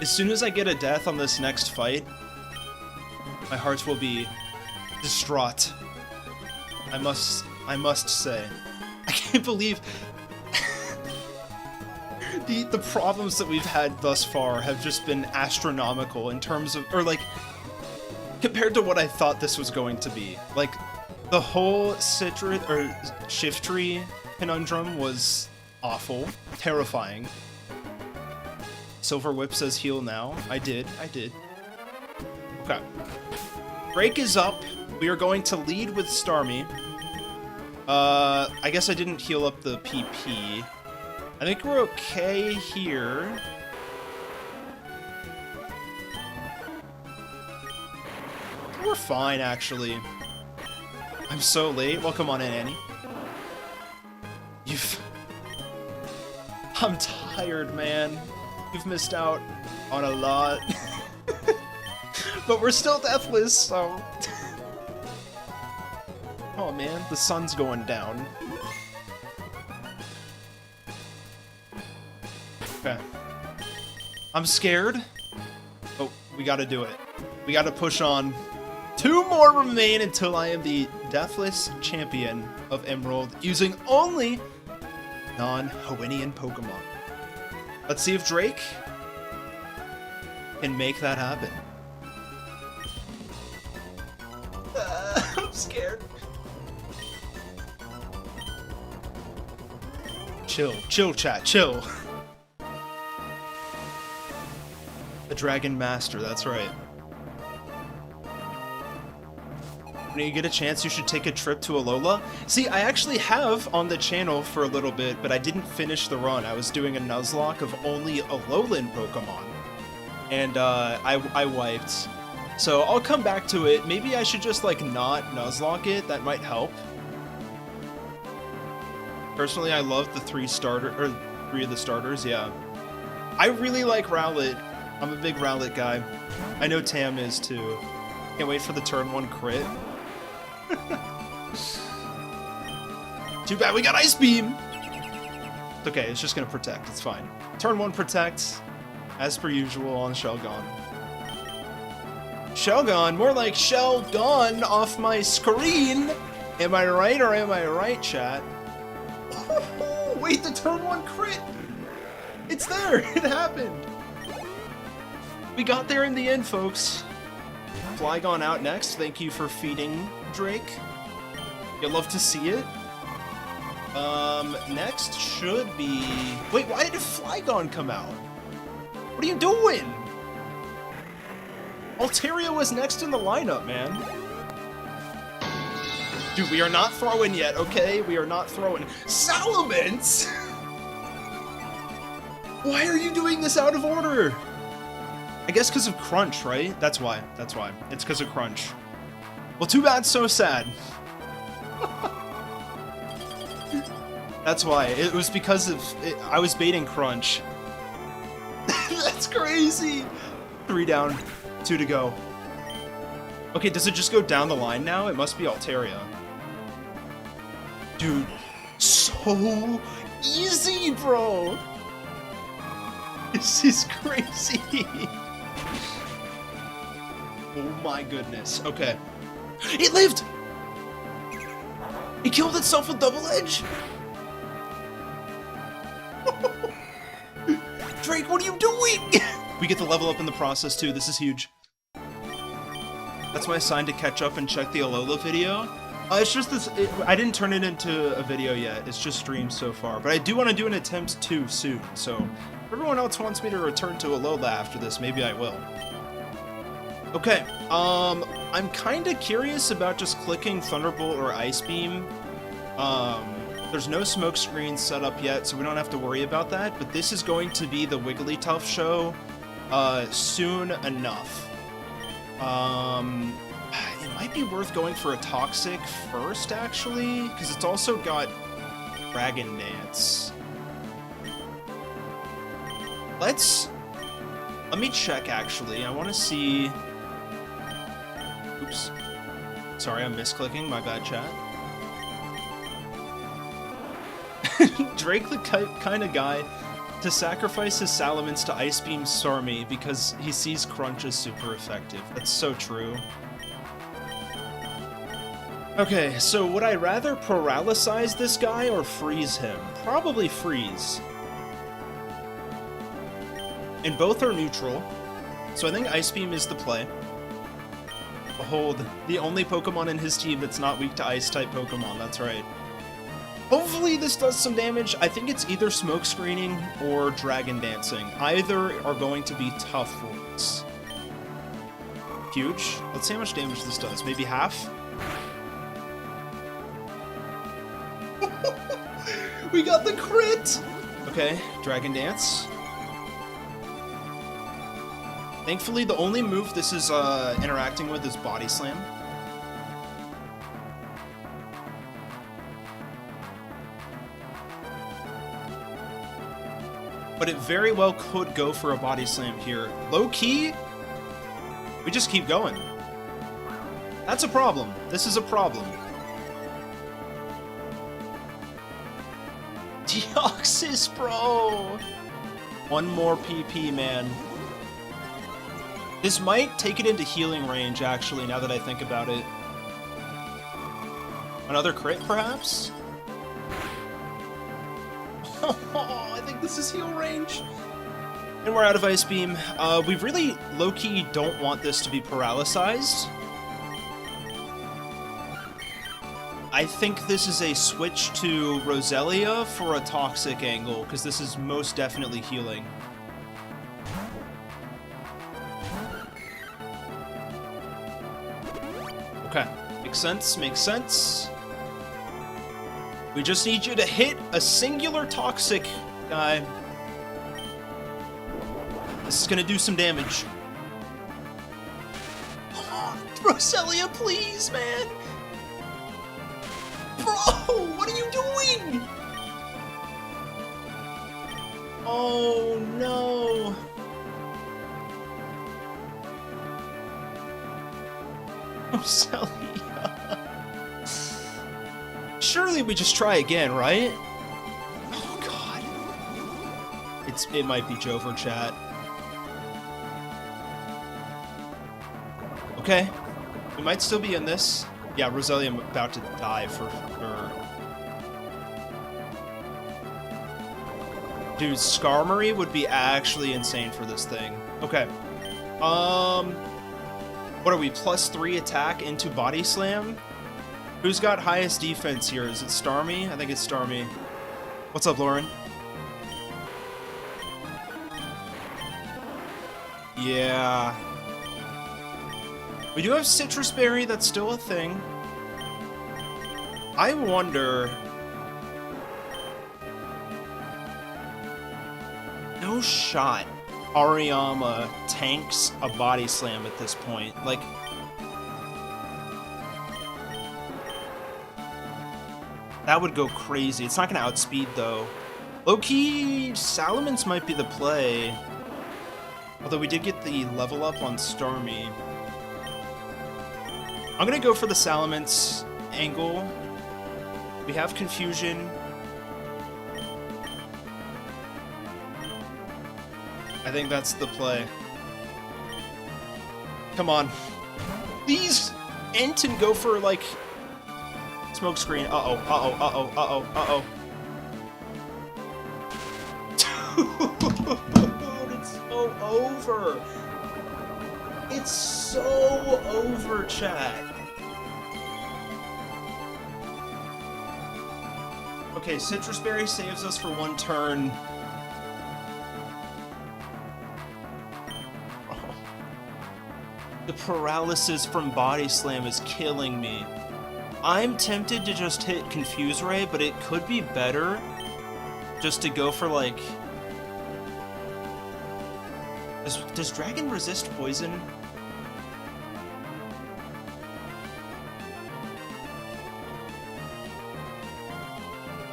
As soon as I get a death on this next fight, my heart will be distraught. I must say. I can't believe the problems that we've had thus far have just been astronomical in terms of, or like, compared to what I thought this was going to be. Like, the whole Citrus, or Shiftry conundrum was awful, terrifying. Silver Whip says heal now. I did. Okay. Break is up. We are going to lead with Starmie. I guess I didn't heal up the PP. I think we're okay here. We're fine, actually. I'm so late. Welcome on in, Annie. I'm tired, man. You've missed out on a lot. But we're still deathless, so... Oh man, the sun's going down. Okay. I'm scared. Oh, we gotta do it. We gotta push on. 2 more remain until I am the deathless champion of Emerald, using only non-Hoennian Pokemon. Let's see if Drake can make that happen. I'm scared. Chill, chat, chill. The Dragon Master, that's right. When you get a chance, you should take a trip to Alola. See, I actually have on the channel for a little bit, but I didn't finish the run. I was doing a Nuzlocke of only Alolan Pokemon. And I wiped. So I'll come back to it. Maybe I should just, like, not Nuzlocke it. That might help. Personally, I love the 3 of the starters, yeah. I really like Rowlet. I'm a big Rowlet guy. I know Tam is, too. Can't wait for the turn 1 crit. Too bad we got Ice Beam! It's okay, it's just gonna protect, it's fine. Turn 1 protect, as per usual on Shelgon. Shelgon, more like Shell gone off my screen! Am I right or am I right, chat? Oh, wait, the turn 1 crit! It's there! It happened! We got there in the end, folks. Flygon out next. Thank you for feeding, Drake. You'll love to see it. Next should be... Wait, why did Flygon come out? What are you doing? Altaria was next in the lineup, man. Dude, we are not throwing yet, okay? We are not throwing. Salamence? Why are you doing this out of order? I guess because of Crunch, right? That's why. That's why. It's because of Crunch. Well, too bad, so sad. That's why. It was because of... I was baiting Crunch. That's crazy! 3 down, 2 to go. Okay, does it just go down the line now? It must be Altaria. Dude, so easy, bro! This is crazy! Oh my goodness. Okay. It lived! It killed itself with Double Edge? Drake, what are you doing? We get the level up in the process too. This is huge. That's my sign to catch up and check the Alola video. It's just this... I didn't turn it into a video yet. It's just streamed so far. But I do want to do an attempt to soon. So if everyone else wants me to return to Alola after this, maybe I will. Okay, I'm kind of curious about just clicking Thunderbolt or Ice Beam. There's no smoke screen set up yet, so we don't have to worry about that, but this is going to be the Wigglytuff show, soon enough. It might be worth going for a Toxic first, actually, because it's also got Dragon Dance. Let me check, actually. I want to see... Oops. Sorry, I'm misclicking. My bad, chat. Drake the kind of guy to sacrifice his Salamence to Ice Beam Starmie because he sees Crunch as super effective. That's so true. Okay, so would I rather paralysize this guy or freeze him? Probably freeze. And both are neutral, so I think Ice Beam is the play. Behold, the only Pokemon in his team that's not weak to Ice-type Pokemon, that's right. Hopefully this does some damage. I think it's either Smoke Screening or Dragon Dancing. Either are going to be tough for us. Huge. Let's see how much damage this does. Maybe half? We got the crit! Okay, Dragon Dance. Thankfully, the only move this is interacting with is Body Slam. But it very well could go for a Body Slam here. Low-key, we just keep going. That's a problem. This is a problem. Deoxys, bro! One more PP, man. This might take it into healing range, actually, now that I think about it. Another crit, perhaps? Oh, I think this is heal range. And we're out of Ice Beam. We really, low-key, don't want this to be paralyzed. I think this is a switch to Roselia for a Toxic angle, because this is most definitely healing. Okay, it Makes sense, makes sense. We just need you to hit a singular toxic guy. This is gonna do some damage. Roselia, please, man! Bro, what are you doing? Oh, no. Roselia. Surely we just try again, right? Oh, God. It might be Jover chat. Okay. We might still be in this. Yeah, Roselia about to die for sure. Dude, Skarmory would be actually insane for this thing. Okay. What are we, +3 attack into Body Slam? Who's got highest defense here? Is it Starmie? I think it's Starmie. What's up, Lauren? Yeah. We do have Citrus Berry, that's still a thing. I wonder... No shot Ariyama tanks a Body Slam at this point. Like... That would go crazy. It's not going to outspeed, though. Low-key, Salamence might be the play. Although we did get the level up on Starmie. I'm going to go for the Salamence angle. We have Confusion. I think that's the play. Come on. Please int and go for, like... Smoke screen. Uh-oh, uh-oh, uh-oh, uh-oh, uh-oh. Dude, it's so over. It's so over, chat. Okay, Citrus Berry saves us for one turn. Oh. The paralysis from Body Slam is killing me. I'm tempted to just hit Confuse Ray, but it could be better just to go for, like... Does Dragon resist poison?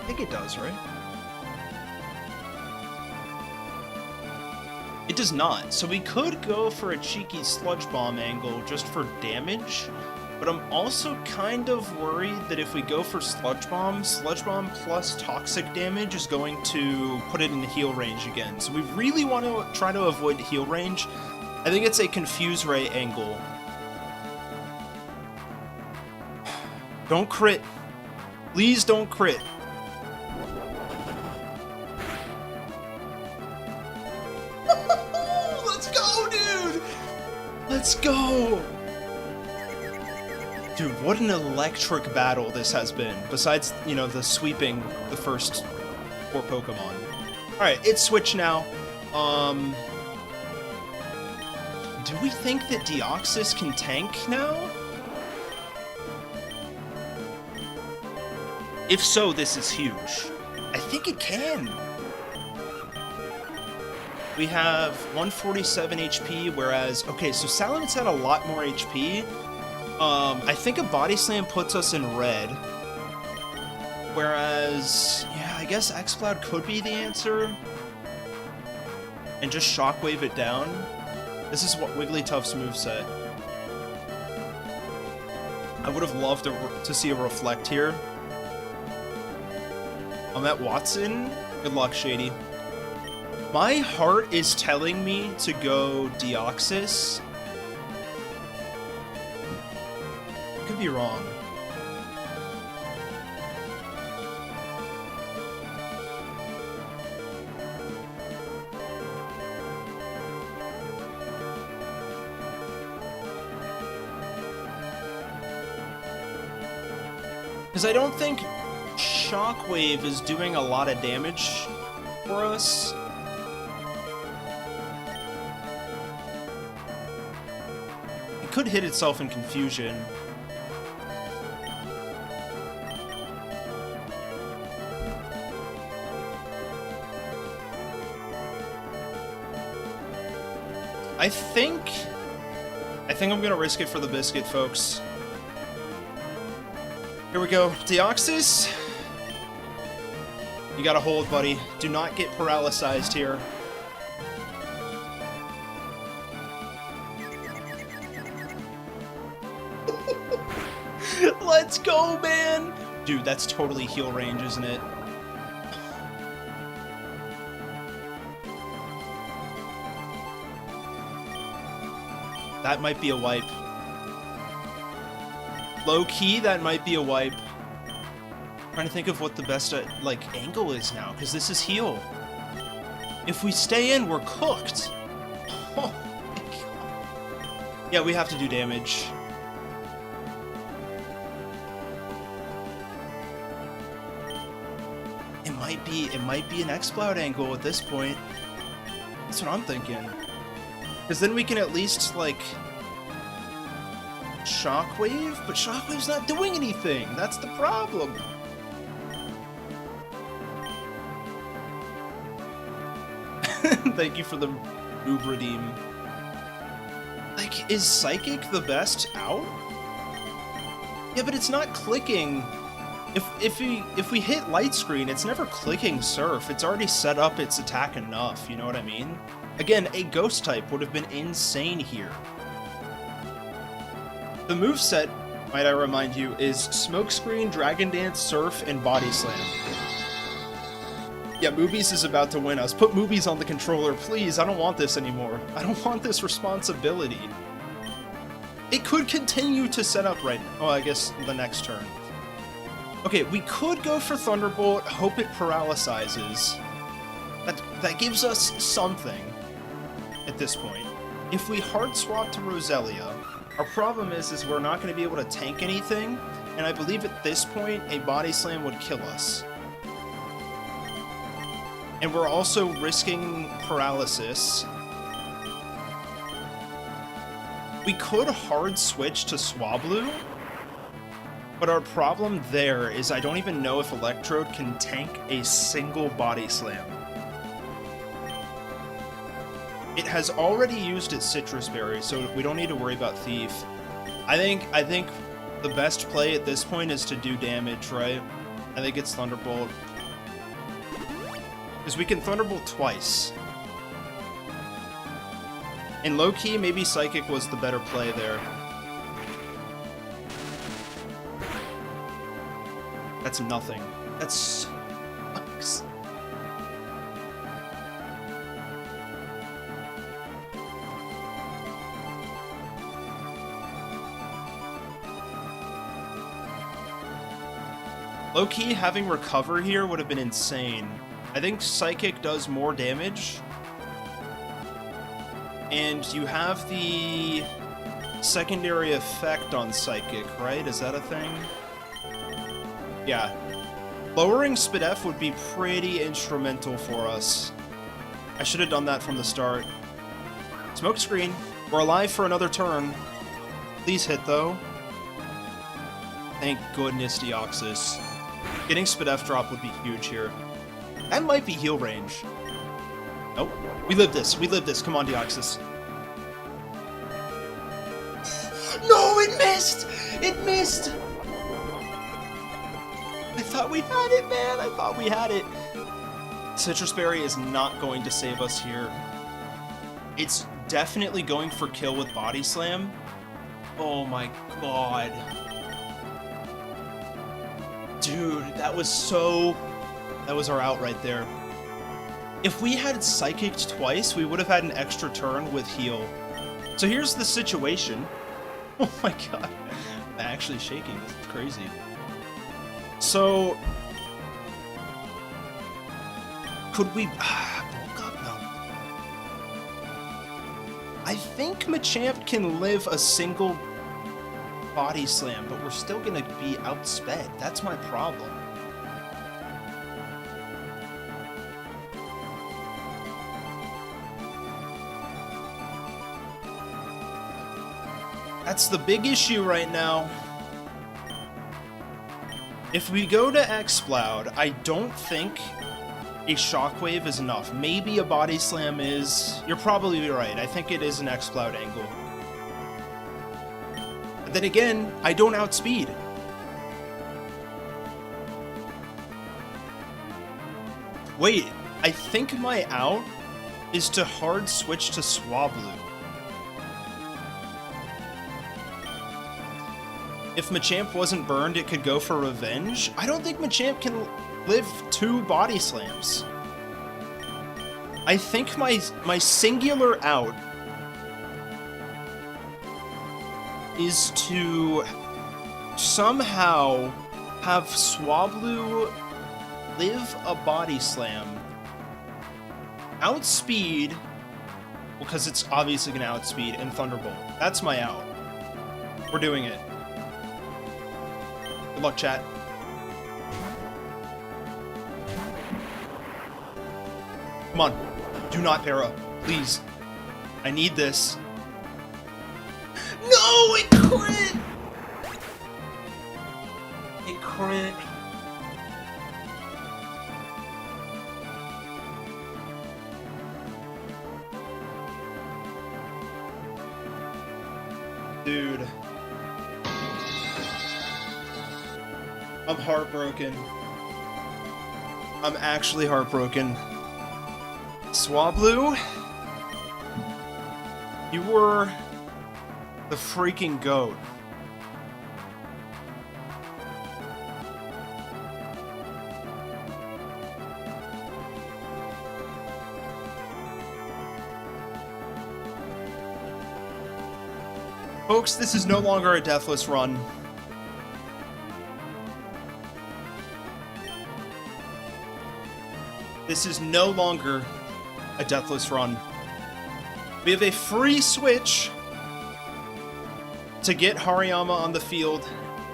I think it does, right? It does not, so we could go for a cheeky Sludge Bomb angle just for damage. But I'm also kind of worried that if we go for Sludge Bomb plus toxic damage is going to put it in heal range again. So we really want to try to avoid heal range. I think it's a Confuse Ray angle. Don't crit. Please don't crit. Let's go, dude! Let's go! Dude, what an electric battle this has been, besides, you know, the sweeping the first 4 Pokemon. Alright, it's switched now. Do we think that Deoxys can tank now? If so, this is huge. I think it can. We have 147 HP, whereas... Okay, so Salamence had a lot more HP. I think a Body Slam puts us in red. Whereas, yeah, I guess X-Cloud could be the answer. And just Shockwave it down. This is what Wigglytuff's moveset. I would have loved to see a Reflect here. I'm at Watson. Good luck, Shady. My heart is telling me to go Deoxys. Could be wrong. Because I don't think Shockwave is doing a lot of damage for us. It could hit itself in Confusion. I think I'm gonna risk it for the biscuit, folks. Here we go. Deoxys. You gotta hold, buddy. Do not get paralyzed here. Let's go, man! Dude, that's totally heal range, isn't it? That might be a wipe. Low-key, that might be a wipe. Trying to think of what the best, like, angle is now, because this is heal. If we stay in, we're cooked. Oh my god. Yeah, we have to do damage. It might be an X-Cloud angle at this point. That's what I'm thinking. Because then we can at least, like, Shockwave? But Shockwave's not doing anything! That's the problem! Thank you for the moob redeem. Like, is Psychic the best out? Yeah, but it's not clicking. If we hit Light Screen, it's never clicking Surf. It's already set up its attack enough, you know what I mean? Again, a Ghost type would have been insane here. The moveset, might I remind you, is Smokescreen, Dragon Dance, Surf, and Body Slam. Yeah, Moobies is about to win us. Put Moobies on the controller, please. I don't want this anymore. I don't want this responsibility. It could continue to set up right now. Oh, I guess the next turn. Okay, we could go for Thunderbolt, hope it paralyzes. That gives us something at this point. If we hard swap to Roselia, our problem is we're not going to be able to tank anything, and I believe at this point a Body Slam would kill us. And we're also risking paralysis. We could hard switch to Swablu, but our problem there is I don't even know if Electrode can tank a single Body Slam. It has already used its Citrus Berry, so we don't need to worry about Thief. I think the best play at this point is to do damage, right? I think it's Thunderbolt. Because we can Thunderbolt twice. In low-key, maybe Psychic was the better play there. That's nothing. That sucks. Low-key, having Recover here would have been insane. I think Psychic does more damage. And you have the secondary effect on Psychic, right? Is that a thing? Yeah. Lowering Spidef would be pretty instrumental for us. I should have done that from the start. Smokescreen. We're alive for another turn. Please hit, though. Thank goodness, Deoxys. Getting Spidef drop would be huge here. That might be heal range. Nope. We live this. We live this. Come on, Deoxys. No, it missed! It missed! I thought we had it, man! I thought we had it. Citrus Berry is not going to save us here. It's definitely going for kill with Body Slam. Oh my god. Dude, that was so... That was our out right there. If we had Psychicked twice, we would have had an extra turn with heal. So here's the situation. Oh my god. I'm actually shaking. This is crazy. So... Could we... Bulk up? No. I think Machamp can live a single Body Slam, but we're still gonna be outsped. That's my problem. That's the big issue right now. If we go to X-Cloud, I don't think a shockwave is enough. Maybe a body slam is... You're probably right. I think it is an X-Cloud angle. But then again, I don't outspeed. Wait, I think my out is to hard switch to Swablu. If Machamp wasn't burned, it could go for revenge. I don't think Machamp can live 2 body slams. I think my singular out is to somehow have Swablu live a body slam, outspeed, because it's obviously going to outspeed, and Thunderbolt. That's my out. We're doing it. Good luck, chat. Come on. Do not para. Please. I need this. No! It crit! It crit. Dude. I'm heartbroken. I'm actually heartbroken. Swablu, you were the freaking GOAT. Folks, this is no longer a deathless run. This is no longer a deathless run. We have a free switch to get Hariyama on the field.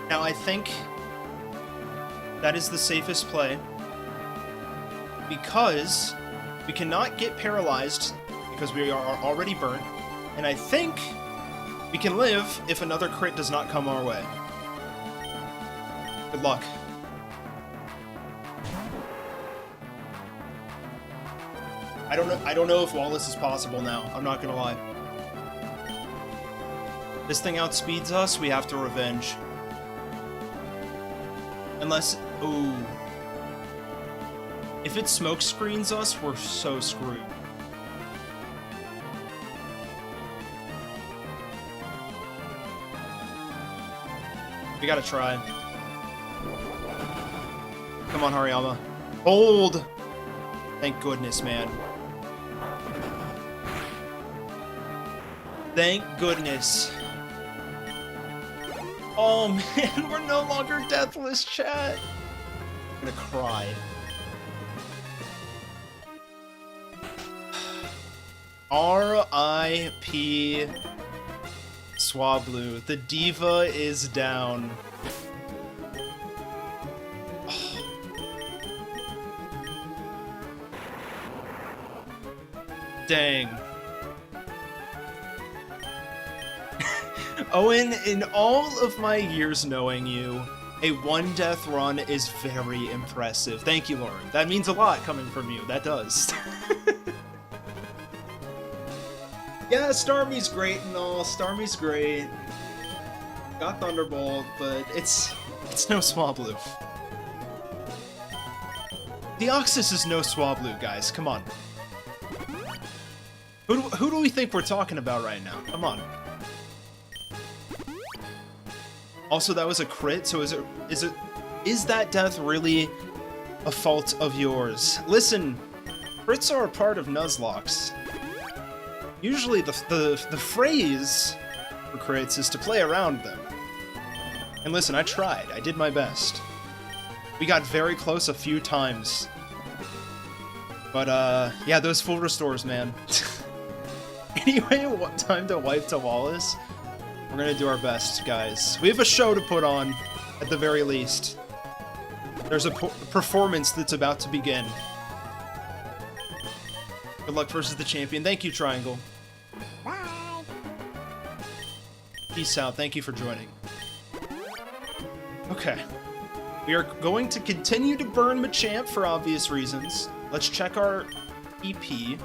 Now, I think that is the safest play because we cannot get paralyzed because we are already burnt, and I think we can live if another crit does not come our way. Good luck. I don't know if Wallace is possible now. I'm not gonna lie. This thing outspeeds us, we have to revenge. Unless... Ooh. If it smoke screens us, we're so screwed. We gotta try. Come on, Hariyama. Hold! Thank goodness, man. Thank goodness. Oh man, we're no longer deathless, chat. I'm gonna cry. R.I.P. Swablu. The diva is down. Dang. Owen, in all of my years knowing you, a 1-death run is very impressive. Thank you, Lauren. That means a lot coming from you. That does. Yeah, Starmie's great and all. Starmie's great. Got Thunderbolt, but it's no Swablu. Deoxys is no Swablu, guys. Come on. Who do we think we're talking about right now? Come on. Also, that was a crit, so is that death really a fault of yours? Listen, crits are a part of Nuzlocks. Usually the phrase for crits is to play around them. And listen, I tried. I did my best. We got very close a few times. But, yeah, those full restores, man. Anyway, time to wipe to Wallace. We're gonna do our best, guys. We have a show to put on, at the very least. There's a performance that's about to begin. Good luck versus the champion. Thank you, Triangle. Bye. Peace out. Thank you for joining. Okay. We are going to continue to burn Machamp for obvious reasons. Let's check our EP.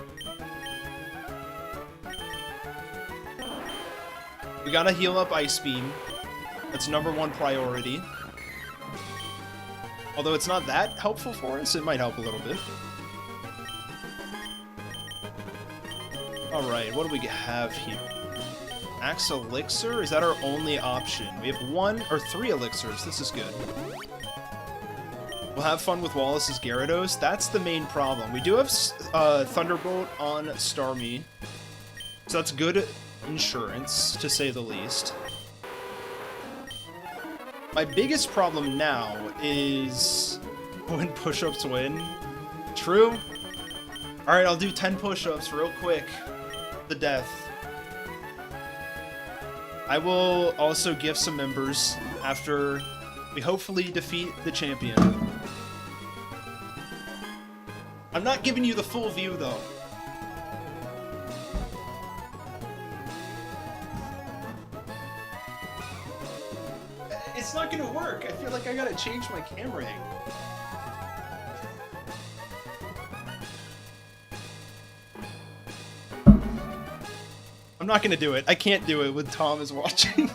We gotta heal up Ice Beam. That's #1 priority. Although it's not that helpful for us, it might help a little bit. Alright, what do we have here? Max Elixir? Is that our only option? We have 1 or 3 Elixirs. This is good. We'll have fun with Wallace's Gyarados. That's the main problem. We do have Thunderbolt on Starmie. So that's good insurance, to say the least. My biggest problem now is when push-ups win. True. Alright, I'll do 10 push-ups real quick. The death. I will also gift some members after we hopefully defeat the champion. I'm not giving you the full view, though. It's not gonna work. I feel like I gotta change my camera angle. I'm not gonna do it. I can't do it when Tom is watching.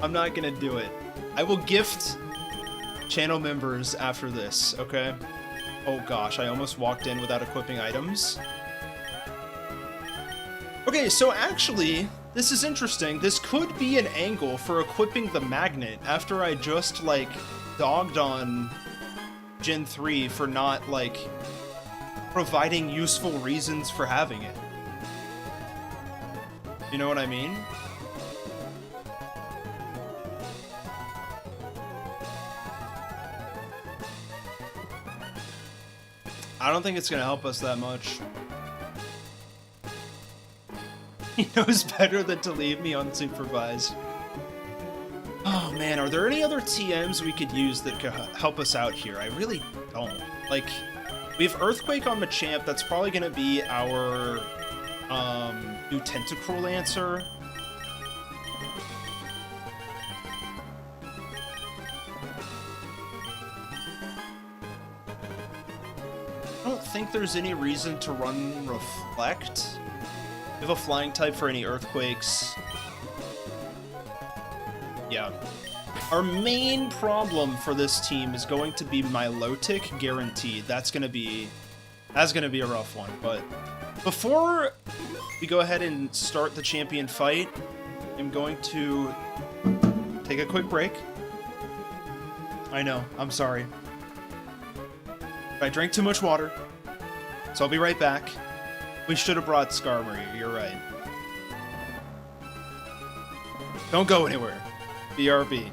I'm not gonna do it. I will gift channel members after this, okay? Oh gosh, I almost walked in without equipping items. Okay, so actually, this is interesting. This could be an angle for equipping the magnet after I just, like, dogged on Gen 3 for not, like, providing useful reasons for having it. You know what I mean? I don't think it's gonna help us that much. He knows better than to leave me unsupervised. Oh man, are there any other TMs we could use that could help us out here? I really don't. Like, we have Earthquake on Machamp. That's probably gonna be our new Tentacruel answer. I don't think there's any reason to run Reflect. We have a flying type for any earthquakes. Yeah. Our main problem for this team is going to be Milotic, guaranteed. That's gonna be a rough one. But before we go ahead and start the champion fight, I'm going to take a quick break. I know, I'm sorry. I drank too much water, so I'll be right back. We should have brought Skarmory, you're right. Don't go anywhere. BRB.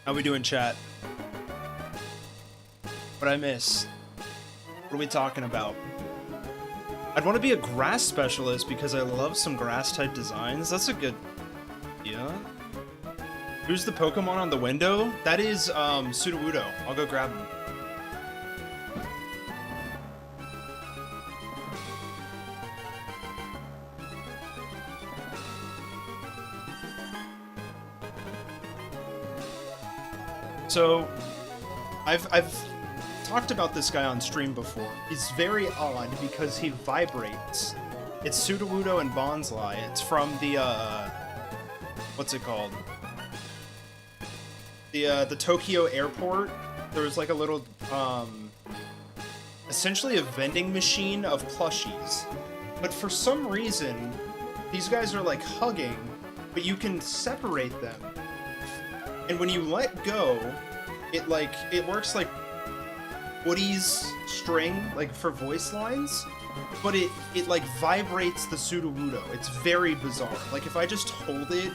How we doing, chat? What I miss? What are we talking about? I'd want to be a grass specialist because I love some grass-type designs. That's a good idea. Who's the Pokemon on the window? That is, Sudowoodo. I'll go grab him. So, I've talked about this guy on stream before. He's very odd because he vibrates. It's Sudowoodo and Bonsly. It's from the, what's it called? The Tokyo airport. There's like a little, essentially a vending machine of plushies. But for some reason, these guys are like hugging, but you can separate them. And when you let go, it works like Woody's string, like for voice lines, but it like vibrates the Sudowoodo. It's very bizarre. Like if I just hold it,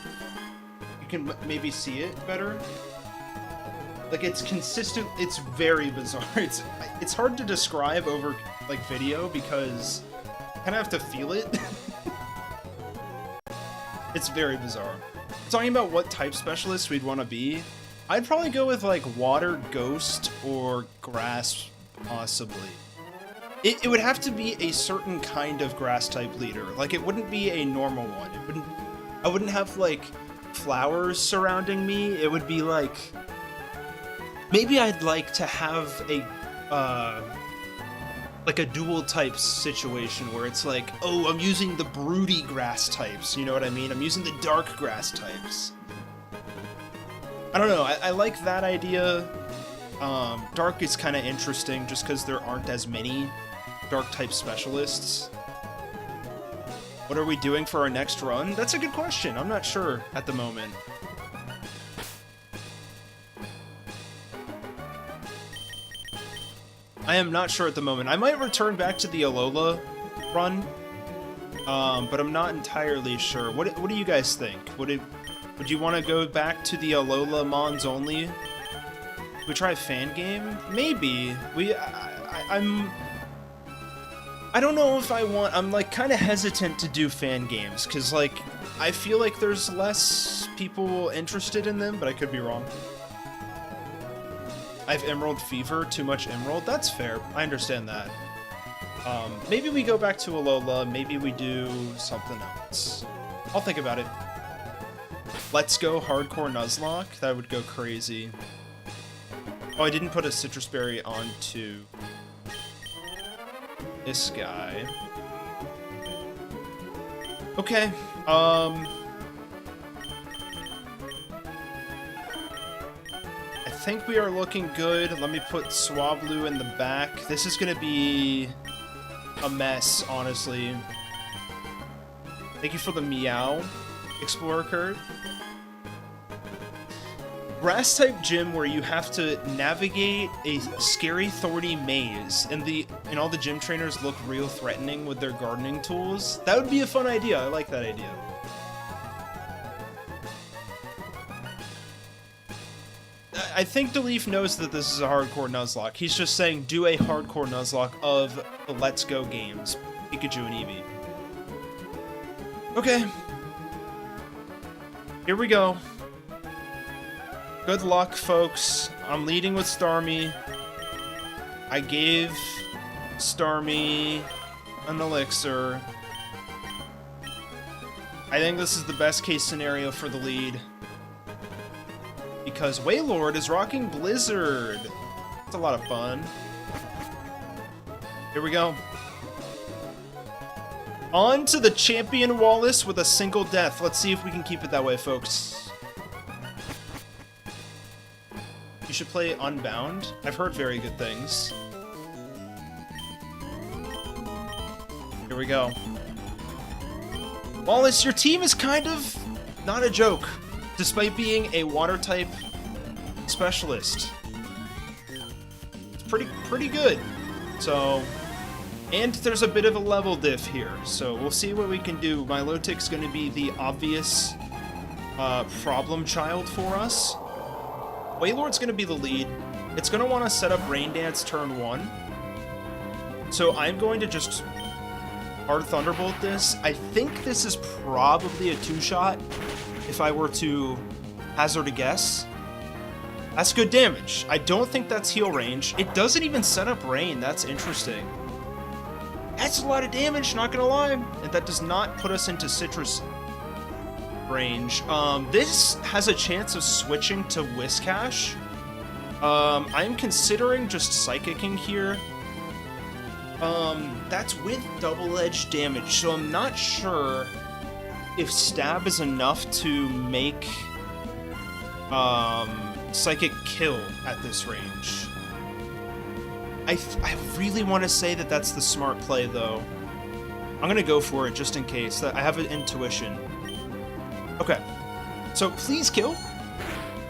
you can maybe see it better. Like it's consistent. It's very bizarre. It's hard to describe over like video because you kind of have to feel it. It's very bizarre. Talking about what type specialist we'd want to be, I'd probably go with like water ghost or grass, possibly. It would have to be a certain kind of grass type leader. Like it wouldn't be a normal one. I wouldn't have like flowers surrounding me. It would be like, maybe I'd like to have a like a dual type situation where it's like, oh, I'm using the broody grass types, you know what I mean? I'm using the dark grass types. I don't know, I like that idea. Dark is kind of interesting just because there aren't as many dark type specialists. What are we doing for our next run? That's a good question. I'm not sure at the moment. I am not sure at the moment. I might return back to the Alola run, but I'm not entirely sure. What do you guys think? Would you want to go back to the Alola Mons only? We try a fan game? Maybe. I don't know if I want... I'm like kind of hesitant to do fan games because like I feel like there's less people interested in them, but I could be wrong. I have Emerald Fever, too much Emerald. That's fair. I understand that. Maybe we go back to Alola. Maybe we do something else. I'll think about it. Let's go Hardcore Nuzlocke. That would go crazy. Oh, I didn't put a Citrus Berry onto this guy. Okay. I think we are looking good. Let me put Swablu in the back. This is gonna be a mess, honestly. Thank you for the Meow Explorer card. Grass type gym where you have to navigate a scary, thorny maze, and all the gym trainers look real threatening with their gardening tools. That would be a fun idea. I like that idea. I think DeLeaf knows that this is a Hardcore Nuzlocke. He's just saying, do a Hardcore Nuzlocke of the Let's Go games. Pikachu and Eevee. Okay. Here we go. Good luck, folks. I'm leading with Starmie. I gave Starmie an elixir. I think this is the best case scenario for the lead. Because Wailord is rocking Blizzard. It's a lot of fun. Here we go. On to the Champion Wallace with a single death. Let's see if we can keep it that way, folks. You should play Unbound. I've heard very good things. Here we go. Wallace, your team is kind of not a joke, despite being a water type specialist. It's pretty good. So, and there's a bit of a level diff here, so we'll see what we can do. Milotic's going to be the obvious problem child for us. Wailord's gonna be the lead. It's gonna want to set up Rain Dance turn 1. So I'm going to just hard Thunderbolt this. I think this is probably a 2-shot if I were to hazard a guess. That's good damage. I don't think that's heal range. It doesn't even set up rain. That's interesting. That's a lot of damage, not gonna lie. And that does not put us into citrus range. This has a chance of switching to Whiscash. I'm considering just Psychicking here. That's with double-edged damage, so I'm not sure if Stab is enough to make Psychic kill at this range. I really want to say that that's the smart play, though. I'm gonna go for it just in case. I have an intuition. Okay, so please kill.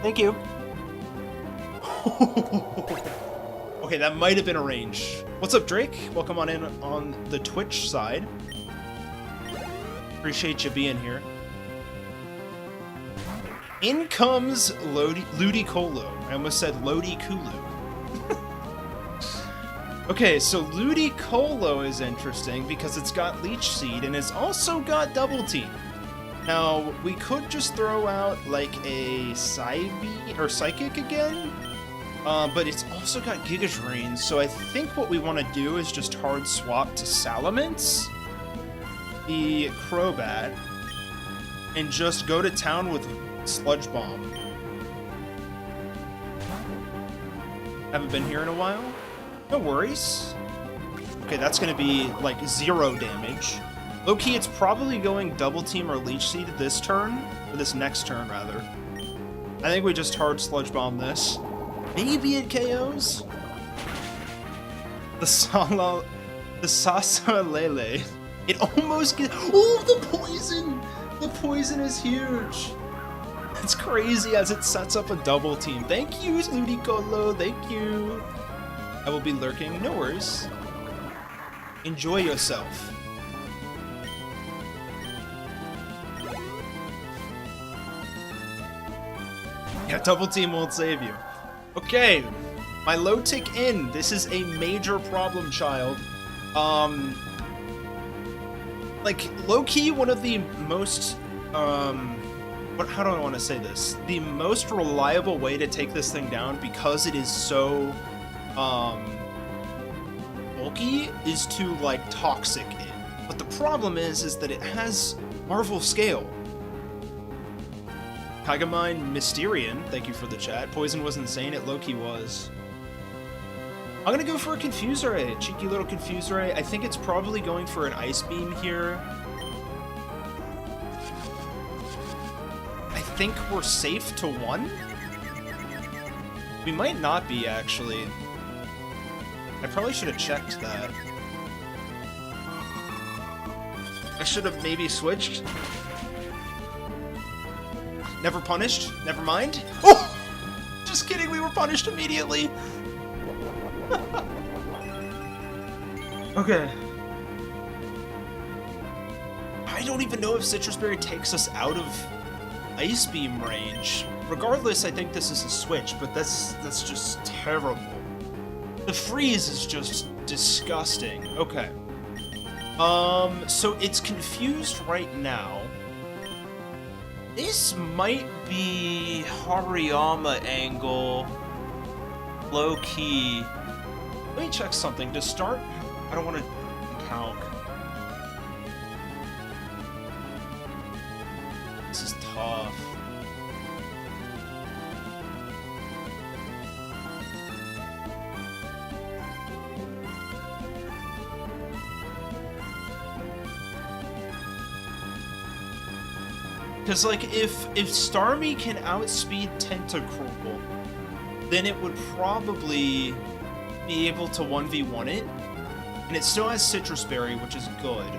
Thank you. Okay, that might have been a range. What's up, Drake? Welcome on in on the Twitch side. Appreciate you being here. In comes Ludicolo. I almost said Ludicolo. Okay, so Ludicolo is interesting because it's got Leech Seed and it's also got Double Team. Now, we could just throw out like a Psybe or Psychic again, but it's also got Giga Drain, so I think what we want to do is just hard swap to Salamence, the Crobat, and just go to town with Sludge Bomb. Haven't been here in a while? No worries. Okay, that's gonna be like 0 damage. Low-key, it's probably going Double Team or Leech Seed this turn, or this next turn, rather. I think we just hard Sludge Bomb this. Maybe it KOs? The Sasalele. It almost gets... Oh, the poison! The poison is huge! It's crazy as it sets up a Double Team. Thank you, Ludicolo, thank you! I will be lurking, no worries. Enjoy yourself. Yeah, Double Team won't save you. Okay, my low tick in. This is a major problem, child. Like, low-key, one of the most, how do I want to say this? The most reliable way to take this thing down, because it is so, bulky, is to, like, Toxic it. But the problem is that it has Marvel Scale. Kagamine Mysterian, thank you for the chat. Poison was insane, it low-key was. I'm gonna go for a Confuse Ray, a cheeky little Confuse Ray. I think it's probably going for an Ice Beam here. I think we're safe to 1? We might not be, actually. I probably should have checked that. I should have maybe switched. Never punished? Never mind. Oh! Just kidding, we were punished immediately. Okay. I don't even know if Citrus Berry takes us out of Ice Beam range. Regardless, I think this is a switch, but that's just terrible. The freeze is just disgusting. Okay. So it's confused right now. This might be Hariyama angle, low-key. Let me check something. To start, I don't want to count. This is tough. Because, like, if Starmie can outspeed Tentacruel, then it would probably be able to 1v1 it. And it still has Citrus Berry, which is good.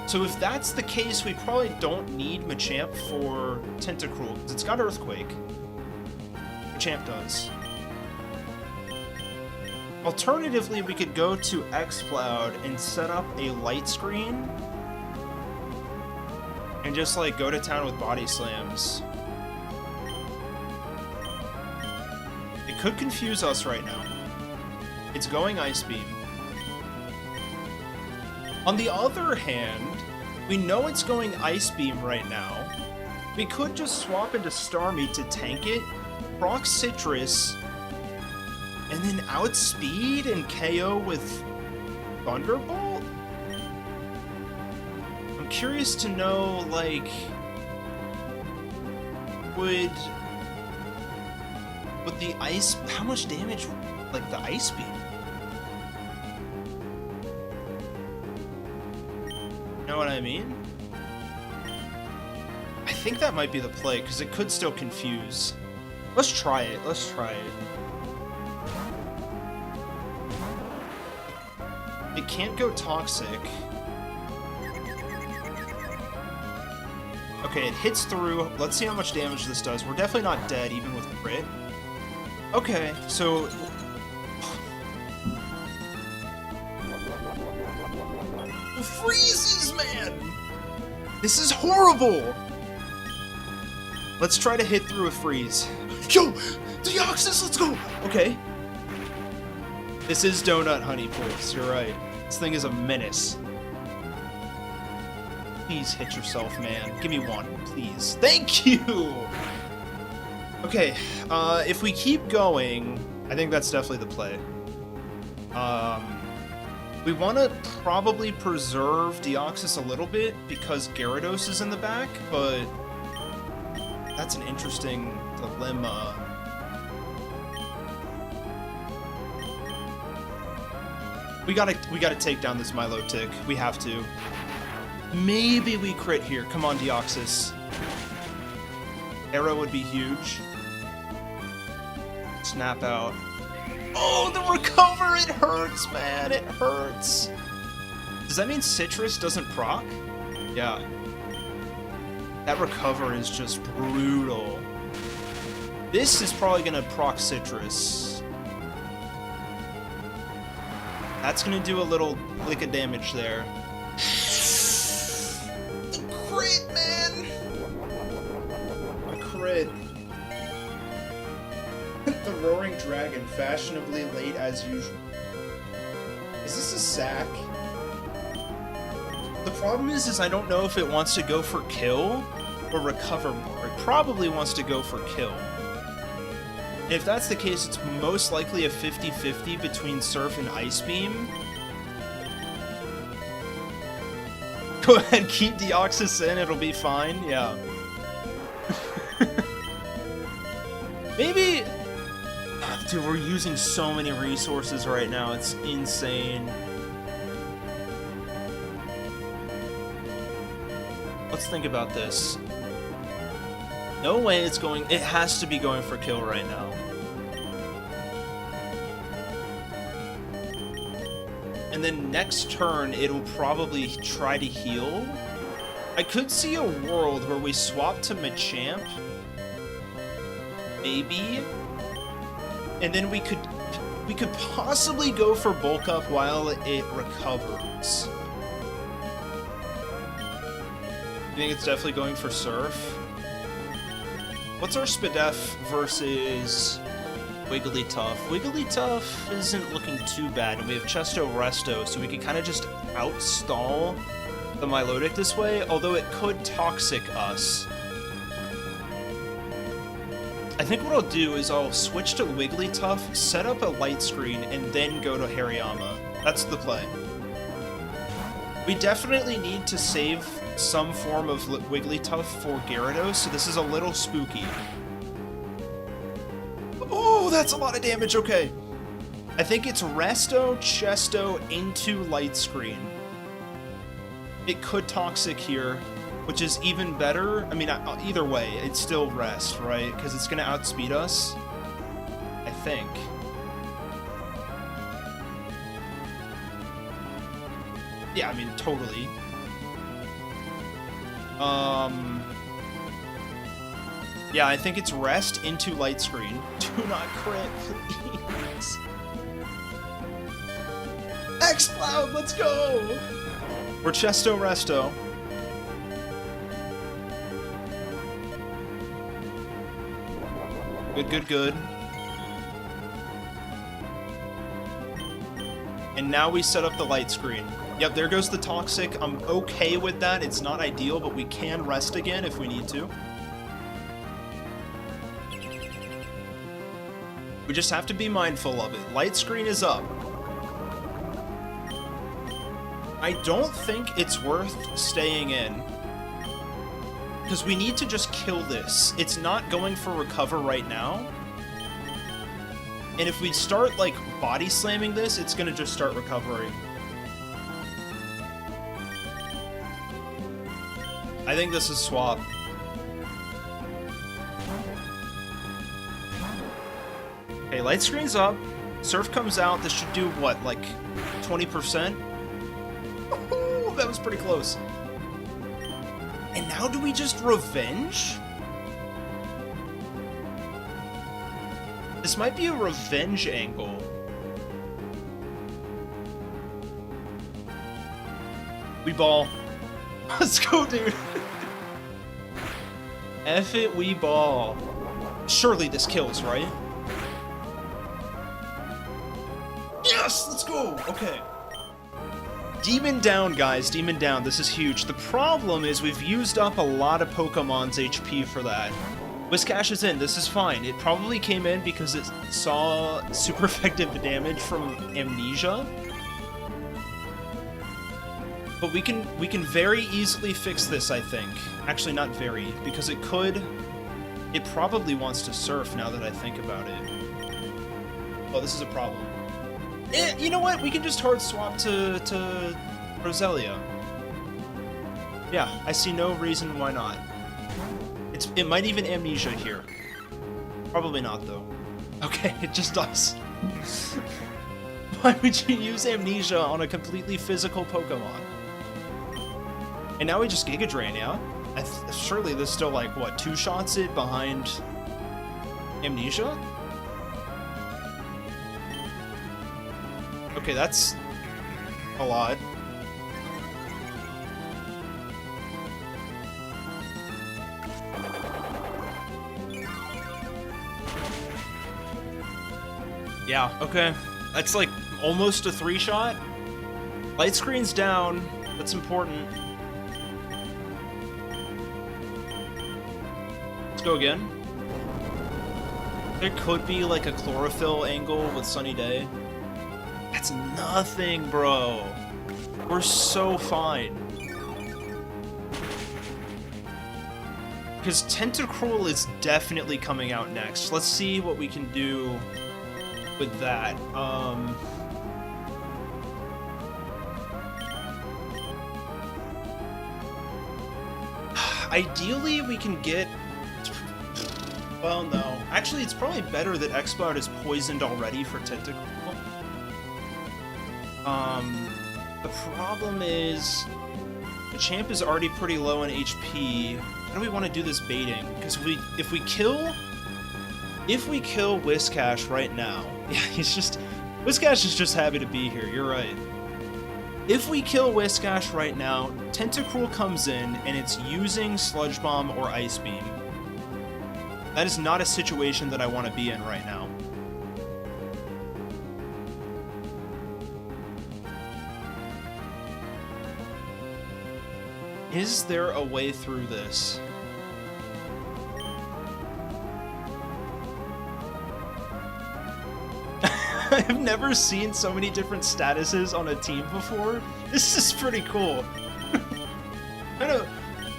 So if that's the case, we probably don't need Machamp for Tentacruel, because it's got Earthquake. Machamp does. Alternatively, we could go to X-Cloud and set up a light screen and just, like, go to town with Body Slams. could confuse us right now. It's going Ice Beam. On the other hand, we know it's going Ice Beam right now. We could just swap into Starmie to tank it, proc Citrus, and then outspeed and KO with Thunderbolt? I'm curious to know, like, would the ice, how much damage, like, the Ice Beam? Know what I mean? I think that might be the play, because it could still confuse. Let's try it. Let's try it. It can't go Toxic. Okay, it hits through. Let's see how much damage this does. We're definitely not dead, even with crit. Okay, so... The freezes, man! This is horrible! Let's try to hit through a freeze. Yo! Deoxys, let's go! Okay. This is Donut Honey Pulse, you're right. This thing is a menace. Please hit yourself, man. Give me one, please. Thank you! Okay, if we keep going, I think that's definitely the play. We want to probably preserve Deoxys a little bit because Gyarados is in the back, but that's an interesting dilemma. We gotta take down this Milotic. We have to. Maybe we crit here. Come on, Deoxys. Arrow would be huge. Snap out. Oh, the recover! It hurts, man. It hurts. Does that mean Citrus doesn't proc? Yeah. That recover is just brutal. This is probably gonna proc Citrus. That's gonna do a little lick of damage there. The crit, man! A crit. The Roaring Dragon, fashionably late as usual. Is this a sack? The problem is I don't know if it wants to go for kill or recover more. It probably wants to go for kill. And if that's the case, it's most likely a 50-50 between Surf and Ice Beam. Go ahead, keep Deoxys in, it'll be fine, yeah. Maybe... Dude, we're using so many resources right now, it's insane. Let's think about this. No way it's going... It has to be going for kill right now. And then next turn, it'll probably try to heal. I could see a world where we swap to Machamp. Maybe. And then we could possibly go for Bulk Up while it recovers. I think it's definitely going for Surf. What's our Spadef versus Wigglytuff? Wigglytuff isn't looking too bad, and we have Chesto Resto, so we can kind of just outstall the Milotic this way, although it could Toxic us. I think what I'll do is I'll switch to Wigglytuff, set up a light screen, and then go to Hariyama. That's the play. We definitely need to save some form of Wigglytuff for Gyarados, so this is a little spooky. Oh, that's a lot of damage, okay. I think it's Resto, Chesto, into Light Screen. It could Toxic here, which is even better. I mean, either way, it's still Rest, right? Because it's going to outspeed us, I think. Yeah, I mean, totally. Yeah, I think it's Rest into Light Screen. Do not crit, please. X-Cloud, let's go! We're Chesto Resto. Good, good, good. And now we set up the light screen. Yep, there goes the toxic. I'm okay with that. It's not ideal, but we can rest again if we need to. We just have to be mindful of it. Light screen is up. I don't think it's worth staying in, because we need to just kill this. It's not going for recover right now. And if we start, like, body slamming this, it's gonna just start recovering. I think this is swap. Okay, light screen's up. Surf comes out. This should do, what, like 20%? Ooh, that was pretty close. And now do we just revenge? This might be a revenge angle. We ball. Let's go, dude. F it, we ball. Surely this kills, right? Yes, let's go. Okay. Demon down, guys. Demon down. This is huge. The problem is we've used up a lot of Pokemon's HP for that. Whiscash is in. This is fine. It probably came in because it saw super effective damage from Amnesia. But we can very easily fix this, I think. Actually, not very, because it could... It probably wants to surf now that I think about it. Oh, this is a problem. You know what? We can just hard swap to Roselia. Yeah, I see no reason why not. It might even Amnesia here. Probably not, though. Okay, it just does. Why would you use Amnesia on a completely physical Pokemon? And now we just Giga Drain, yeah? Surely there's still, like, what, 2 shots it behind Amnesia? Okay, that's a lot. Yeah, okay. That's like almost a 3-shot. Light screen's down. That's important. Let's go again. There could be like a chlorophyll angle with Sunny Day. That's nothing, bro. We're so fine. Because Tentacruel is definitely coming out next. Let's see what we can do with that. Ideally, we can get... Well, no. Actually, it's probably better that Exploud is poisoned already for Tentacruel. The problem is... The champ is already pretty low on HP. How do we want to do this baiting? Because if we kill Whiscash right now... Yeah, Whiscash is just happy to be here, you're right. If we kill Whiscash right now, Tentacruel comes in and it's using Sludge Bomb or Ice Beam. That is not a situation that I want to be in right now. Is there a way through this? I've never seen so many different statuses on a team before. This is pretty cool.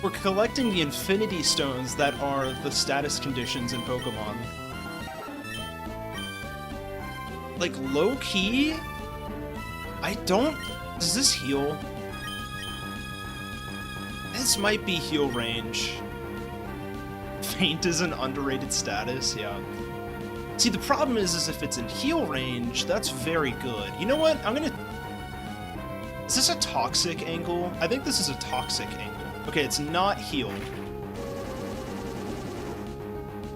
We're collecting the Infinity Stones that are the status conditions in Pokemon. Like, low-key? Does this heal? This might be heal range. Faint is an underrated status, yeah. See, the problem is if it's in heal range, that's very good. You know what? Is this a toxic angle? I think this is a toxic angle. Okay, it's not heal.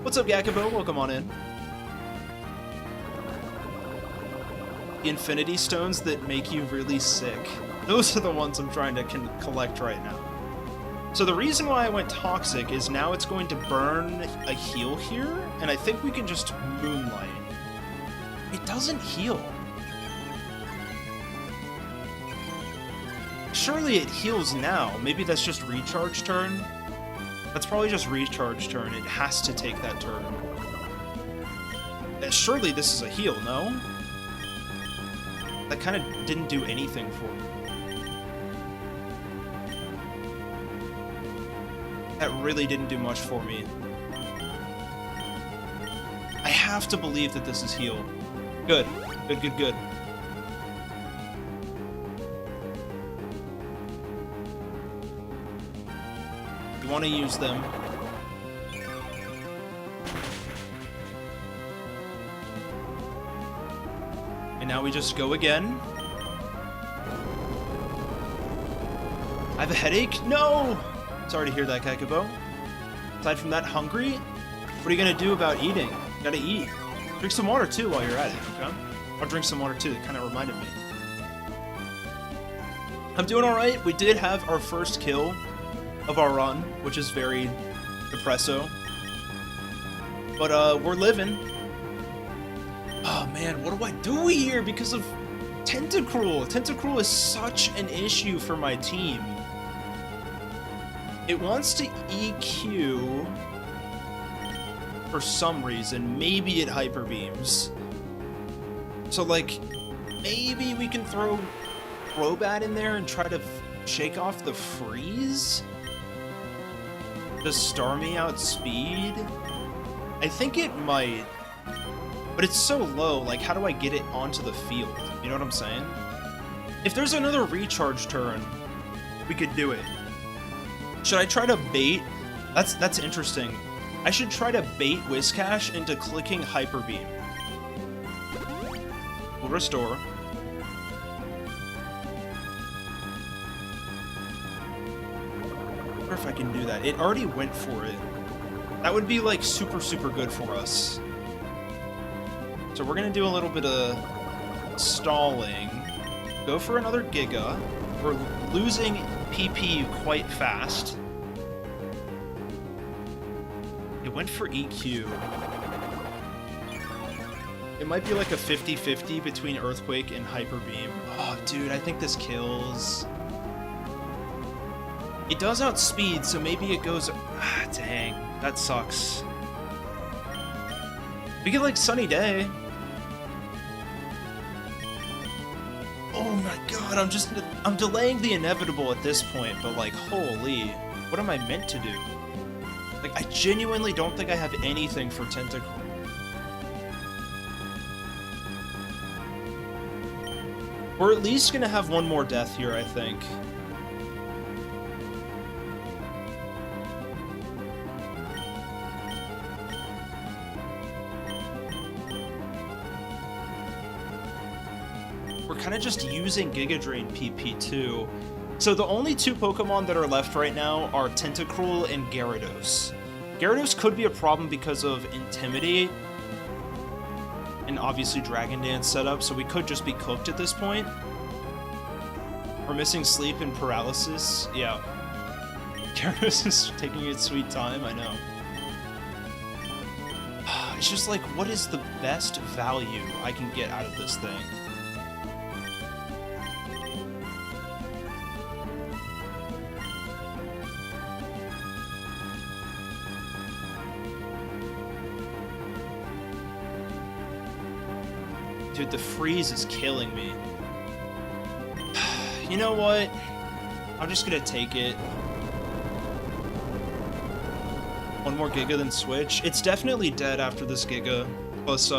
What's up, Yakubo? Welcome on in. The Infinity Stones that make you really sick. Those are the ones I'm trying to collect right now. So the reason why I went toxic is now it's going to burn a heal here, and I think we can just Moonlight. It doesn't heal. surely it heals now. Maybe that's just recharge turn. That's probably just recharge turn. It has to take that turn. Surely this is a heal, no? That kind of didn't do anything for me. That really didn't do much for me. I have to believe that this is heal. Good. Good, good, good. You want to use them. And now we just go again. I have a headache? No! Sorry to hear that, Kakabo. Aside from that, hungry? What are you gonna do about eating? You gotta eat. Drink some water too while you're at it, okay? I'll drink some water too, it kind of reminded me. I'm doing alright. We did have our first kill of our run, which is very depresso. But, we're living. Oh man, what do I do here because of Tentacruel? Tentacruel is such an issue for my team. It wants to EQ for some reason. Maybe it hyper beams. So like, maybe we can throw Crobat in there and try to shake off the freeze? Does Starmie outspeed? I think it might. But it's so low, like how do I get it onto the field? You know what I'm saying? If there's another recharge turn, we could do it. Should I try to bait? That's interesting. I should try to bait Whiscash into clicking Hyper Beam. We'll restore. I wonder if I can do that. It already went for it. That would be like super, super good for us. So we're gonna do a little bit of stalling. Go for another Giga. We're losing PP quite fast. It went for EQ. It might be like a 50-50 between Earthquake and Hyper Beam. Oh, dude, I think this kills. It does outspeed, so maybe it goes... Ah, dang, that sucks. We get like Sunny Day. Oh my god, I'm delaying the inevitable at this point, but like, holy, what am I meant to do? Like, I genuinely don't think I have anything for Tentacruel. We're at least gonna have one more death here, I think. We're kind of just using Giga Drain PP too. So the only two Pokemon that are left right now are Tentacruel and Gyarados. Gyarados could be a problem because of Intimidate and obviously Dragon Dance setup, so we could just be cooked at this point. We're missing Sleep and Paralysis. Yeah. Gyarados is taking its sweet time, I know. It's just like, what is the best value I can get out of this thing? Dude, the freeze is killing me. You know what? I'm just gonna take it. One more Giga, then switch. It's definitely dead after this Giga. Plus,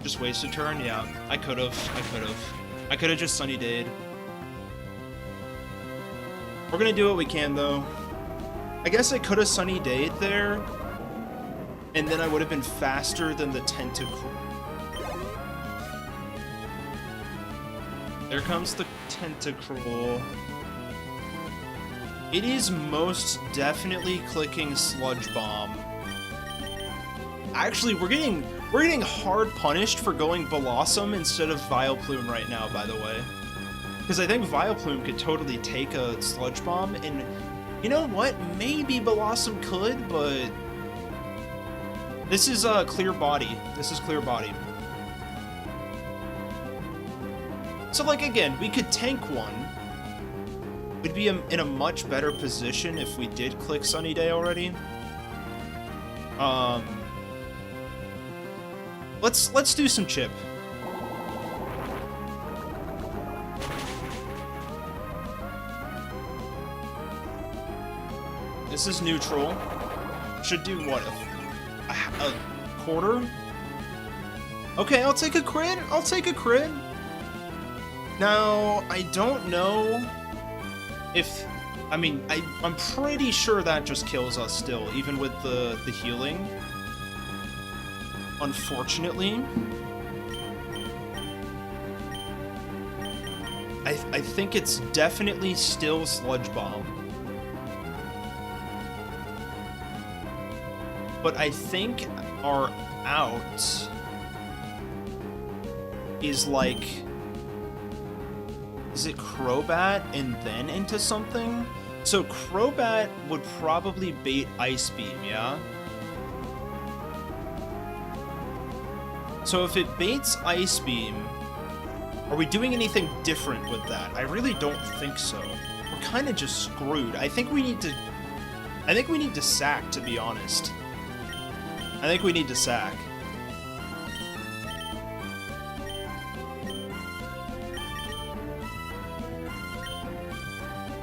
just waste a turn? Yeah, I could've. I could've just Sunny Day'd. We're gonna do what we can, though. I guess I could've Sunny Day'd there, and then I would've been faster than the Tentacruel. There comes the Tentacruel. It is most definitely clicking Sludge Bomb. Actually, we're getting hard punished for going Blossom instead of Vileplume right now, by the way. Because I think Vileplume could totally take a Sludge Bomb, and you know what? Maybe Blossom could, but this is Clear Body. This is Clear Body. So, like, again, we could tank one. We'd be in a much better position if we did click Sunny Day already. Let's do some chip. This is neutral. Should do what? A quarter? Okay, I'll take a crit. I'll take a crit. Now, I don't know if... I mean, I'm pretty sure that just kills us still, even with the healing. Unfortunately. I think it's definitely still Sludge Bomb. But I think our out is like... Is it Crobat and then into something? So Crobat would probably bait Ice Beam, yeah? So if it baits Ice Beam, are we doing anything different with that? I really don't think so. We're kind of just screwed. I think we need to sack, to be honest. I think we need to sack.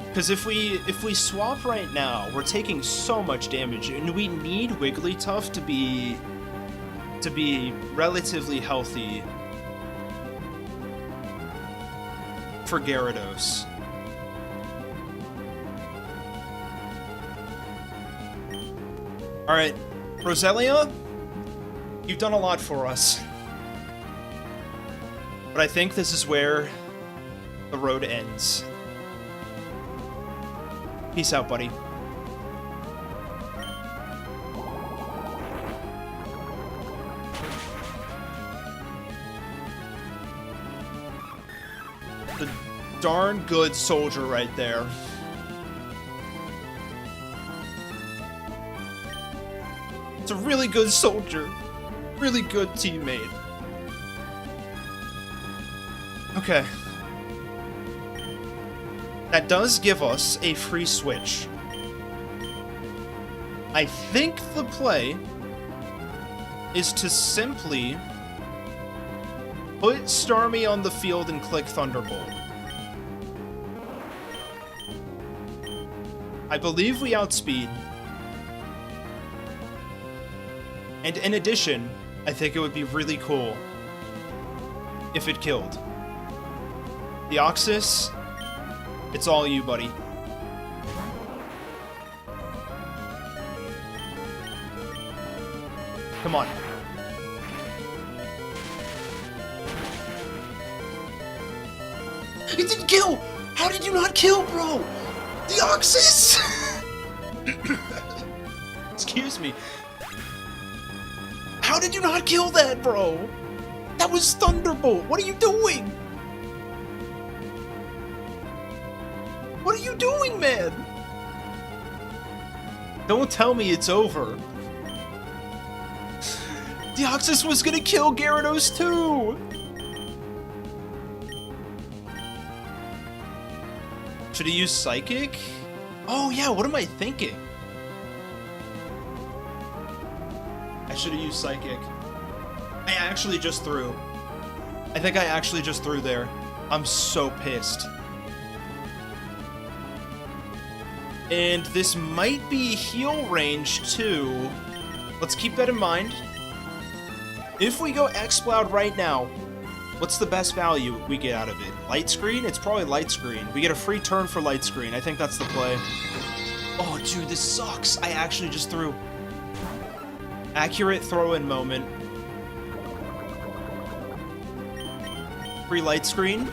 Because if we swap right now, we're taking so much damage, and we need Wigglytuff to be relatively healthy for Gyarados. All right, Roselia, you've done a lot for us, but I think this is where the road ends. Peace out, buddy. The darn good soldier right there. It's a really good soldier. Really good teammate. Okay. That does give us a free switch. I think the play is to simply put Starmie on the field and click Thunderbolt. I believe we outspeed. And in addition, I think it would be really cool if it killed. Deoxys, it's all you, buddy. Come on. It didn't kill! How did you not kill, bro? Deoxys! Excuse me. How did you not kill that, bro? That was Thunderbolt. What are you doing? What are you doing, man? Don't tell me it's over. Deoxys was gonna kill Gyarados too! Should he use Psychic? Oh yeah, what am I thinking? I should have used Psychic. I actually just threw. I think I actually just threw there. I'm so pissed. And this might be heal range too. Let's keep that in mind. If we go X-Cloud right now, what's the best value we get out of it? Light Screen? It's probably Light Screen. We get a free turn for Light Screen. I think that's the play. Oh, dude, this sucks. I actually just threw. Accurate throw-in moment. Free Light Screen.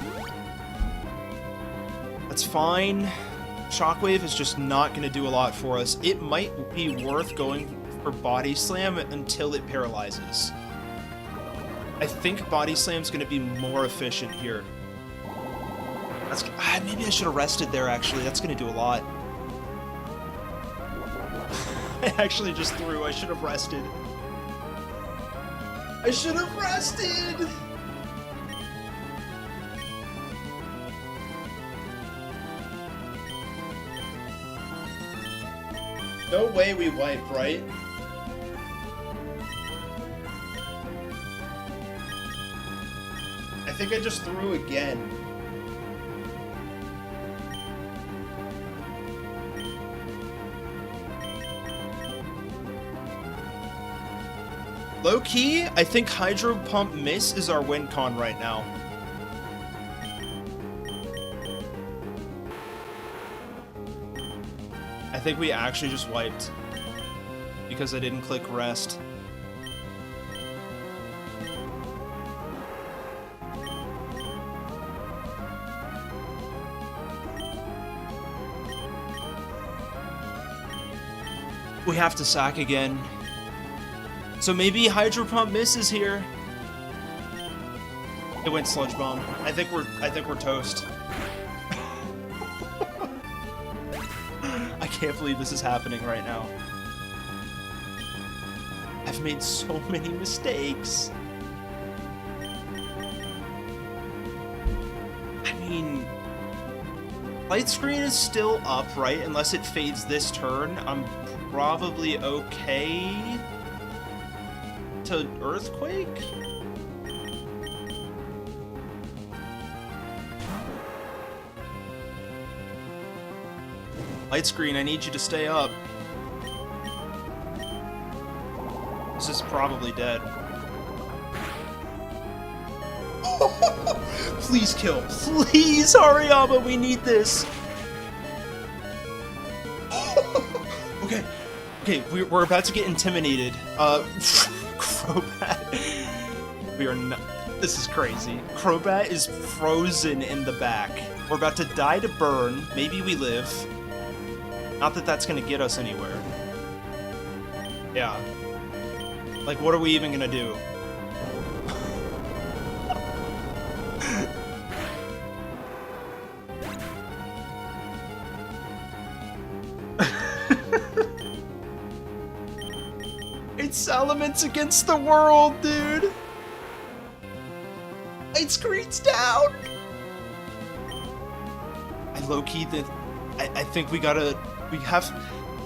That's fine. Shockwave is just not going to do a lot for us. It might be worth going for Body Slam until it paralyzes. I think Body Slam's going to be more efficient here. That's, maybe I should have rested there, actually. That's going to do a lot. I actually just threw. I should have rested. I should have rested! No way we wipe, right? I think I just threw again. Low key, I think Hydro Pump Miss is our win con right now. I think we actually just wiped because I didn't click rest. We have to sack again. So maybe Hydro Pump Miss is here. It went Sludge Bomb. I think we're toast. I can't believe this is happening right now. I've made so many mistakes. I mean, light screen is still up, right? Unless it fades this turn, I'm probably okay to Earthquake? Light screen, I need you to stay up. This is probably dead. Please kill. Please, Hariyama, we need this. Okay. Okay, we're about to get intimidated. Crobat. We are not. This is crazy. Crobat is frozen in the back. We're about to die to burn. Maybe we live. Not that that's gonna get us anywhere. Yeah. Like, what are we even gonna do? It's Salamence against the world, dude! Light screen's down! I low-key did. I think we have.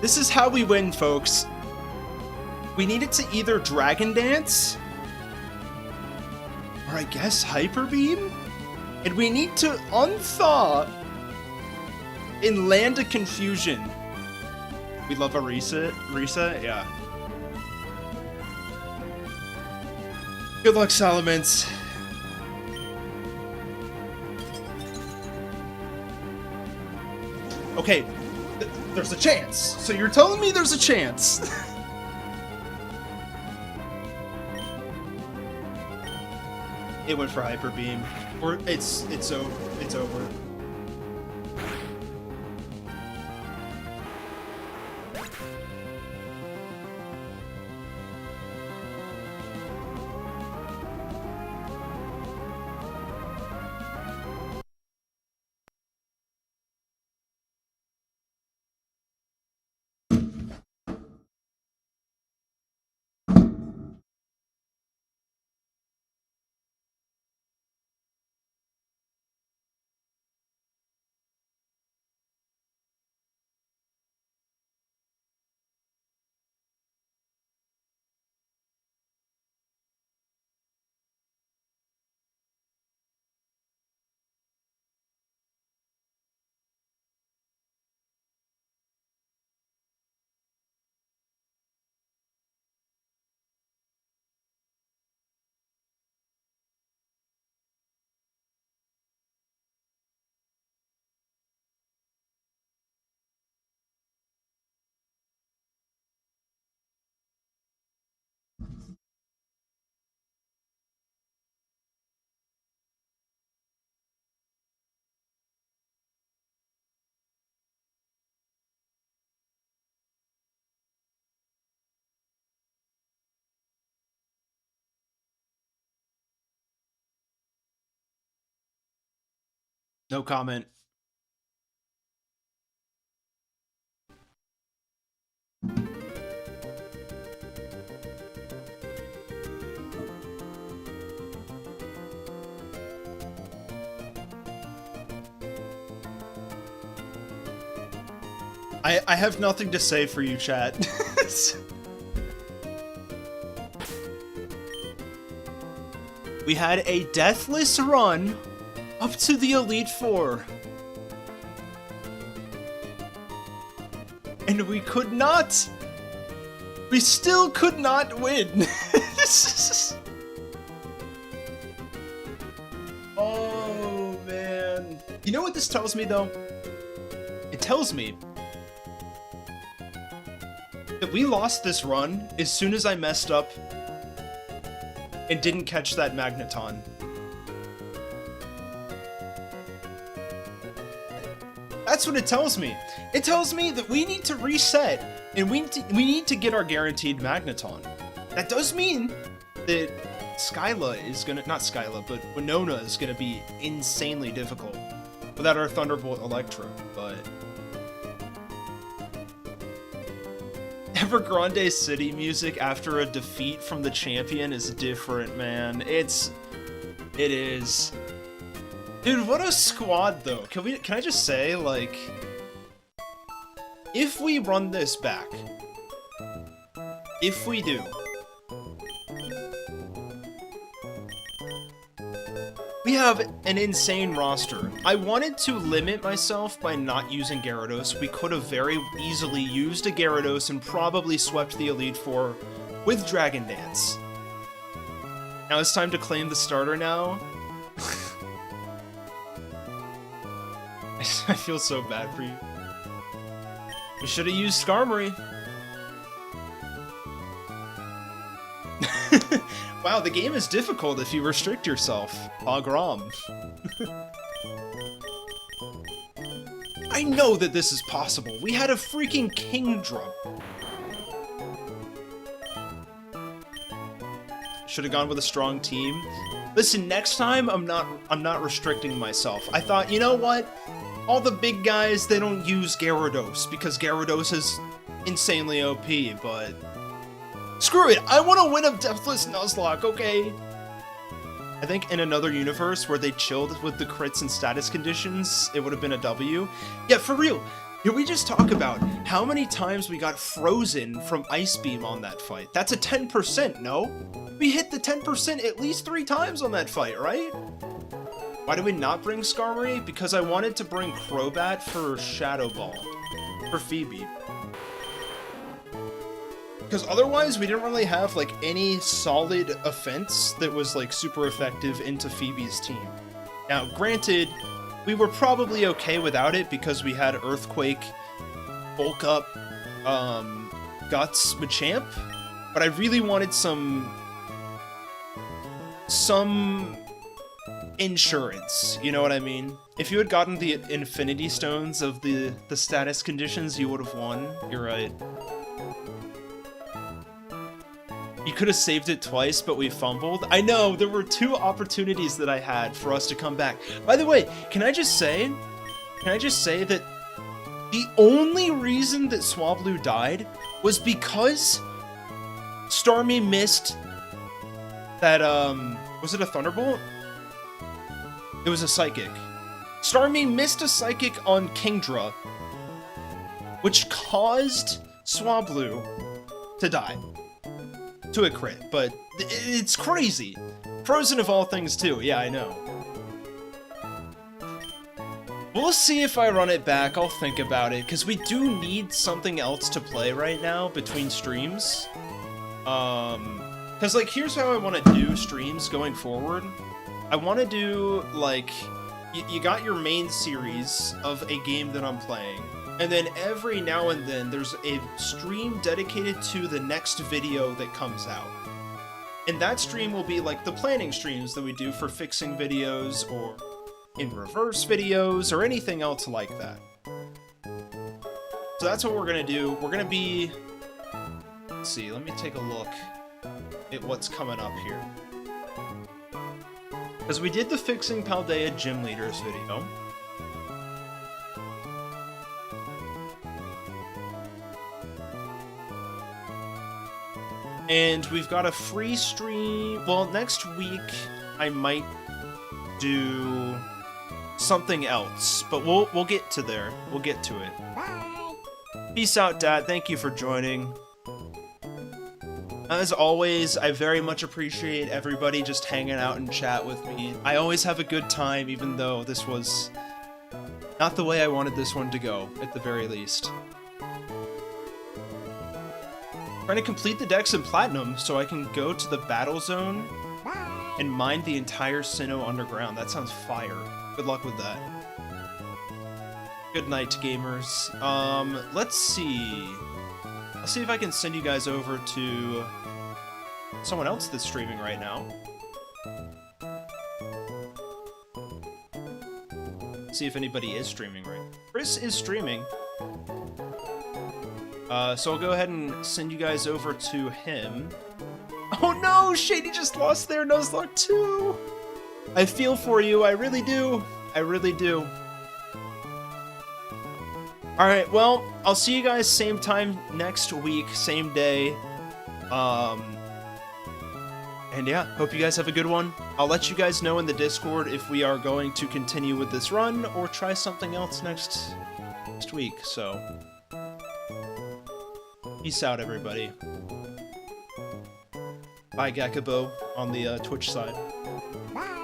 This is how we win, folks. We needed to either Dragon Dance, or I guess Hyper Beam, and we need to unthaw in Land of Confusion. We love a reset, yeah. Good luck, Salamence. Okay, there's a chance. So you're telling me there's a chance. It went for Hyper Beam. Or it's over. No comment. I have nothing to say for you, chat. We had a deathless run up to the Elite Four. And we could not. We still could not win. Oh, man. You know what this tells me, though? It tells me that we lost this run as soon as I messed up and didn't catch that Magneton. That's what it tells me. It tells me that we need to reset, and we need to get our guaranteed Magneton. That does mean that Skyla is gonna, not Skyla, but Winona is gonna be insanely difficult without our Thunderbolt Electro, but... Evergrande City music after a defeat from the champion is different, man. It is. Dude, what a squad, though. Can I just say, like, if we run this back, if we do, we have an insane roster. I wanted to limit myself by not using Gyarados. We could have very easily used a Gyarados and probably swept the Elite Four with Dragon Dance. Now it's time to claim the starter now. I feel so bad for you. We should have used Skarmory. Wow, the game is difficult if you restrict yourself. Pogrom. I know that this is possible. We had a freaking Kingdra. Should have gone with a strong team. Listen, next time I'm not restricting myself. I thought, you know what? All the big guys, they don't use Gyarados because Gyarados is insanely OP, but screw it, I want to win a Deathless Nuzlocke, okay? I think in another universe where they chilled with the crits and status conditions, it would have been a W. Yeah, for real. Can we just talk about how many times we got frozen from Ice Beam on that fight? That's a 10%, no? We hit the 10% at least 3 times on that fight, right? Why did we not bring Skarmory? Because I wanted to bring Crobat for Shadow Ball. For Phoebe. Because otherwise, we didn't really have, like, any solid offense that was, like, super effective into Phoebe's team. Now, granted, we were probably okay without it because we had Earthquake, Bulk Up, Guts, Machamp, but I really wanted some insurance, you know what I mean? If you had gotten the Infinity Stones of the status conditions, you would have won. You're right. You could have saved it twice, but we fumbled. I know, there were 2 opportunities that I had for us to come back. By the way, can I just say that the only reason that Swablu died was because Starmie missed that, was it a Thunderbolt? It was a Psychic. Starmie missed a Psychic on Kingdra, which caused Swablu to die. To a crit, but it's crazy. Frozen of all things too, yeah, I know. We'll see if I run it back, I'll think about it, because we do need something else to play right now between streams. Because, like, here's how I want to do streams going forward. I want to do, like, you got your main series of a game that I'm playing, and then every now and then there's a stream dedicated to the next video that comes out. And that stream will be like the planning streams that we do for fixing videos or in reverse videos or anything else like that. So that's what we're going to do. We're going to be... Let's see, let me take a look at what's coming up here. Because we did the Fixing Paldea Gym Leaders video. And we've got a free stream. Well, next week I might do something else, but we'll get to there. We'll get to it. Peace out, Dad. Thank you for joining. As always, I very much appreciate everybody just hanging out and chat with me. I always have a good time, even though this was not the way I wanted this one to go, at the very least. Trying to complete the decks in Platinum so I can go to the battle zone and mine the entire Sinnoh underground. That sounds fire. Good luck with that. Good night, gamers. Let's see. I'll see if I can send you guys over to someone else that's streaming right now. See if anybody is streaming right now. Chris is streaming. So I'll go ahead and send you guys over to him. Oh no! Shady just lost their Nuzlocke too! I feel for you, I really do. I really do. Alright, well, I'll see you guys same time next week, same day. And yeah, hope you guys have a good one. I'll let you guys know in the Discord if we are going to continue with this run or try something else next week, so. Peace out, everybody. Bye, Gakabo, on the Twitch side. Bye.